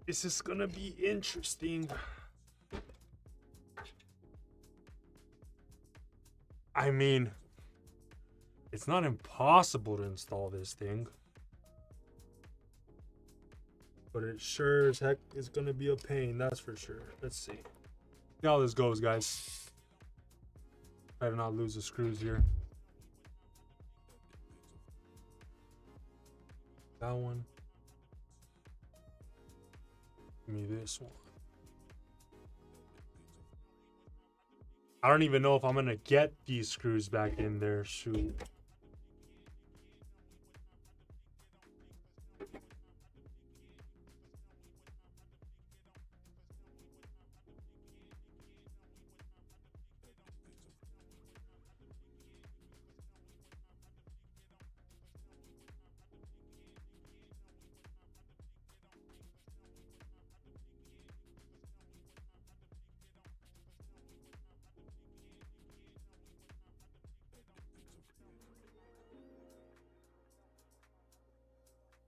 This is gonna be interesting. I mean, it's not impossible to install this thing. But it sure as heck is gonna be a pain, that's for sure. Let's see. See how this goes, guys. Try to not lose the screws here. That one. Give me this one. I don't even know if I'm gonna get these screws back in there. Shoot.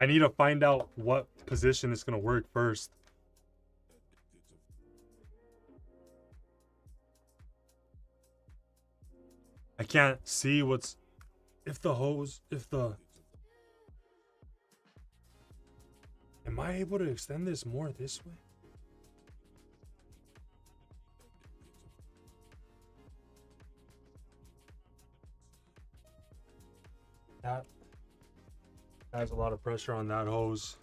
I need to find out what position it's gonna work first. I can't see what's if the am I able to extend this more this way? That has a lot of pressure on that hose.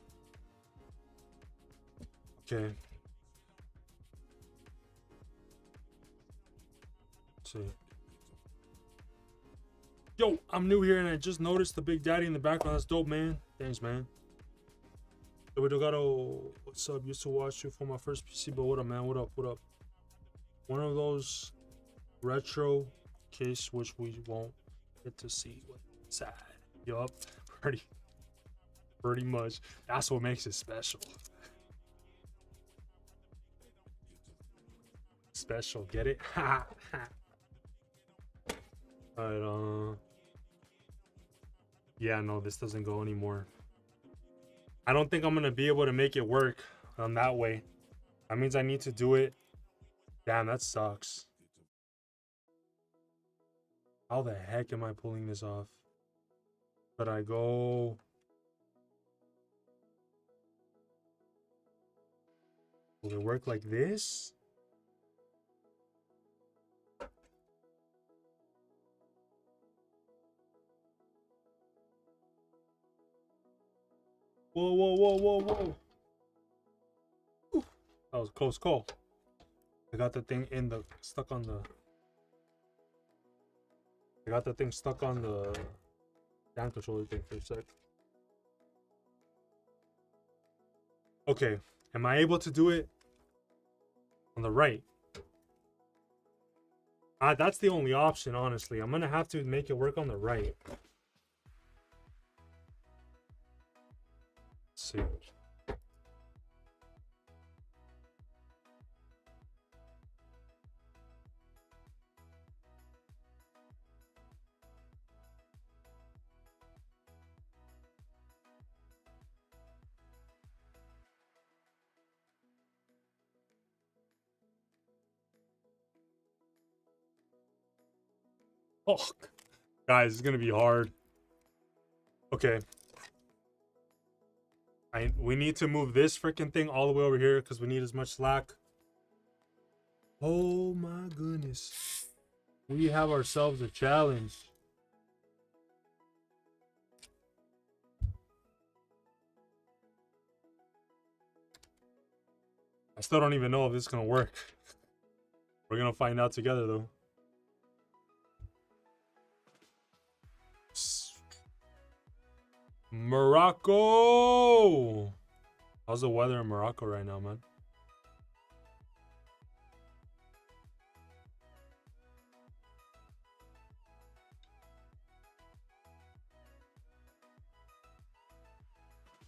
Okay. Let's see. Yo, I'm new here and I just noticed the Big Daddy in the background. That's dope, man. Thanks, man. What's up? Used to watch you for my first PC, but what up, man? What up? What up? One of those retro case which we won't get to see what's inside. Yup, pretty much. That's what makes it special. Special, get it? Alright, yeah, no, this doesn't go anymore. I don't think I'm gonna be able to make it work that way. That means I need to do it. Damn, that sucks. How the heck am I pulling this off? But I go... Will it work like this? Whoa, whoa, whoa, whoa, whoa. Ooh, that was a close call. I got the thing stuck on the down controller thing for a sec. Okay, am I able to do it on the right? That's the only option, honestly. I'm gonna have to make it work on the right. Let's see. Oh, guys, it's gonna be hard. Okay. We need to move this freaking thing all the way over here because we need as much slack. Oh my goodness. We have ourselves a challenge. I still don't even know if this is gonna work. We're gonna find out together though. Morocco! How's the weather in Morocco right now, man?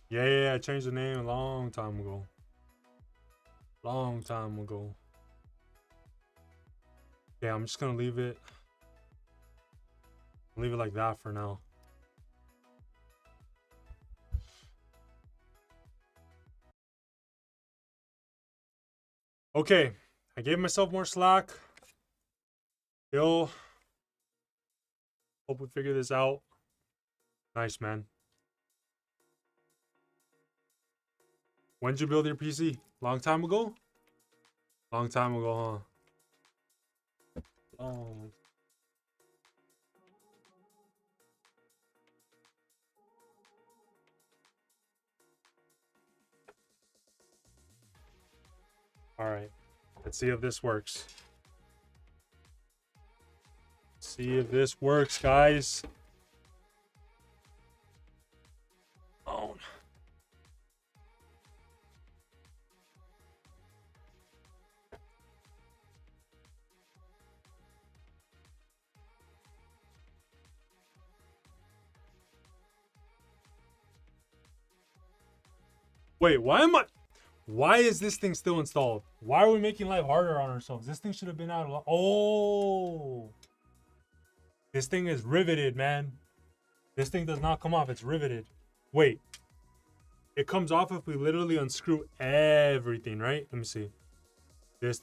Yeah, I changed the name a long time ago. Long time ago. Yeah, I'm just gonna leave it like that for now. Okay, I gave myself more slack. Yo, hope we figure this out. Nice, man. When did you build your PC? Long time ago? Long time ago, huh? Oh. All right, let's see if this works. See if this works, guys. Oh. Wait, why is this thing still installed? Why are we making life harder on ourselves? This thing should have been out. Oh, this thing is riveted, man. This thing does not come off. It's riveted. Wait, It comes off if we literally unscrew everything, right? Let me see. This,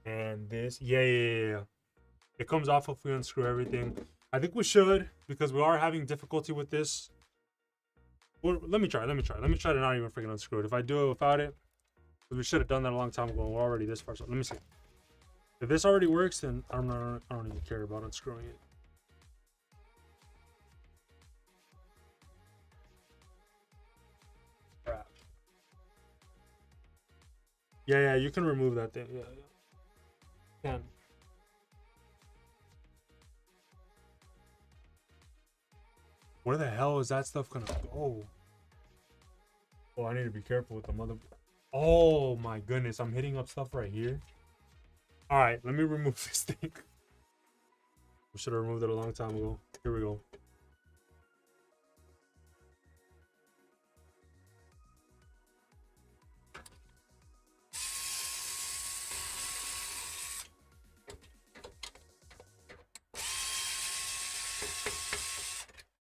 and this. Yeah. It comes off if we unscrew everything. I think we should, because we are having difficulty with this. Well, let me try to not even freaking unscrew it. If I do it without it, we should have done that a long time ago. We're already this far. So let me see. If this already works, then I don't even care about unscrewing it. Crap. Yeah, you can remove that thing. Yeah. Can. Where the hell is that stuff gonna go? Oh, I need to be careful with the mother. Oh my goodness, I'm hitting up stuff right here. All right, let me remove this thing. We should have removed it a long time ago. Here we go.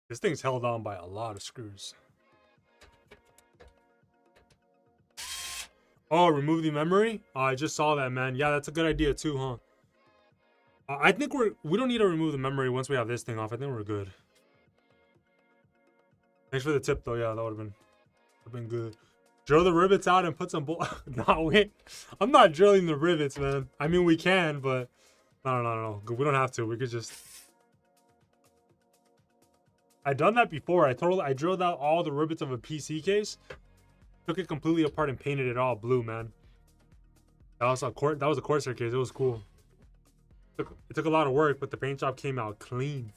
This thing's held on by a lot of screws. Oh, remove the memory? Oh, I just saw that, man. Yeah, that's a good idea too, huh? I think we don't need to remove the memory once we have this thing off. I think we're good. Thanks for the tip, though. Yeah, that would have been good. Drill the rivets out and put some bolt. No, wait. I'm not drilling the rivets, man. I mean, we can, but no. We don't have to. We could just. I done that before. I drilled out all the rivets of a PC case, took it completely apart and painted it all blue, man. That was a Corsair case. It was cool. It took a lot of work, but the paint job came out clean.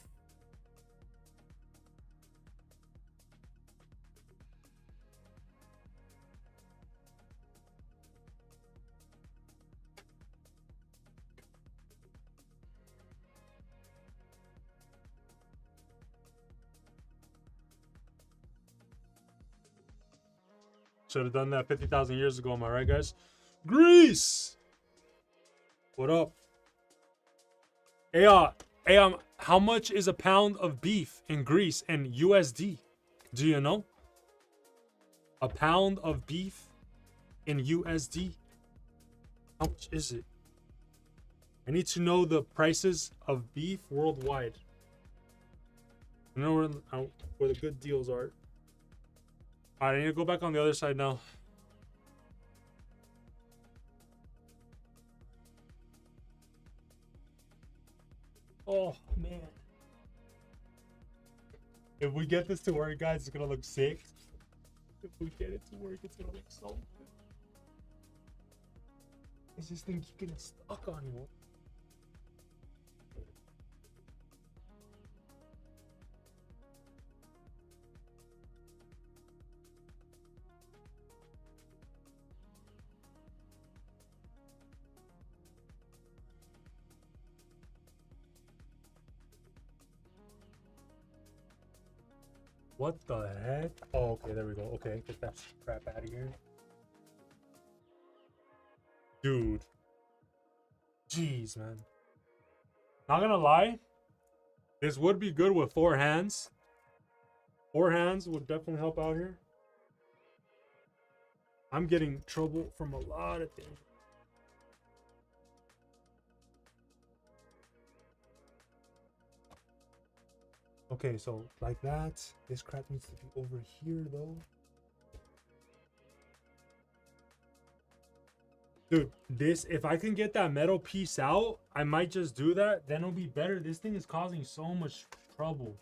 Should have done that 50,000 years ago, am I right, guys? Greece! What up? Hey, how much is a pound of beef in Greece in USD? Do you know? A pound of beef in USD? How much is it? I need to know the prices of beef worldwide. I know where the good deals are. Alright, I need to go back on the other side now. Oh, man. If we get this to work, guys, it's gonna look sick. If we get it to work, it's gonna look so good. It's this thing keep getting stuck on you. What the heck? Oh, okay, there we go. Okay, get that crap out of here. Dude. Jeez, man. Not gonna lie. This would be good with 4 hands. 4 hands would definitely help out here. I'm getting trouble from a lot of things. Okay, so like that. This crap needs to be over here, though. Dude, if I can get that metal piece out, I might just do that. Then it'll be better. This thing is causing so much trouble.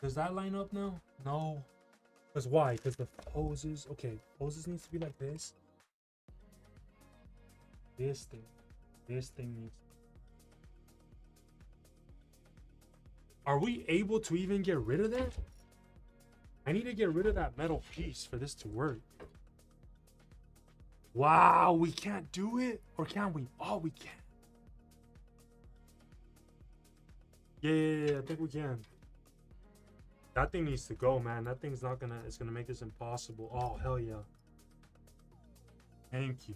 Does that line up now? No. Because why? Because the hoses. Okay, hoses needs to be like this. This thing needs. Are we able to even get rid of that? I need to get rid of that metal piece for this to work. Wow, we can't do it? Or can we? Oh, we can. Yeah, I think we can. That thing needs to go, man. That thing's not gonna, it's gonna make this impossible. Oh, hell yeah. Thank you.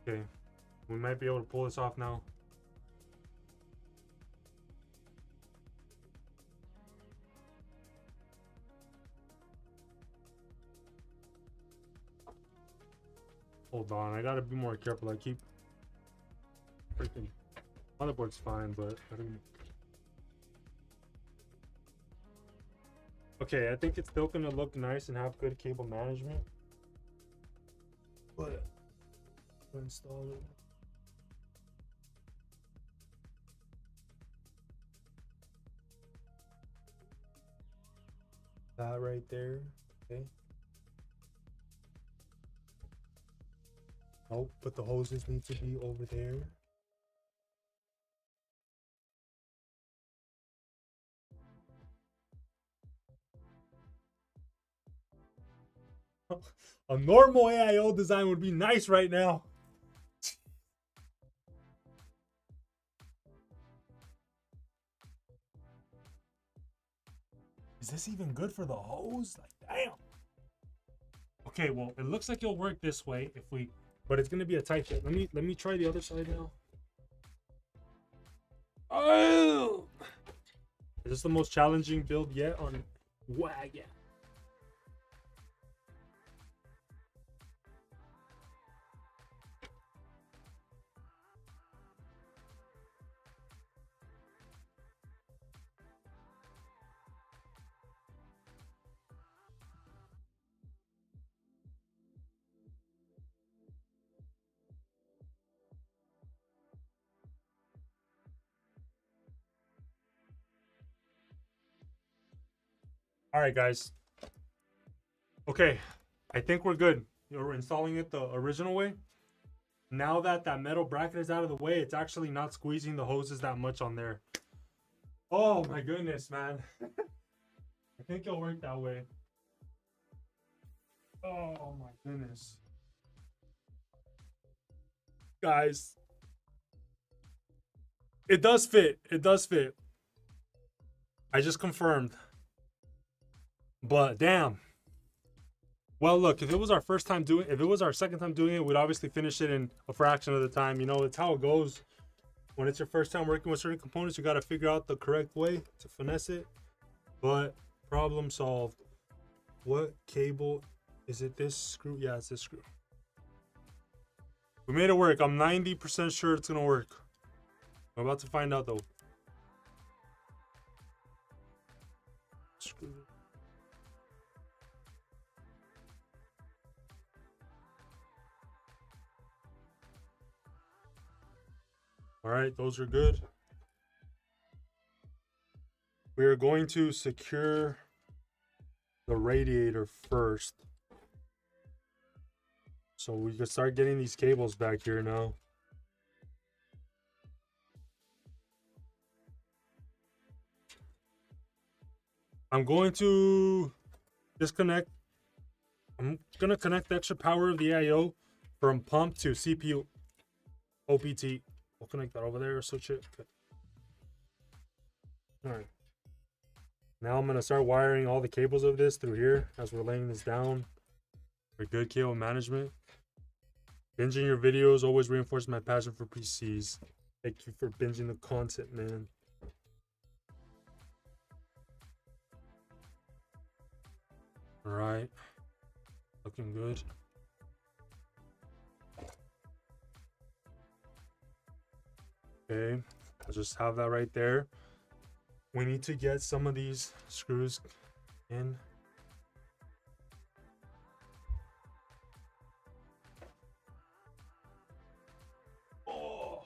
Okay, we might be able to pull this off now. Hold on, I gotta be more careful. I keep freaking motherboard's fine, but I don't... Okay, I think it's still gonna look nice and have good cable management. But install it. That right there. Okay. Oh, but the hoses need to be over there. A normal AIO design would be nice right now. Is this even good for the hose? Like, damn. Okay, well, it looks like it'll work this way if we, but it's gonna be a tight fit. Let me try the other side now. Oh, is this the most challenging build yet on WAGOUT? All right, guys. Okay, I think we're good. We're installing it the original way. Now that that metal bracket is out of the way, it's actually not squeezing the hoses that much on there. Oh my goodness, man. I think it'll work that way. Oh my goodness. Guys, it does fit. It does fit. I just confirmed. But damn. Well, look, if it was our first time doing, if it was our second time doing it, we'd obviously finish it in a fraction of the time. You know, it's how it goes. When it's your first time working with certain components, you got to figure out the correct way to finesse it. But problem solved. What cable is it? This screw? Yeah, it's this screw. We made it work. I'm 90% sure it's gonna work. I'm about to find out though. Screw. All right, those are good. We are going to secure the radiator first, so we can start getting these cables back here now. I'm going to disconnect. I'm gonna connect the extra power of the AIO from pump to CPU OPT. We'll connect that over there, switch it. Okay. All right. Now I'm gonna start wiring all the cables of this through here as we're laying this down for good cable management. Binging your videos always reinforces my passion for PCs. Thank you for binging the content, man. All right, looking good. Okay, I'll just have that right there. We need to get some of these screws in. Oh.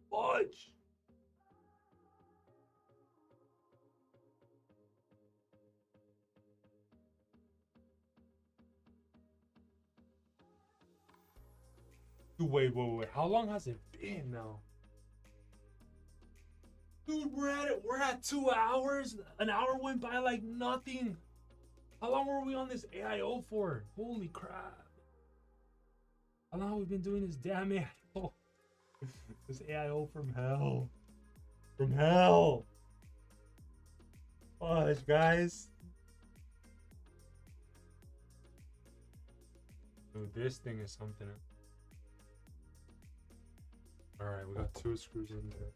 Fudge. Wait. How long has it been now? Dude, we're at 2 hours. An hour went by like nothing. How long were we on this AIO for? Holy crap. How long have we been doing this damn AIO? This AIO from hell. From hell. Fudge, guys. Dude, this thing is something. Alright, we got 2 screws in there.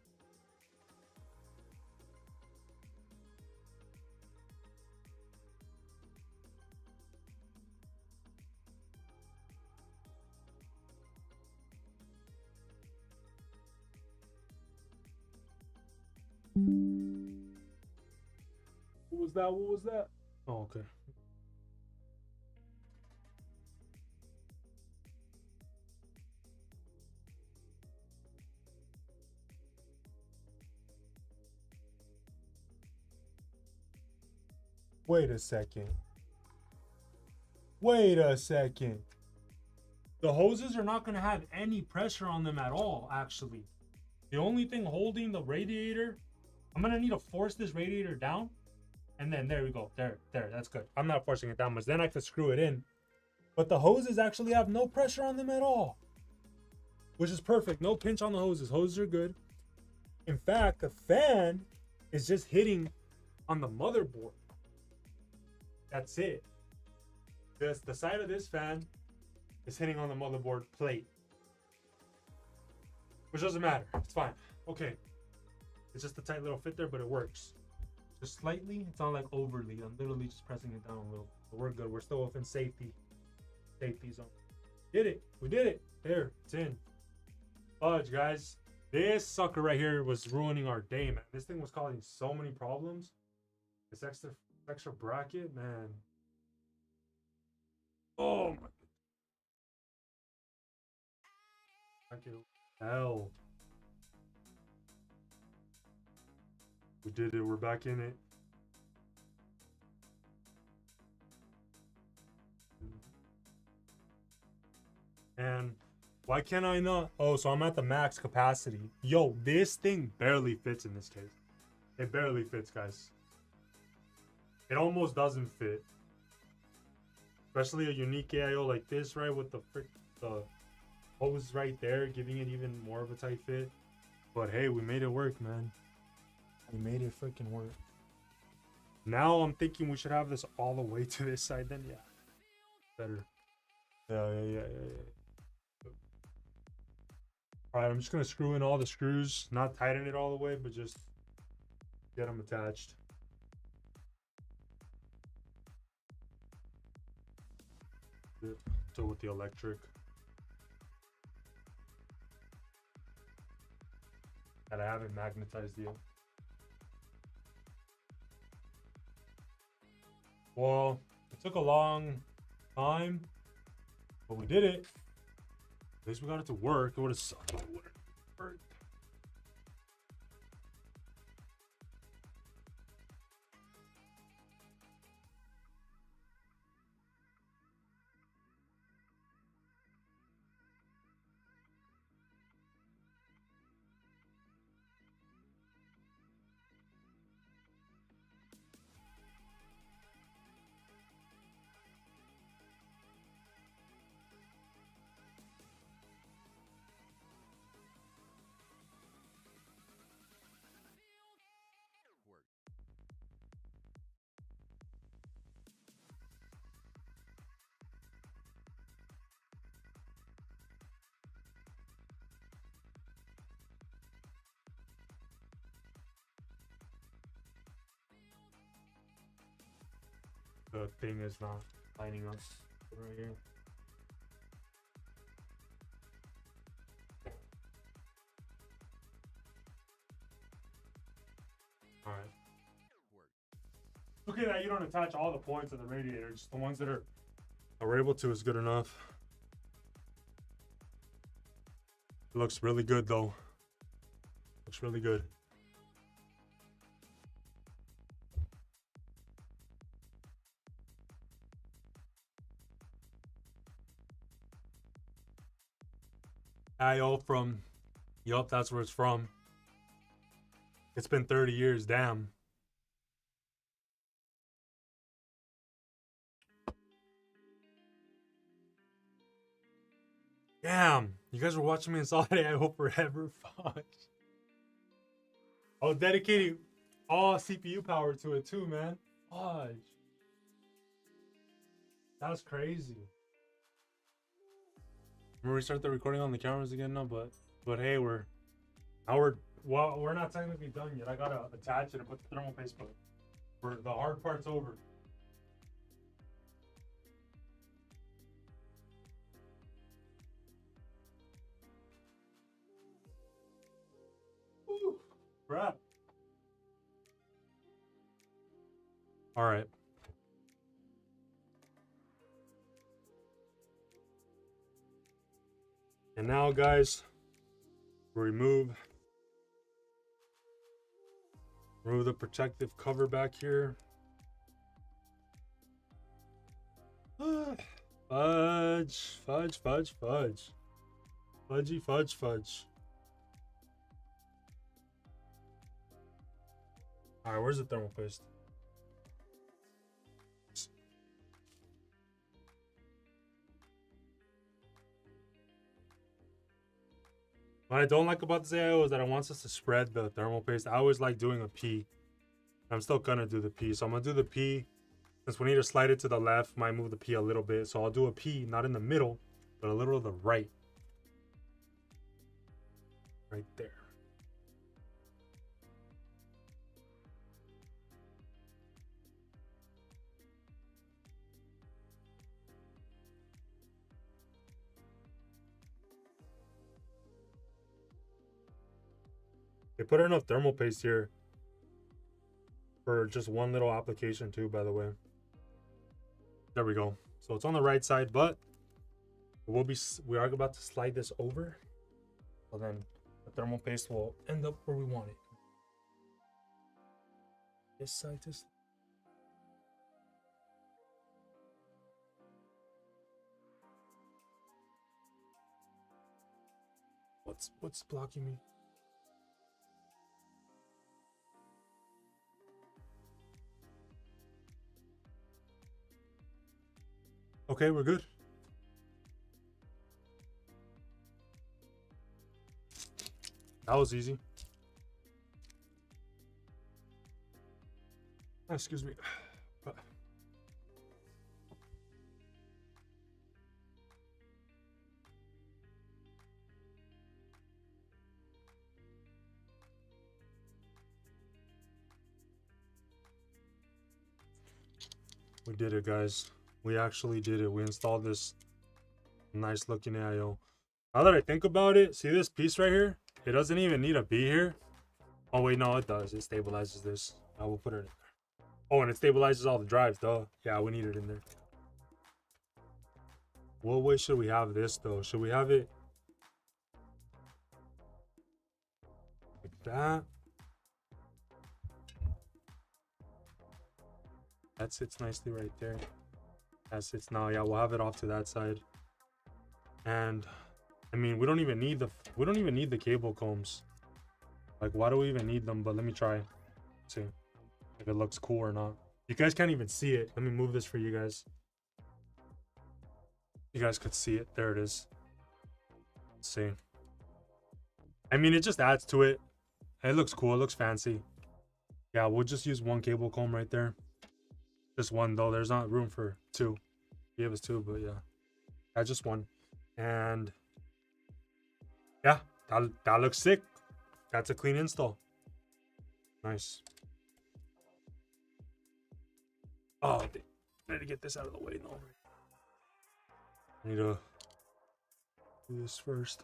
What was that? What was that? Oh, okay. Wait a second. Wait a second. The hoses are not going to have any pressure on them at all, actually. The only thing holding the radiator, I'm going to need to force this radiator down. And then there we go. There, that's good. I'm not forcing it down much. Then I could screw it in. But the hoses actually have no pressure on them at all, which is perfect. No pinch on the hoses. Hoses are good. In fact, the fan is just hitting on the motherboard. That's it. The side of this fan is hitting on the motherboard plate, which doesn't matter. It's fine. Okay. It's just a tight little fit there, but it works. Just slightly. It's not like overly. I'm literally just pressing it down a little. But we're good. We're still within safety zone. Did it. We did it. There. It's in. Fudge, guys. This sucker right here was ruining our day, man. This thing was causing so many problems. This extra bracket, man. Oh my. Thank you. Hell. We did it. We're back in it. And why can't I not? Oh, so I'm at the max capacity. Yo, this thing barely fits in this case. It barely fits, guys. It almost doesn't fit. Especially a unique AIO like this, right? With the hose right there, giving it even more of a tight fit. But hey, we made it work, man. We made it freaking work. Now I'm thinking we should have this all the way to this side then. Yeah. Better. Yeah. Alright, I'm just going to screw in all the screws. Not tighten it all the way, but just get them attached. So with the electric. And I haven't magnetized yet. Well, it took a long time, but we did it. At least we got it to work. It would have sucked if it wouldn't work. The thing is not lining up right here. All right. Look at that. You don't attach all the points of the radiator. Just the ones that are able to is good enough. It looks really good though. Looks really good. AIO from, yup, that's where it's from. It's been 30 years, damn. Damn, you guys were watching me in solid AIO forever. Fuck. I was dedicating all CPU power to it too, man. Fudge. That was crazy. I'm gonna restart the recording on the cameras again now, but hey, we're not technically done yet. I gotta attach it and put the thermal paste, but the hard part's over. Woo, crap. All right. And now, guys, remove the protective cover back here. Fudge, fudge, fudge, fudge. Fudgy, fudge, fudge. All right, where's the thermal paste? What I don't like about this AIO is that it wants us to spread the thermal paste. I always like doing a P. I'm still gonna do the P. So I'm gonna do the P. Since we need to slide it to the left, might move the P a little bit. So I'll do a P, not in the middle, but a little to the right. Right there. They put enough thermal paste here for just one little application too, by the way. There we go. So it's on the right side, but we are about to slide this over. So then the thermal paste will end up where we want it. This side, this. What's blocking me? Okay, we're good. That was easy. Excuse me. We did it, guys. We actually did it. We installed this nice looking AIO. Now that I think about it, see this piece right here? It doesn't even need to be here. Oh wait, no, it does. It stabilizes this. I will put it in there. Oh, and it stabilizes all the drives, duh. Yeah, we need it in there. What way should we have this though? Should we have it like that? That sits nicely right there. That sits now. Yeah, we'll have it off to that side. And I mean, we don't even need the cable combs. Like, why do we even need them? But let me try. See if it looks cool or not. You guys can't even see it. Let me move this for you guys. You guys could see it. There it is. Let's see. I mean, it just adds to it. It looks cool. It looks fancy. Yeah, we'll just use one cable comb right there. Just one though. There's not room for two. He gave us two, but yeah. Just one. And yeah, that looks sick. That's a clean install. Nice. Oh, I need to get this out of the way. No, I need to do this first.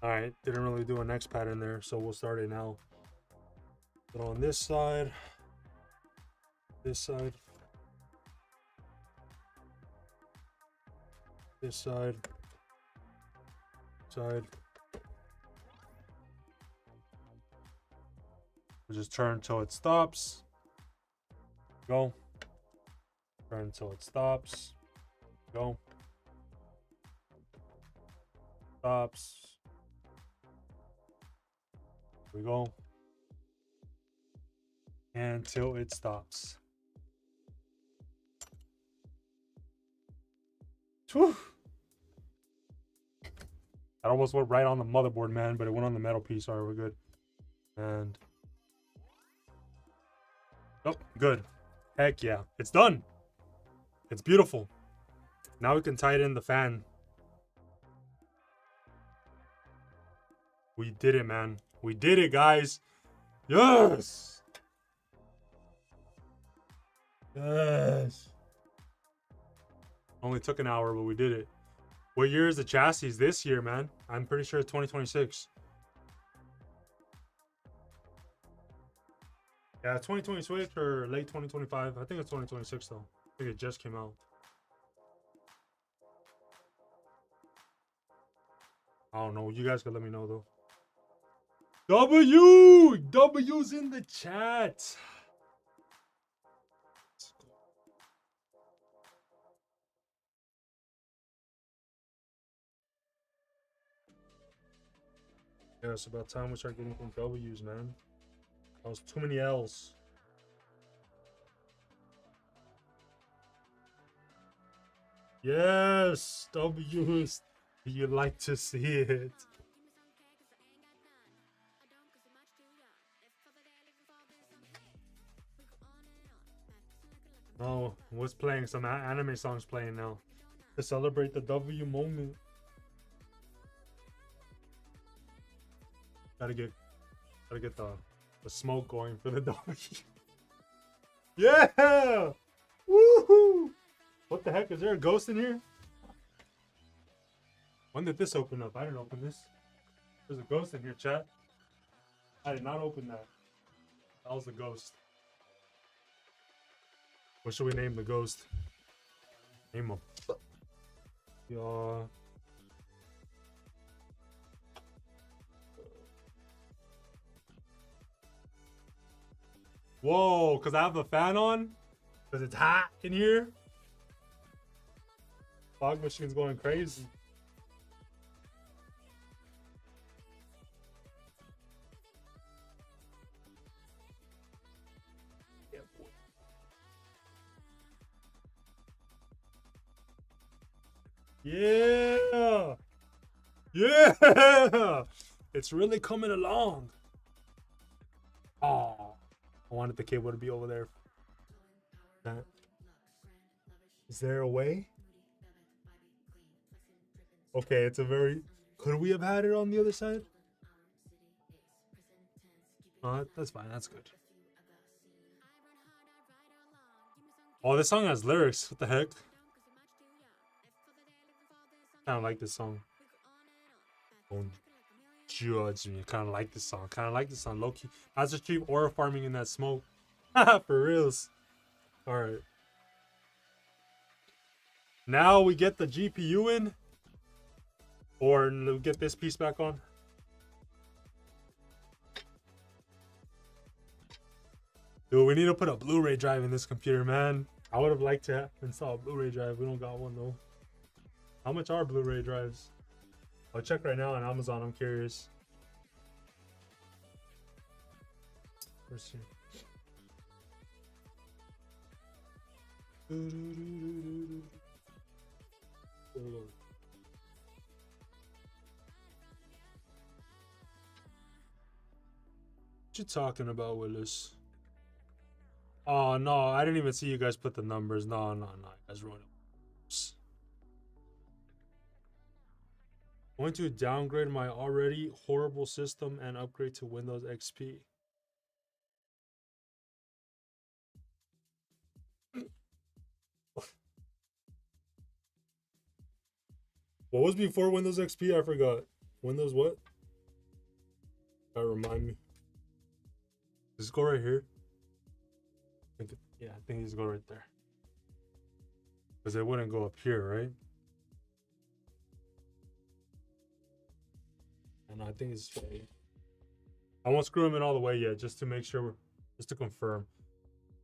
All right, didn't really do a next pattern there, so we'll start it now. Put on this side, this side, this side, side. We'll just turn until it stops. Go. Turn until it stops. Go. Stops. Here we go. Until it stops. Whew. That almost went right on the motherboard, man, but it went on the metal piece. All right, we're good. And oh, good. Heck yeah, it's done. It's beautiful. Now we can tie it in the fan. We did it, man. We did it, guys. Yes. Yes. Only took an hour, but we did it. What year is the chassis? This year, man. I'm pretty sure it's 2026. Yeah, 2026 or late 2025. I think it's 2026 though. I think it just came out. I don't know. You guys can let me know though. W's in the chat. Yeah, it's about time we start getting some W's, man. That was too many L's. Yes, W's. You like to see it. Oh, what's playing? Some anime songs playing now to celebrate the W moment. Gotta get the smoke going for the W. Yeah! Woohoo! What the heck? Is there a ghost in here? When did this open up? I didn't open this. There's a ghost in here, chat. I did not open that. That was the ghost. What should we name the ghost? Name him. Yeah. Whoa, because I have the fan on? Because it's hot in here? Fog machine's going crazy. Yeah! Yeah! It's really coming along. Oh, I wanted the cable to be over there. Is there a way? Okay, it's a very... Could we have had it on the other side? That's fine. That's good. Oh, this song has lyrics. What the heck? Kind of like this song. Don't judge me. Kind of like this song. Kind of like this song. Low key. I just keep aura farming in that smoke. For reals. All right. Now we get the GPU in. Or we get this piece back on. Dude, we need to put a Blu-ray drive in this computer, man. I would have liked to install a Blu-ray drive. We don't got one though. How much are Blu-ray drives? I'll check right now on Amazon. I'm curious. Let's see. What you talking about, Willis? Oh no, I didn't even see you guys put the numbers. No, you guys ruined it. Going to downgrade my already horrible system and upgrade to Windows XP. What was before Windows XP? I forgot. Windows what? That remind me. Does this go right here? Yeah, I think these go right there. Because it wouldn't go up here, right? And I think it's right. I won't screw them in all the way yet, just to make sure, just to confirm.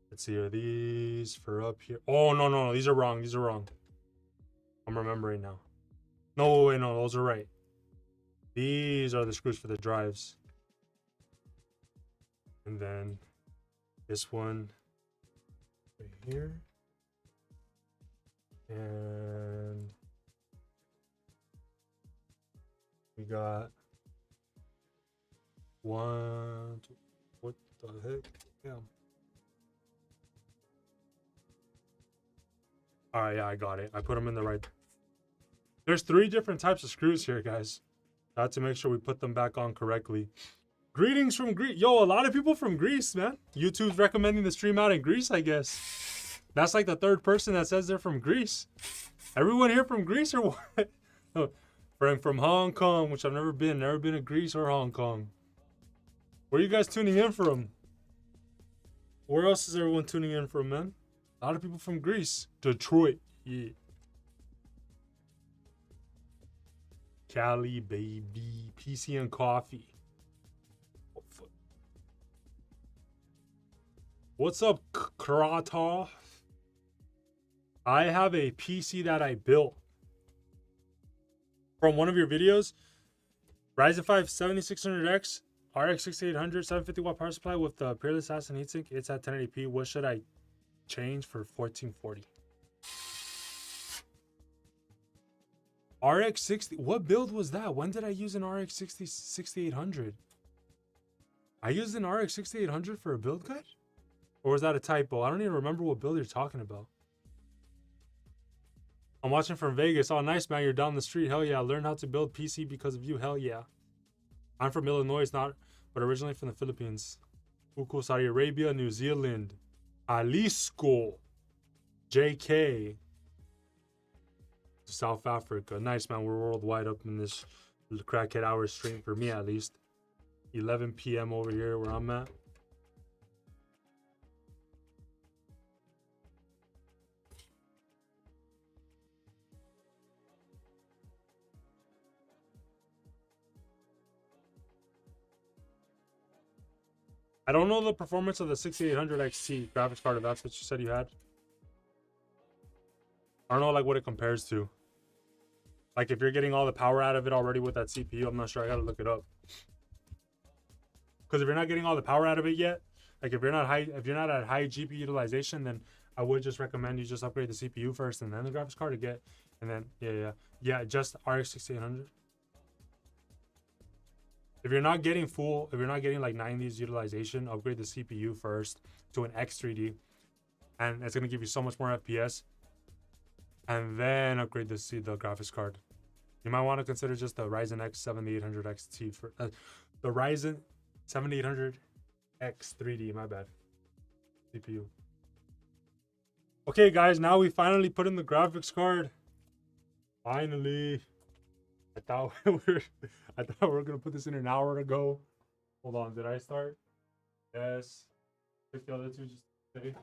Let's see, are these for up here? Oh, no, these are wrong. These are wrong. I'm remembering now. No, wait, no, those are right. These are the screws for the drives. And then this one right here. And got one, two, what the heck? Damn. All right, yeah, I got it. I put them in the right. There's 3 different types of screws here, guys. I had to make sure we put them back on correctly. Greetings from Greece. Yo, a lot of people from Greece, man. YouTube's recommending the stream out in Greece, I guess. That's like the 3rd person that says they're from Greece. Everyone here from Greece or what? Frank from Hong Kong, which I've never been to Greece or Hong Kong. Where are you guys tuning in from? Where else is everyone tuning in from, man? A lot of people from Greece. Detroit, yeah. Cali, baby. PC and coffee. What's up, Krata? I have a PC that I built from one of your videos. Ryzen 5 7600X, RX 6800, 750 watt power supply with the Peerless Assassin heatsink. It's at 1080p. What should I change for 1440? RX 60. What build was that? When did I use an RX 6800? I used an RX 6800 for a build guide? Or was that a typo? I don't even remember what build you're talking about. I'm watching from Vegas. Oh, nice, man. You're down the street. Hell yeah. Learned how to build PC because of you. Hell yeah. I'm from Illinois, but originally from the Philippines. Cool, Saudi Arabia, New Zealand. Jalisco. JK. South Africa. Nice, man. We're worldwide up in this crackhead hour stream, for me at least. 11 p.m. over here where I'm at. I don't know the performance of the 6800 XT graphics card, if that's what you said you had. I don't know like what it compares to. Like if you're getting all the power out of it already with that CPU, I'm not sure. I gotta look it up. Because if you're not getting all the power out of it yet, like if you're not at high GPU utilization, then I would just recommend you just upgrade the CPU first and then the graphics card to get, and then yeah, just RX 6800. If you're not getting like 90s utilization, upgrade the CPU first to an X3D, and it's gonna give you so much more FPS. And then upgrade the graphics card. You might want to consider just the Ryzen X 7800 XT for the Ryzen 7800 X 3D. My bad. CPU. Okay, guys. Now we finally put in the graphics card. Finally. I thought we were gonna put this in an hour ago. Hold on. Did I start? Yes. Pick the other two. Just say.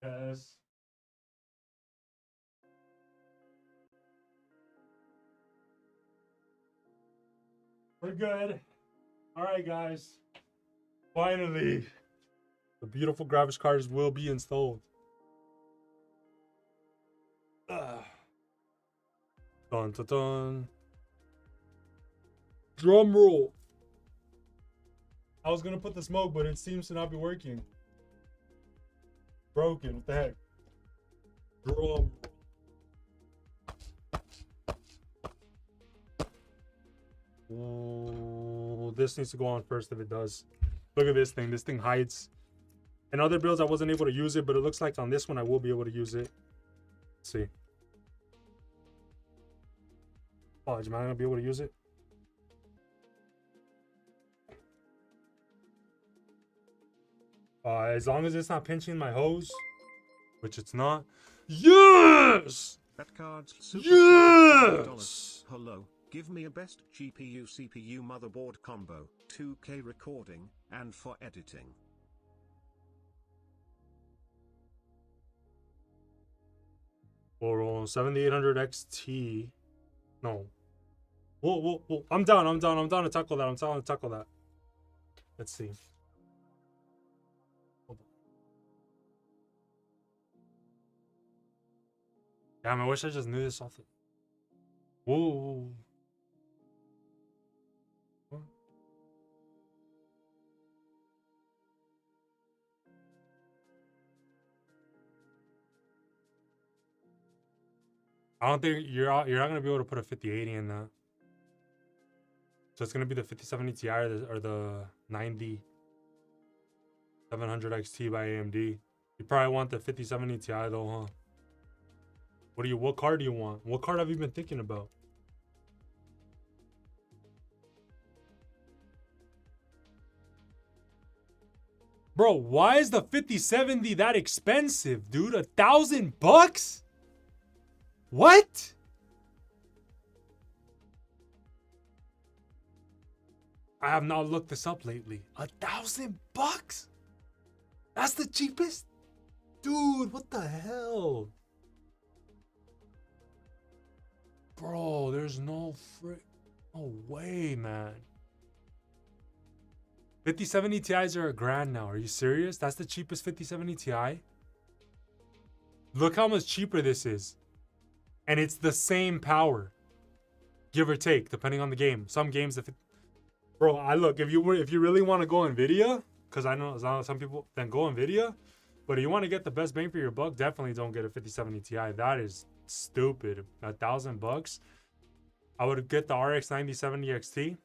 Yes. We're good. All right, guys. Finally, the beautiful graphics cards will be installed. Dun, dun, dun. Drum roll. I was gonna put the smoke, but it seems to not be working. Broken. What the heck? Drum. Ooh, this needs to go on first if it does. Look at this thing. This thing hides. In other builds, I wasn't able to use it, but it looks like on this one, I will be able to use it. Let's see. Oh, am I going to be able to use it? As long as it's not pinching my hose, which it's not. Yes! That card's Yes! Hello. Give me a best GPU CPU motherboard combo, 2K recording, and for editing. Or 7800 XT. No. Whoa. I'm down to tackle that. Let's see. Hold on. Damn, I wish I just knew this off the... Whoa. I don't think you're not gonna be able to put a 5080 in that. So it's gonna be the 5070 Ti or the 9700 XT by AMD. You probably want the 5070 Ti though, huh? What card do you want? What card have you been thinking about? Bro, why is the 5070 that expensive, dude? $1,000? What? I have not looked this up lately. $1,000? That's the cheapest? Dude, what the hell? Bro, there's no way, man. 5070 Ti's are $1,000 now. Are you serious? That's the cheapest 5070 Ti? Look how much cheaper this is. And it's the same power. Give or take, depending on the game. Some games, bro, if you really want to go Nvidia, because I know some people, then go Nvidia. But if you want to get the best bang for your buck, definitely don't get a 5070 Ti. That is stupid. $1,000. I would get the RX 9070 XT,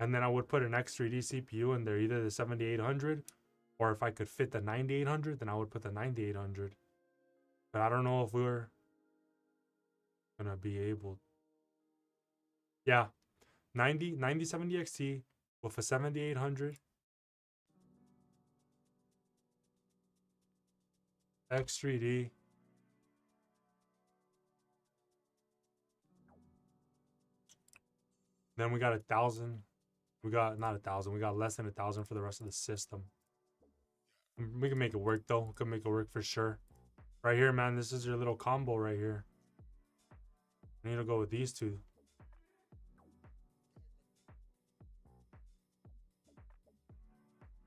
and then I would put an X3D CPU in there, either the 7800, or if I could fit the 9800, then I would put the 9800. But I don't know if we're gonna be able. Yeah, 9070 XT with a 7800. X3D. Then we got 1,000. We got not 1,000. We got less than 1,000 for the rest of the system. We can make it work though. We can make it work for sure. Right here, man. This is your little combo right here. I need to go with these two.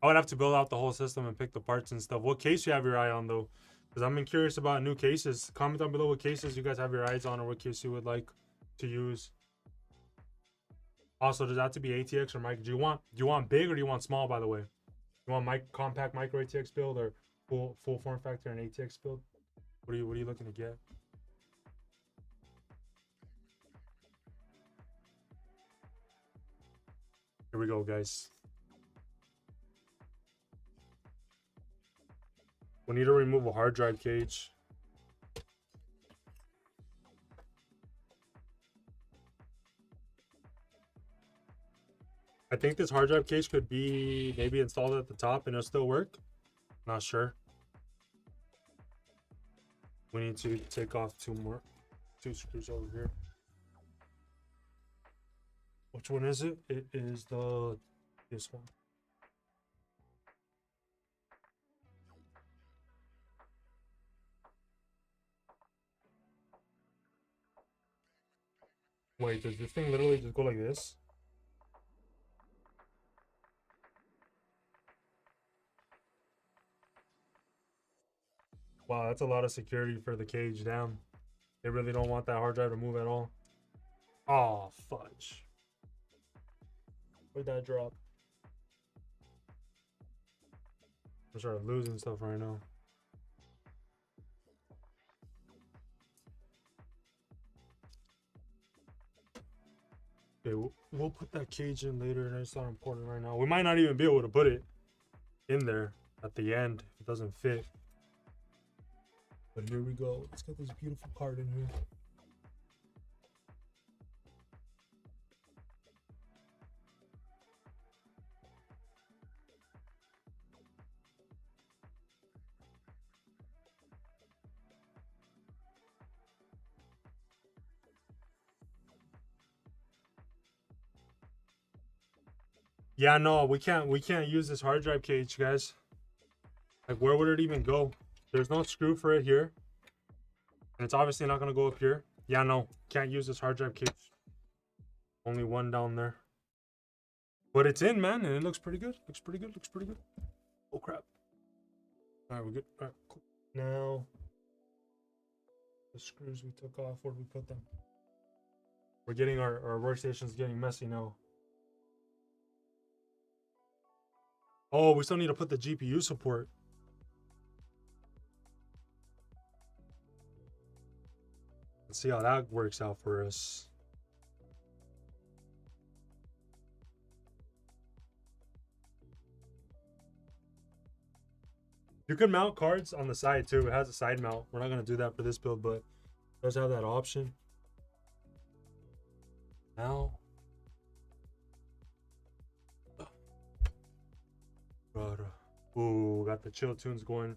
I would have to build out the whole system and pick the parts and stuff. What case you have your eye on though? Because I'm curious about new cases. Comment down below what cases you guys have your eyes on, or what case you would like to use. Also, does that have to be ATX or micro? Do you want big or do you want small? By the way, you want compact micro ATX build or full form factor and ATX build? What are you looking to get? Here we go, guys. We need to remove a hard drive cage. I think this hard drive cage could be maybe installed at the top and it'll still work. Not sure. We need to take off two screws over here. Which one is it? It is this one. Wait, does this thing literally just go like this? Wow, that's a lot of security for the cage down. They really don't want that hard drive to move at all. Oh, fudge. Where'd that drop? I'm starting losing stuff right now. Okay, we'll put that cage in later, and it's not important right now. We might not even be able to put it in there at the end if it doesn't fit. But here we go. Let's get this beautiful card in here. Yeah, no, we can't use this hard drive cage, guys. Like, where would it even go? There's no screw for it here. And it's obviously not gonna go up here. Yeah, no, can't use this hard drive cage. Only one down there. But it's in, man, and it looks pretty good. Looks pretty good, looks pretty good. Oh crap. Alright, we're good. Alright, cool. Now the screws we took off, where did we put them? We're getting our workstation's getting messy now. Oh, we still need to put the GPU support. Let's see how that works out for us. You can mount cards on the side too. It has a side mount. We're not gonna do that for this build, but it does have that option. Now, ooh, got the chill tunes going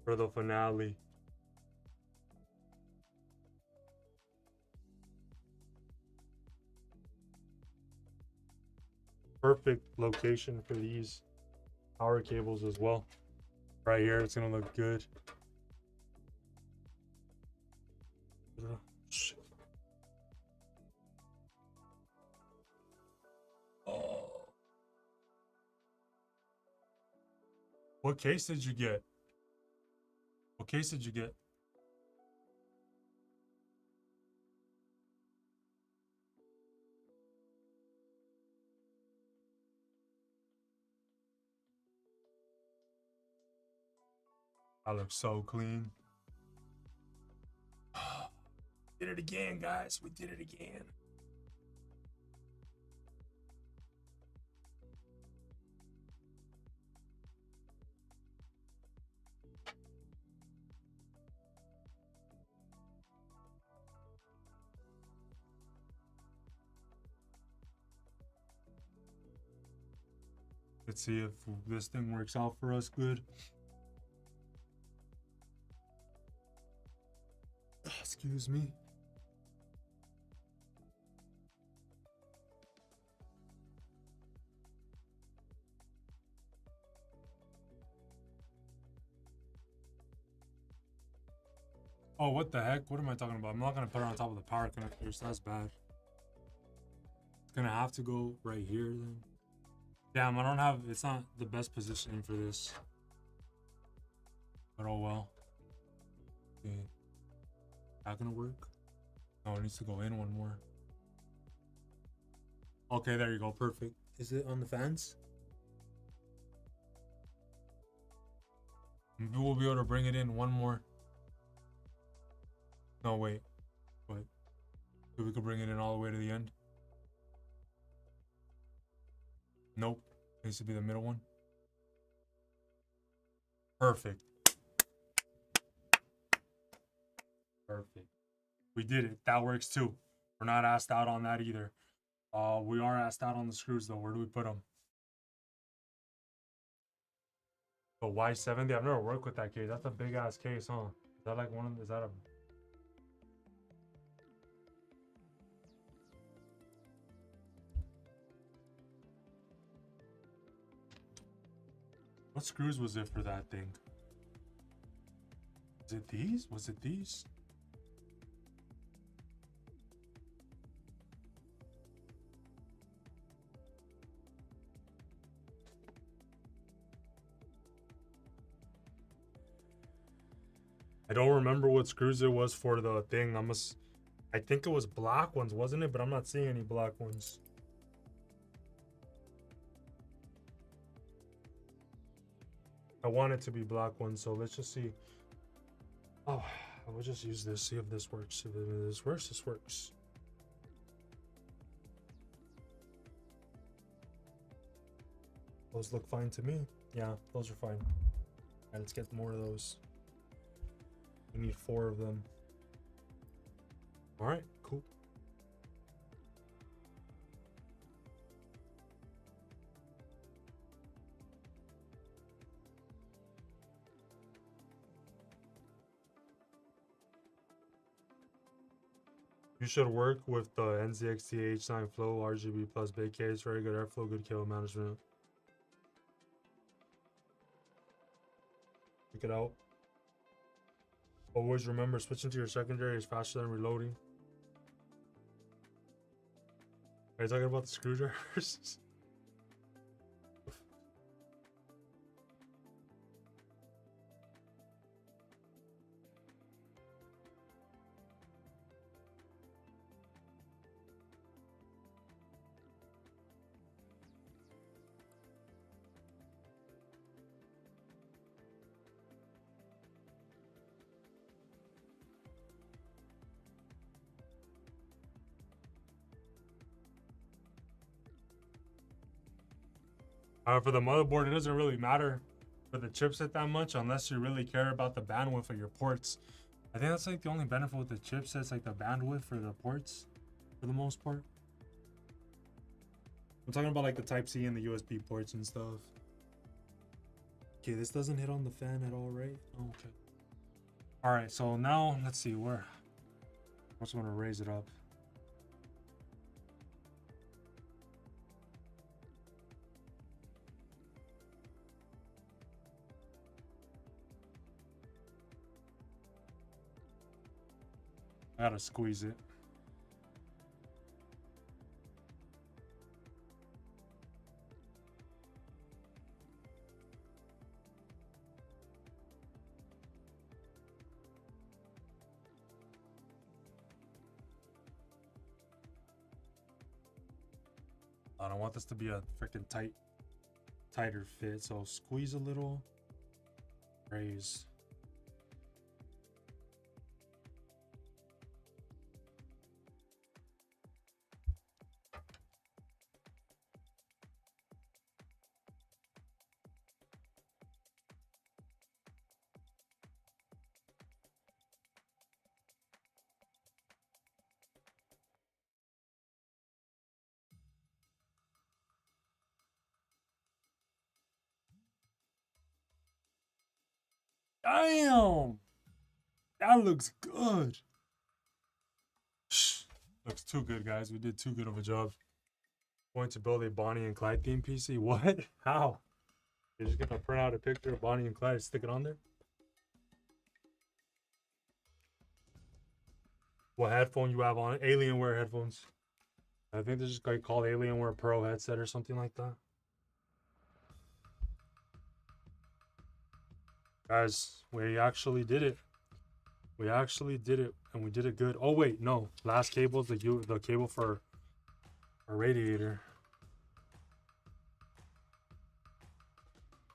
for the finale. Perfect location for these power cables as well. Right here, it's gonna look good. Oh. What case did you get? What case did you get? I look so clean. Did it again, guys. We did it again. Let's see if this thing works out for us good. Excuse me. Oh, what the heck? What am I talking about? I'm not gonna put it on top of the power connectors. That's bad. It's gonna have to go right here then. Damn, I don't have, it's not the best positioning for this. But oh well. Okay. Not gonna work? No, it needs to go in one more. Okay, there you go. Perfect. Is it on the fans? Maybe we'll be able to bring it in one more. No, wait. What? So we could bring it in all the way to the end? Nope. Needs to be the middle one. Perfect. Perfect. We did it. That works too. We're not asked out on that either. We are asked out on the screws though. Where do we put them? The Y70? I've never worked with that case. That's a big ass case, huh? Is that like one of, is that a... What screws was it for that thing? Is it these? Was it these? I don't remember what screws it was for the thing. I think it was black ones, wasn't it? But I'm not seeing any black ones. I want it to be black ones, so let's just see. Oh, I will just use this, see if this works. If this works, this works. Those look fine to me. Yeah, those are fine. Alright, let's get more of those. We need 4 of them. Alright, cool. You should work with the NZXT H9 Flow RGB plus big case. Very good airflow, good cable management. Check it out. Always remember, switching to your secondary is faster than reloading. Are you talking about the screwdrivers? For the motherboard, it doesn't really matter for the chipset that much unless you really care about the bandwidth of your ports. I think that's like the only benefit with the chipsets, like the bandwidth for the ports, for the most part. I'm talking about like the Type C and the USB ports and stuff. Okay, this doesn't hit on the fan at all, right? Oh, okay. All right, so now let's see where. I'm just gonna raise it up. I gotta squeeze it. I don't want this to be a freaking tighter fit, so squeeze a little, raise. Damn! That looks good. Shh. Looks too good, guys. We did too good of a job. Going to build a Bonnie and Clyde theme PC. What? How? You're just gonna print out a picture of Bonnie and Clyde and stick it on there? What headphone you have on? Alienware headphones. I think they're just like called Alienware Pro headset or something like that. Guys, we actually did it. We actually did it, and we did it good. Oh wait, no. Last cable is the cable for our radiator.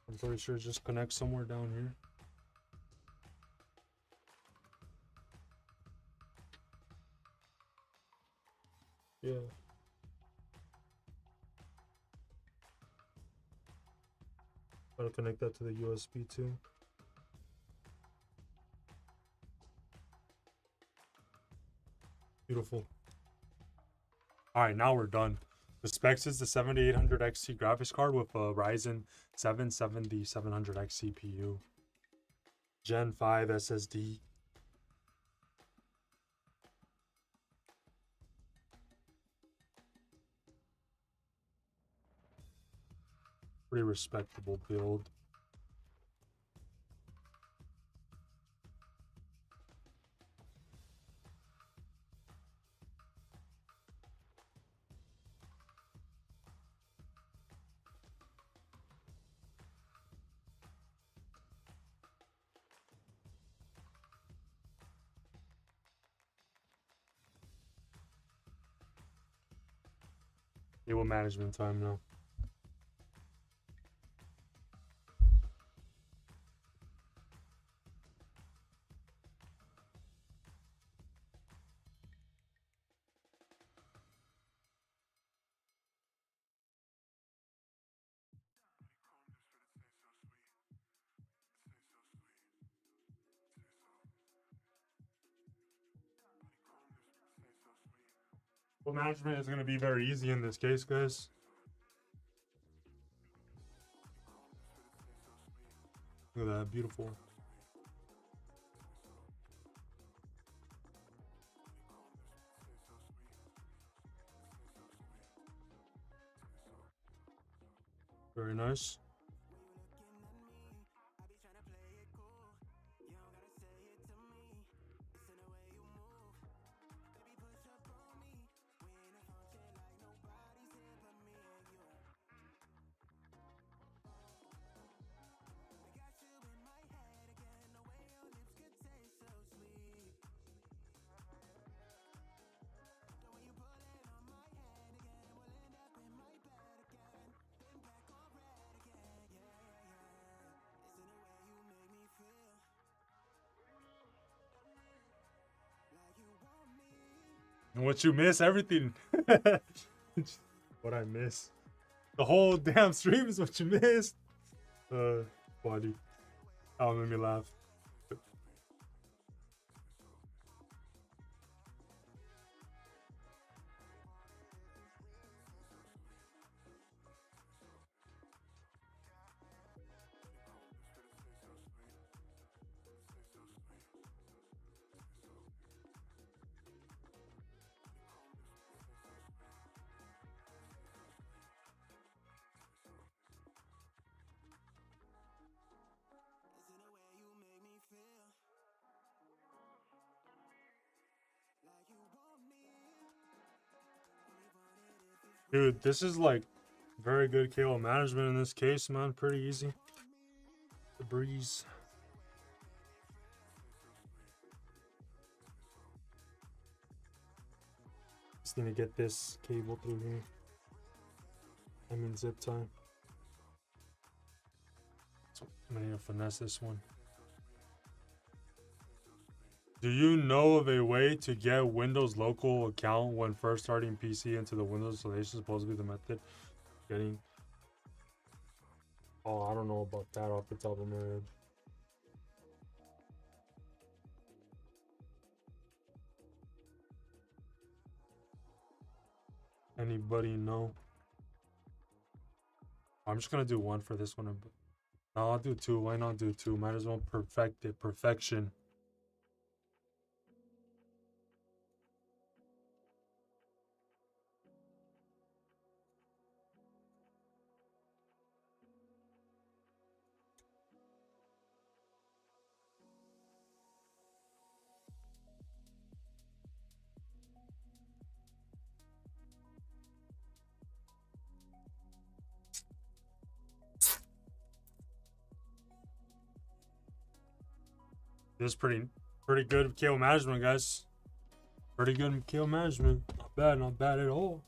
I'm pretty sure it just connects somewhere down here. Yeah. Gotta connect that to the USB too. Beautiful. All right, now we're done. The specs is the 7800 XT graphics card with a Ryzen 7 7700X CPU. Gen 5 SSD. Pretty respectable build. Cable management time now. Cable management is going to be very easy in this case, guys. Look at that, beautiful. Very nice. And what you miss, everything. What I miss. The whole damn stream is what you missed. Funny. Oh, made me laugh. Dude, this is like very good KO management in this case, man. Pretty easy. The breeze. Just need to get this cable through here. I mean zip tie. So I'm gonna need to finesse this one. Do you know of a way to get Windows local account when first starting PC into the Windows installation? Supposed to be the method getting. Oh, I don't know about that off the top of my head. Anybody know? I'm just gonna do one for this one. No, I'll do two. Why not do two? Might as well perfect it. Perfection. This is pretty good KO management, guys. Pretty good KO management. Not bad at all.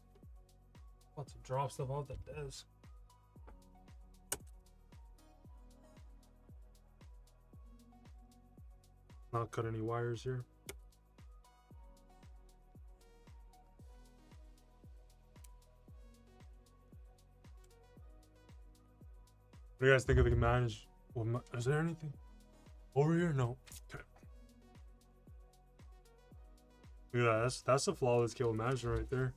About to drop stuff off the desk. Not cut any wires here. What do you guys think of the manage? Well, is there anything over here? No. Okay. Yeah, that's a flawless KO management right there.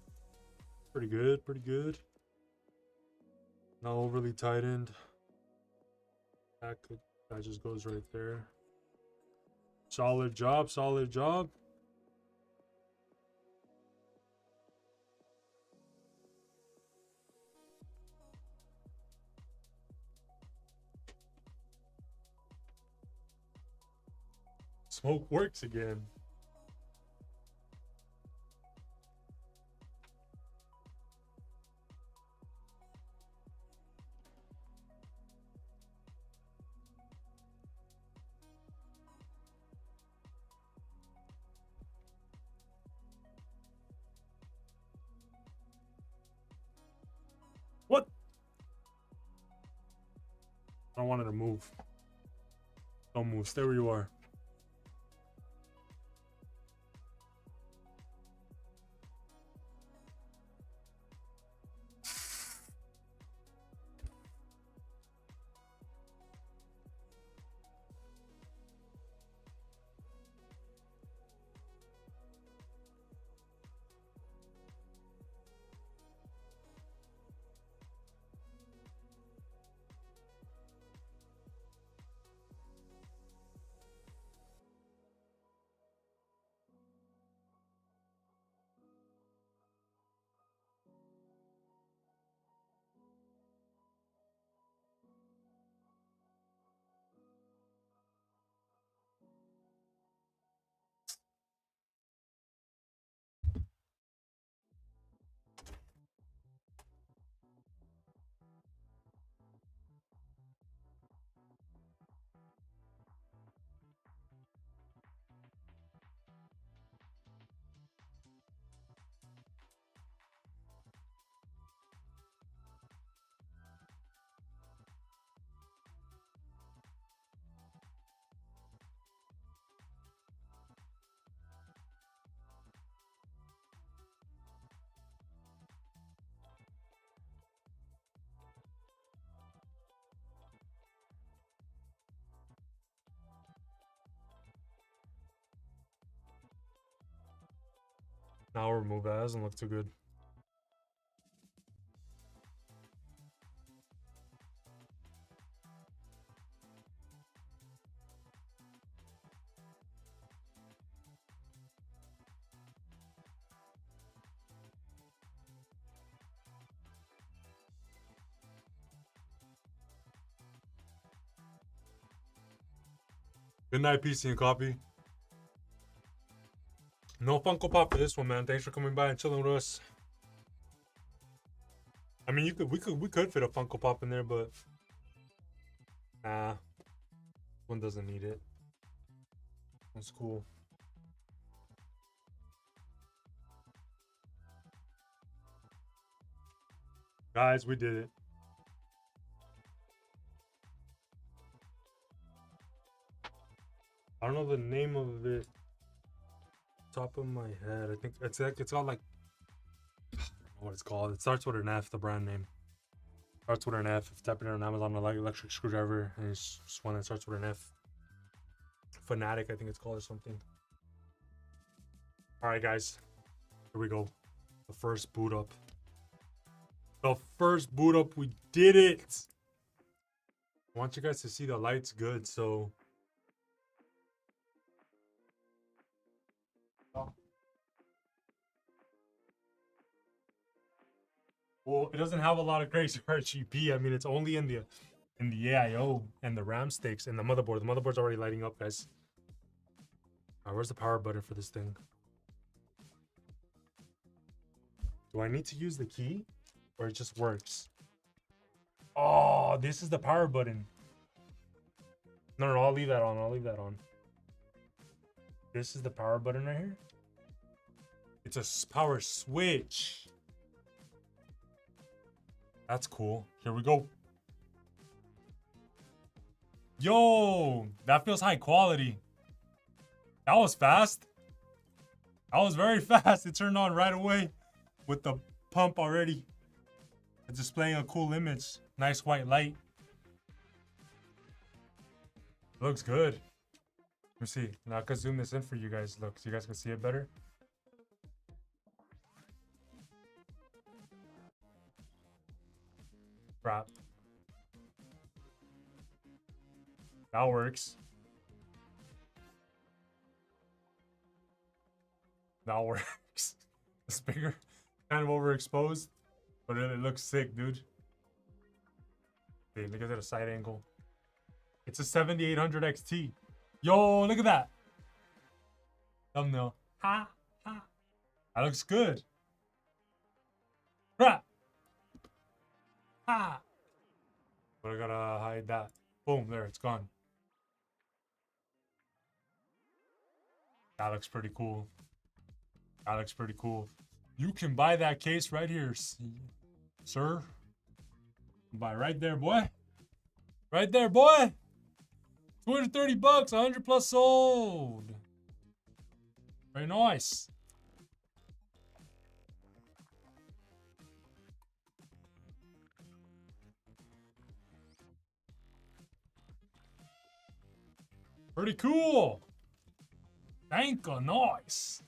Pretty good, pretty good. Not overly tightened. That just goes right there. Solid job, solid job. Smoke works again. What? I don't want it to move. Don't move. Stay where you are. Now we'll remove that. That doesn't look too good. Good night, PC and Coffee. No Funko Pop for this one, man. Thanks for coming by and chilling with us. I mean, we could fit a Funko Pop in there, but nah, one doesn't need it. That's cool. Guys, we did it. I don't know the name of it. Top of my head, I think it's called like, I don't know what it's called. It starts with an F, the brand name. Starts with an F. If you type it in on Amazon, like electric screwdriver, and it's just one that starts with an F. Fanatic, I think it's called, or something. All right, guys, here we go. The first boot up. The first boot up, we did it. I want you guys to see the lights good, so. Well, it doesn't have a lot of crazy RGB. I mean, it's only in the AIO and the RAM sticks and the motherboard. The motherboard's already lighting up, guys. All right, where's the power button for this thing? Do I need to use the key, or it just works? Oh, this is the power button. No, I'll leave that on. I'll leave that on. This is the power button right here. It's a power switch. That's cool. Here we go. Yo, that feels high quality. That was fast. That was very fast. It turned on right away with the pump already. It's displaying a cool image. Nice white light. Looks good. Let me see. Now I can zoom this in for you guys. Look, so you guys can see it better. Crap. That works. That works. It's bigger. Kind of overexposed. But it looks sick, dude. Hey, look at that side angle. It's a 7800 XT. Yo, look at that. Thumbnail. Ha, ha. That looks good. Crap. Ah. But I gotta hide that. Boom, there, it's gone. That looks pretty cool. That looks pretty cool. You can buy that case right here, sir. Buy right there, boy. Right there, boy. 230 bucks, 100 plus sold. Very nice. Pretty cool. Thank you, nice.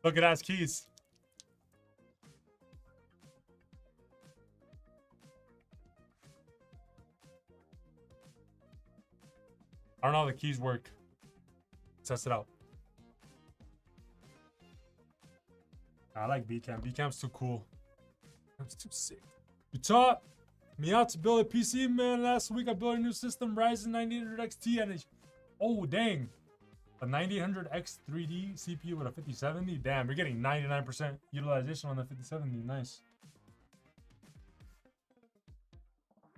Look at that keys. I don't know how the keys work. Test it out. I like B-Cam. B-Cam's too cool. It's too sick. You taught me how to build a PC, man. Last week I built a new system, Ryzen 9800 XT, and oh dang, a 9800X 3D CPU with a 5070. Damn, you're getting 99% utilization on the 5070. Nice.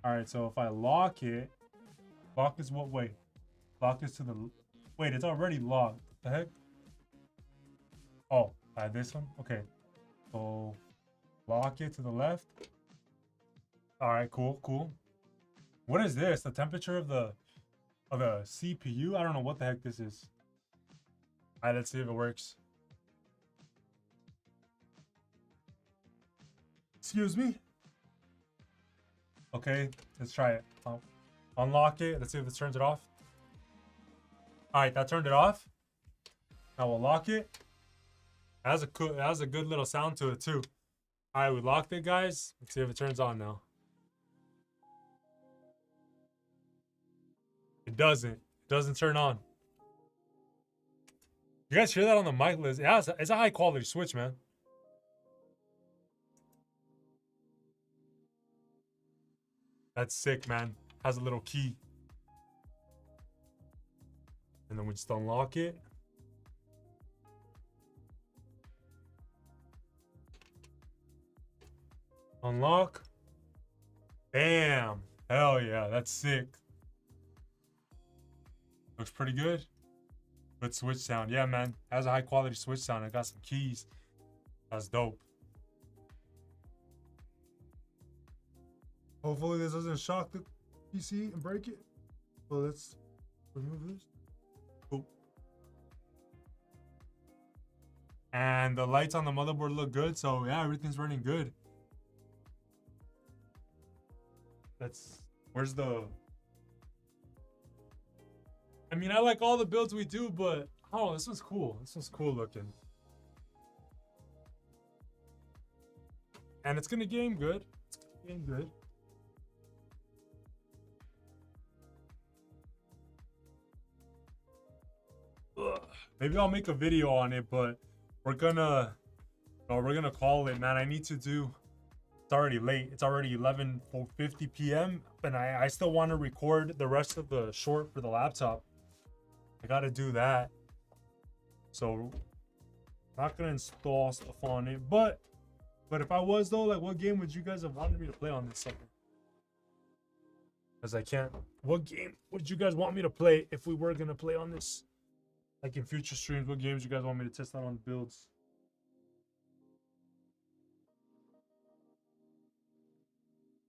All right, so if I lock it, lock is what way? Lock is to the wait. It's already locked. The heck? Oh, this one. Okay, so lock it to the left. All right, cool, cool. What is this? The temperature of the CPU? I don't know what the heck this is. All right, let's see if it works. Excuse me. Okay, let's try it. Unlock it. Let's see if it turns it off. All right, that turned it off. I will lock it. It has a good little sound to it too. All right, we locked it, guys. Let's see if it turns on now. It doesn't. It doesn't turn on. You guys hear that on the mic, Liz? Yeah, it's a high quality switch, man. That's sick, man. Has a little key. And then we just unlock it. Unlock. Bam. Hell yeah, that's sick. Looks pretty good. Good switch sound. Yeah, man. Has a high quality switch sound. I got some keys. That's dope. Hopefully this doesn't shock the PC and break it. So let's remove this. Cool. And the lights on the motherboard look good. So yeah, everything's running good. Where's the... I mean, I like all the builds we do, but oh, this one's cool. This one's cool looking. And it's gonna game good. It's gonna game good. Ugh. Maybe I'll make a video on it, but we're gonna call it, man. I need to do... It's already late. It's already 11:50 p.m. and I still want to record the rest of the short for the laptop. I gotta do that. So I'm not gonna install stuff on it, but if I was though, like, what game would you guys have wanted me to play on this sucker? Because I can't. What game would you guys want me to play if we were gonna play on this? Like in future streams, what games you guys want me to test out on the builds?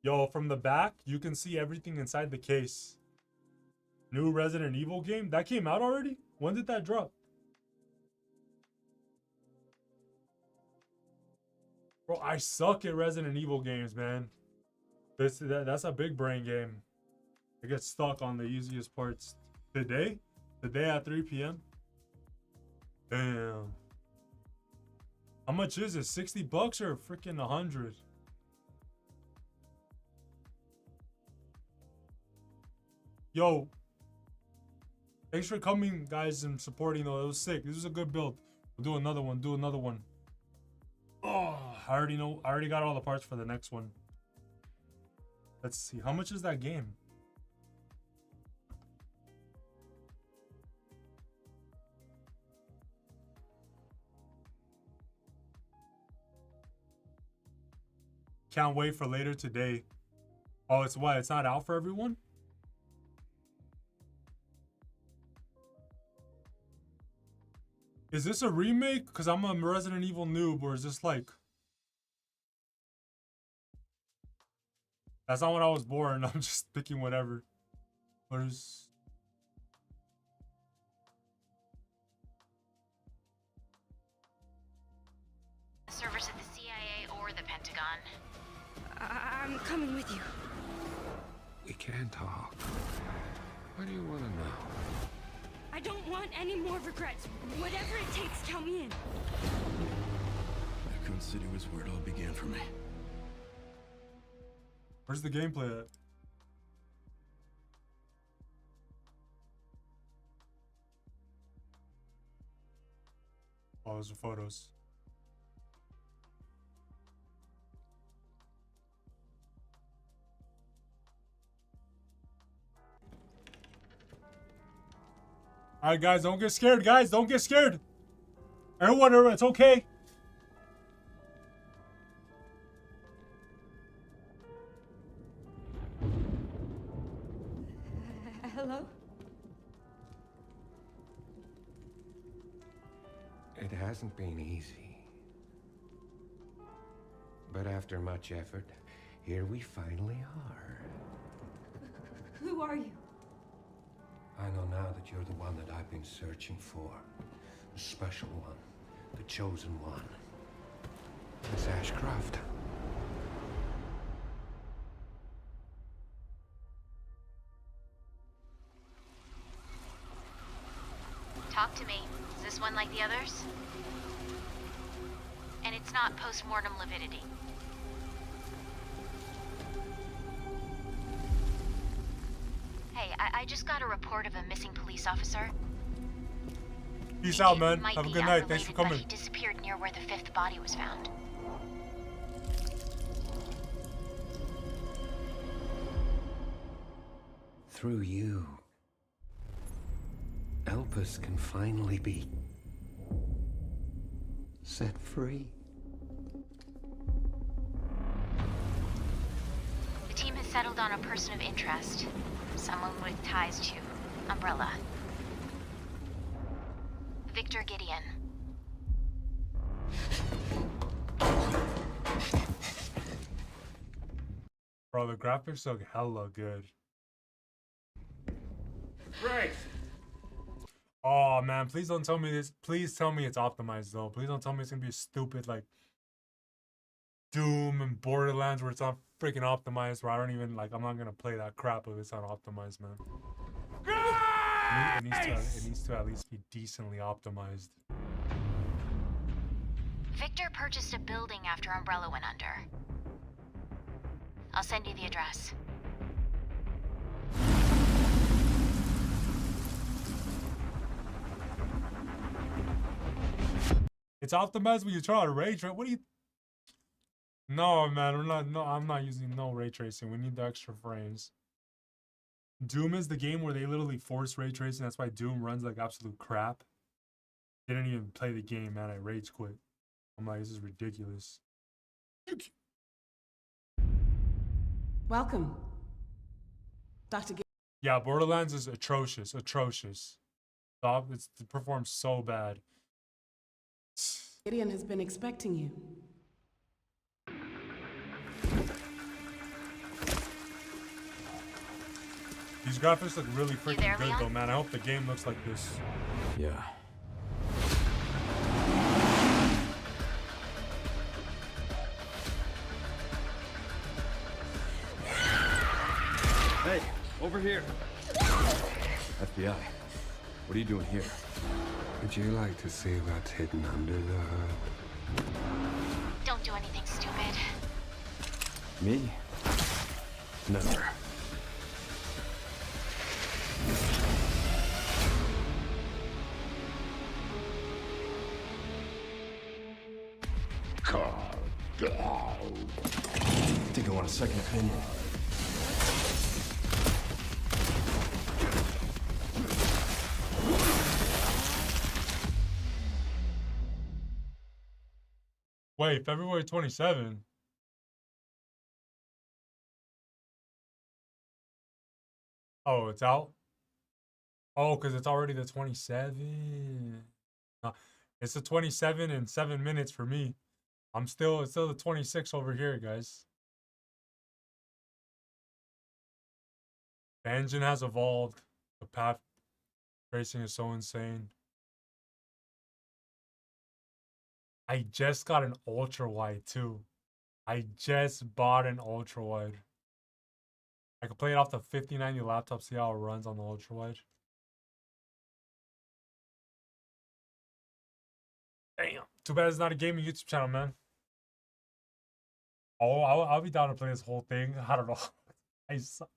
Yo, from the back, you can see everything inside the case. New Resident Evil game? That came out already? When did that drop? Bro, I suck at Resident Evil games, man. That's a big brain game. I get stuck on the easiest parts. Today? Today at 3 p.m.? Damn. How much is it? 60 bucks or freaking 100? Yo, thanks for coming, guys, and supporting, though. It was sick. This was a good build. We'll do another one. Do another one. Oh, I already know. I already got all the parts for the next one. Let's see. How much is that game? Can't wait for later today. Oh, it's what? It's not out for everyone? Is this a remake? Because I'm a Resident Evil noob, or is this like... That's not when I was born. I'm just picking whatever. Where's... Servers at the CIA or the Pentagon. I'm coming with you. We can talk. What do you want to know? I don't want any more regrets. Whatever it takes, count me in. Raccoon City was where it all began for me. Where's the gameplay at? Oh, those are photos. All right, guys, don't get scared. Guys, don't get scared. Everyone, it's okay. Hello? It hasn't been easy. But after much effort, here we finally are. Who are you? I know now that you're the one that I've been searching for. The special one. The chosen one. Miss Ashcroft. Talk to me. Is this one like the others? And it's not post-mortem lividity. Hey, I just got a report of a missing police officer. Peace It out, man. might Have a be good night. Thanks for unrelated, but coming. he disappeared near where the 5th body was found. Through you, Elpis can finally be set free. The team has settled on a person of interest. Someone with ties to Umbrella. Victor Gideon. Bro, the graphics look hella good. Great! Oh man, please don't tell me this. Please tell me it's optimized though. Please don't tell me it's gonna be a stupid like Doom and Borderlands where it's not freaking optimized. Where I don't even like. I'm not gonna play that crap if it's not optimized, man. It needs to at least be decently optimized. Victor purchased a building after Umbrella went under. I'll send you the address. It's optimized when you try to ray trace. What do you? No, man, we're not. No, I'm not using no ray tracing. We need the extra frames. Doom is the game where they literally force ray tracing. That's why Doom runs like absolute crap. Didn't even play the game, man. I rage quit. I'm like, this is ridiculous. Welcome, Dr. Yeah, Borderlands is atrocious. Atrocious. It performs so bad. Gideon has been expecting you. These graphics look really there, freaking good Leon? though, man. I hope the game looks like this. Yeah. Hey, over here. FBI. What are you doing here? Would you like to see what's hidden under the hood? Don't do anything stupid. Me? Never. Think I want a second opinion. Wait, February 27. Oh, it's out? Oh, because it's already the 27. It's the 27 in 7 minutes for me. It's still the 26 over here, guys. The engine has evolved. The path tracing is so insane. I just got an ultra wide too. I just bought an ultra wide. I could play it off the 5090 laptop, see how it runs on the ultra wide. Damn. Too bad it's not a gaming YouTube channel, man. Oh, I'll be down to play this whole thing. I don't know. I suck.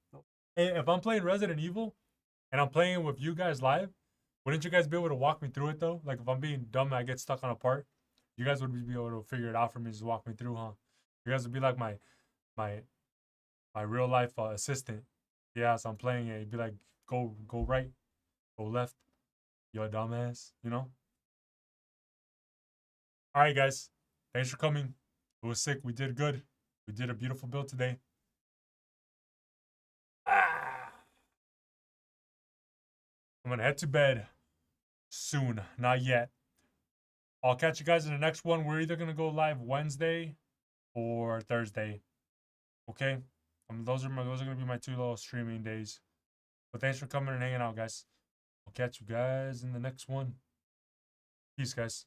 Hey, if I'm playing Resident Evil and I'm playing with you guys live, wouldn't you guys be able to walk me through it though? Like if I'm being dumb and I get stuck on a part, you guys would be able to figure it out for me, just walk me through, huh? You guys would be like my real life assistant. Yeah, so I'm playing it. You'd be like, go right, go left. You a dumbass, you know? All right, guys. Thanks for coming. It was sick. We did good. We did a beautiful build today. I'm gonna head to bed soon. Not yet. I'll catch you guys in the next one. We're either gonna go live Wednesday or Thursday. Okay? Those are gonna be my 2 little streaming days. But thanks for coming and hanging out, guys. I'll catch you guys in the next one. Peace, guys.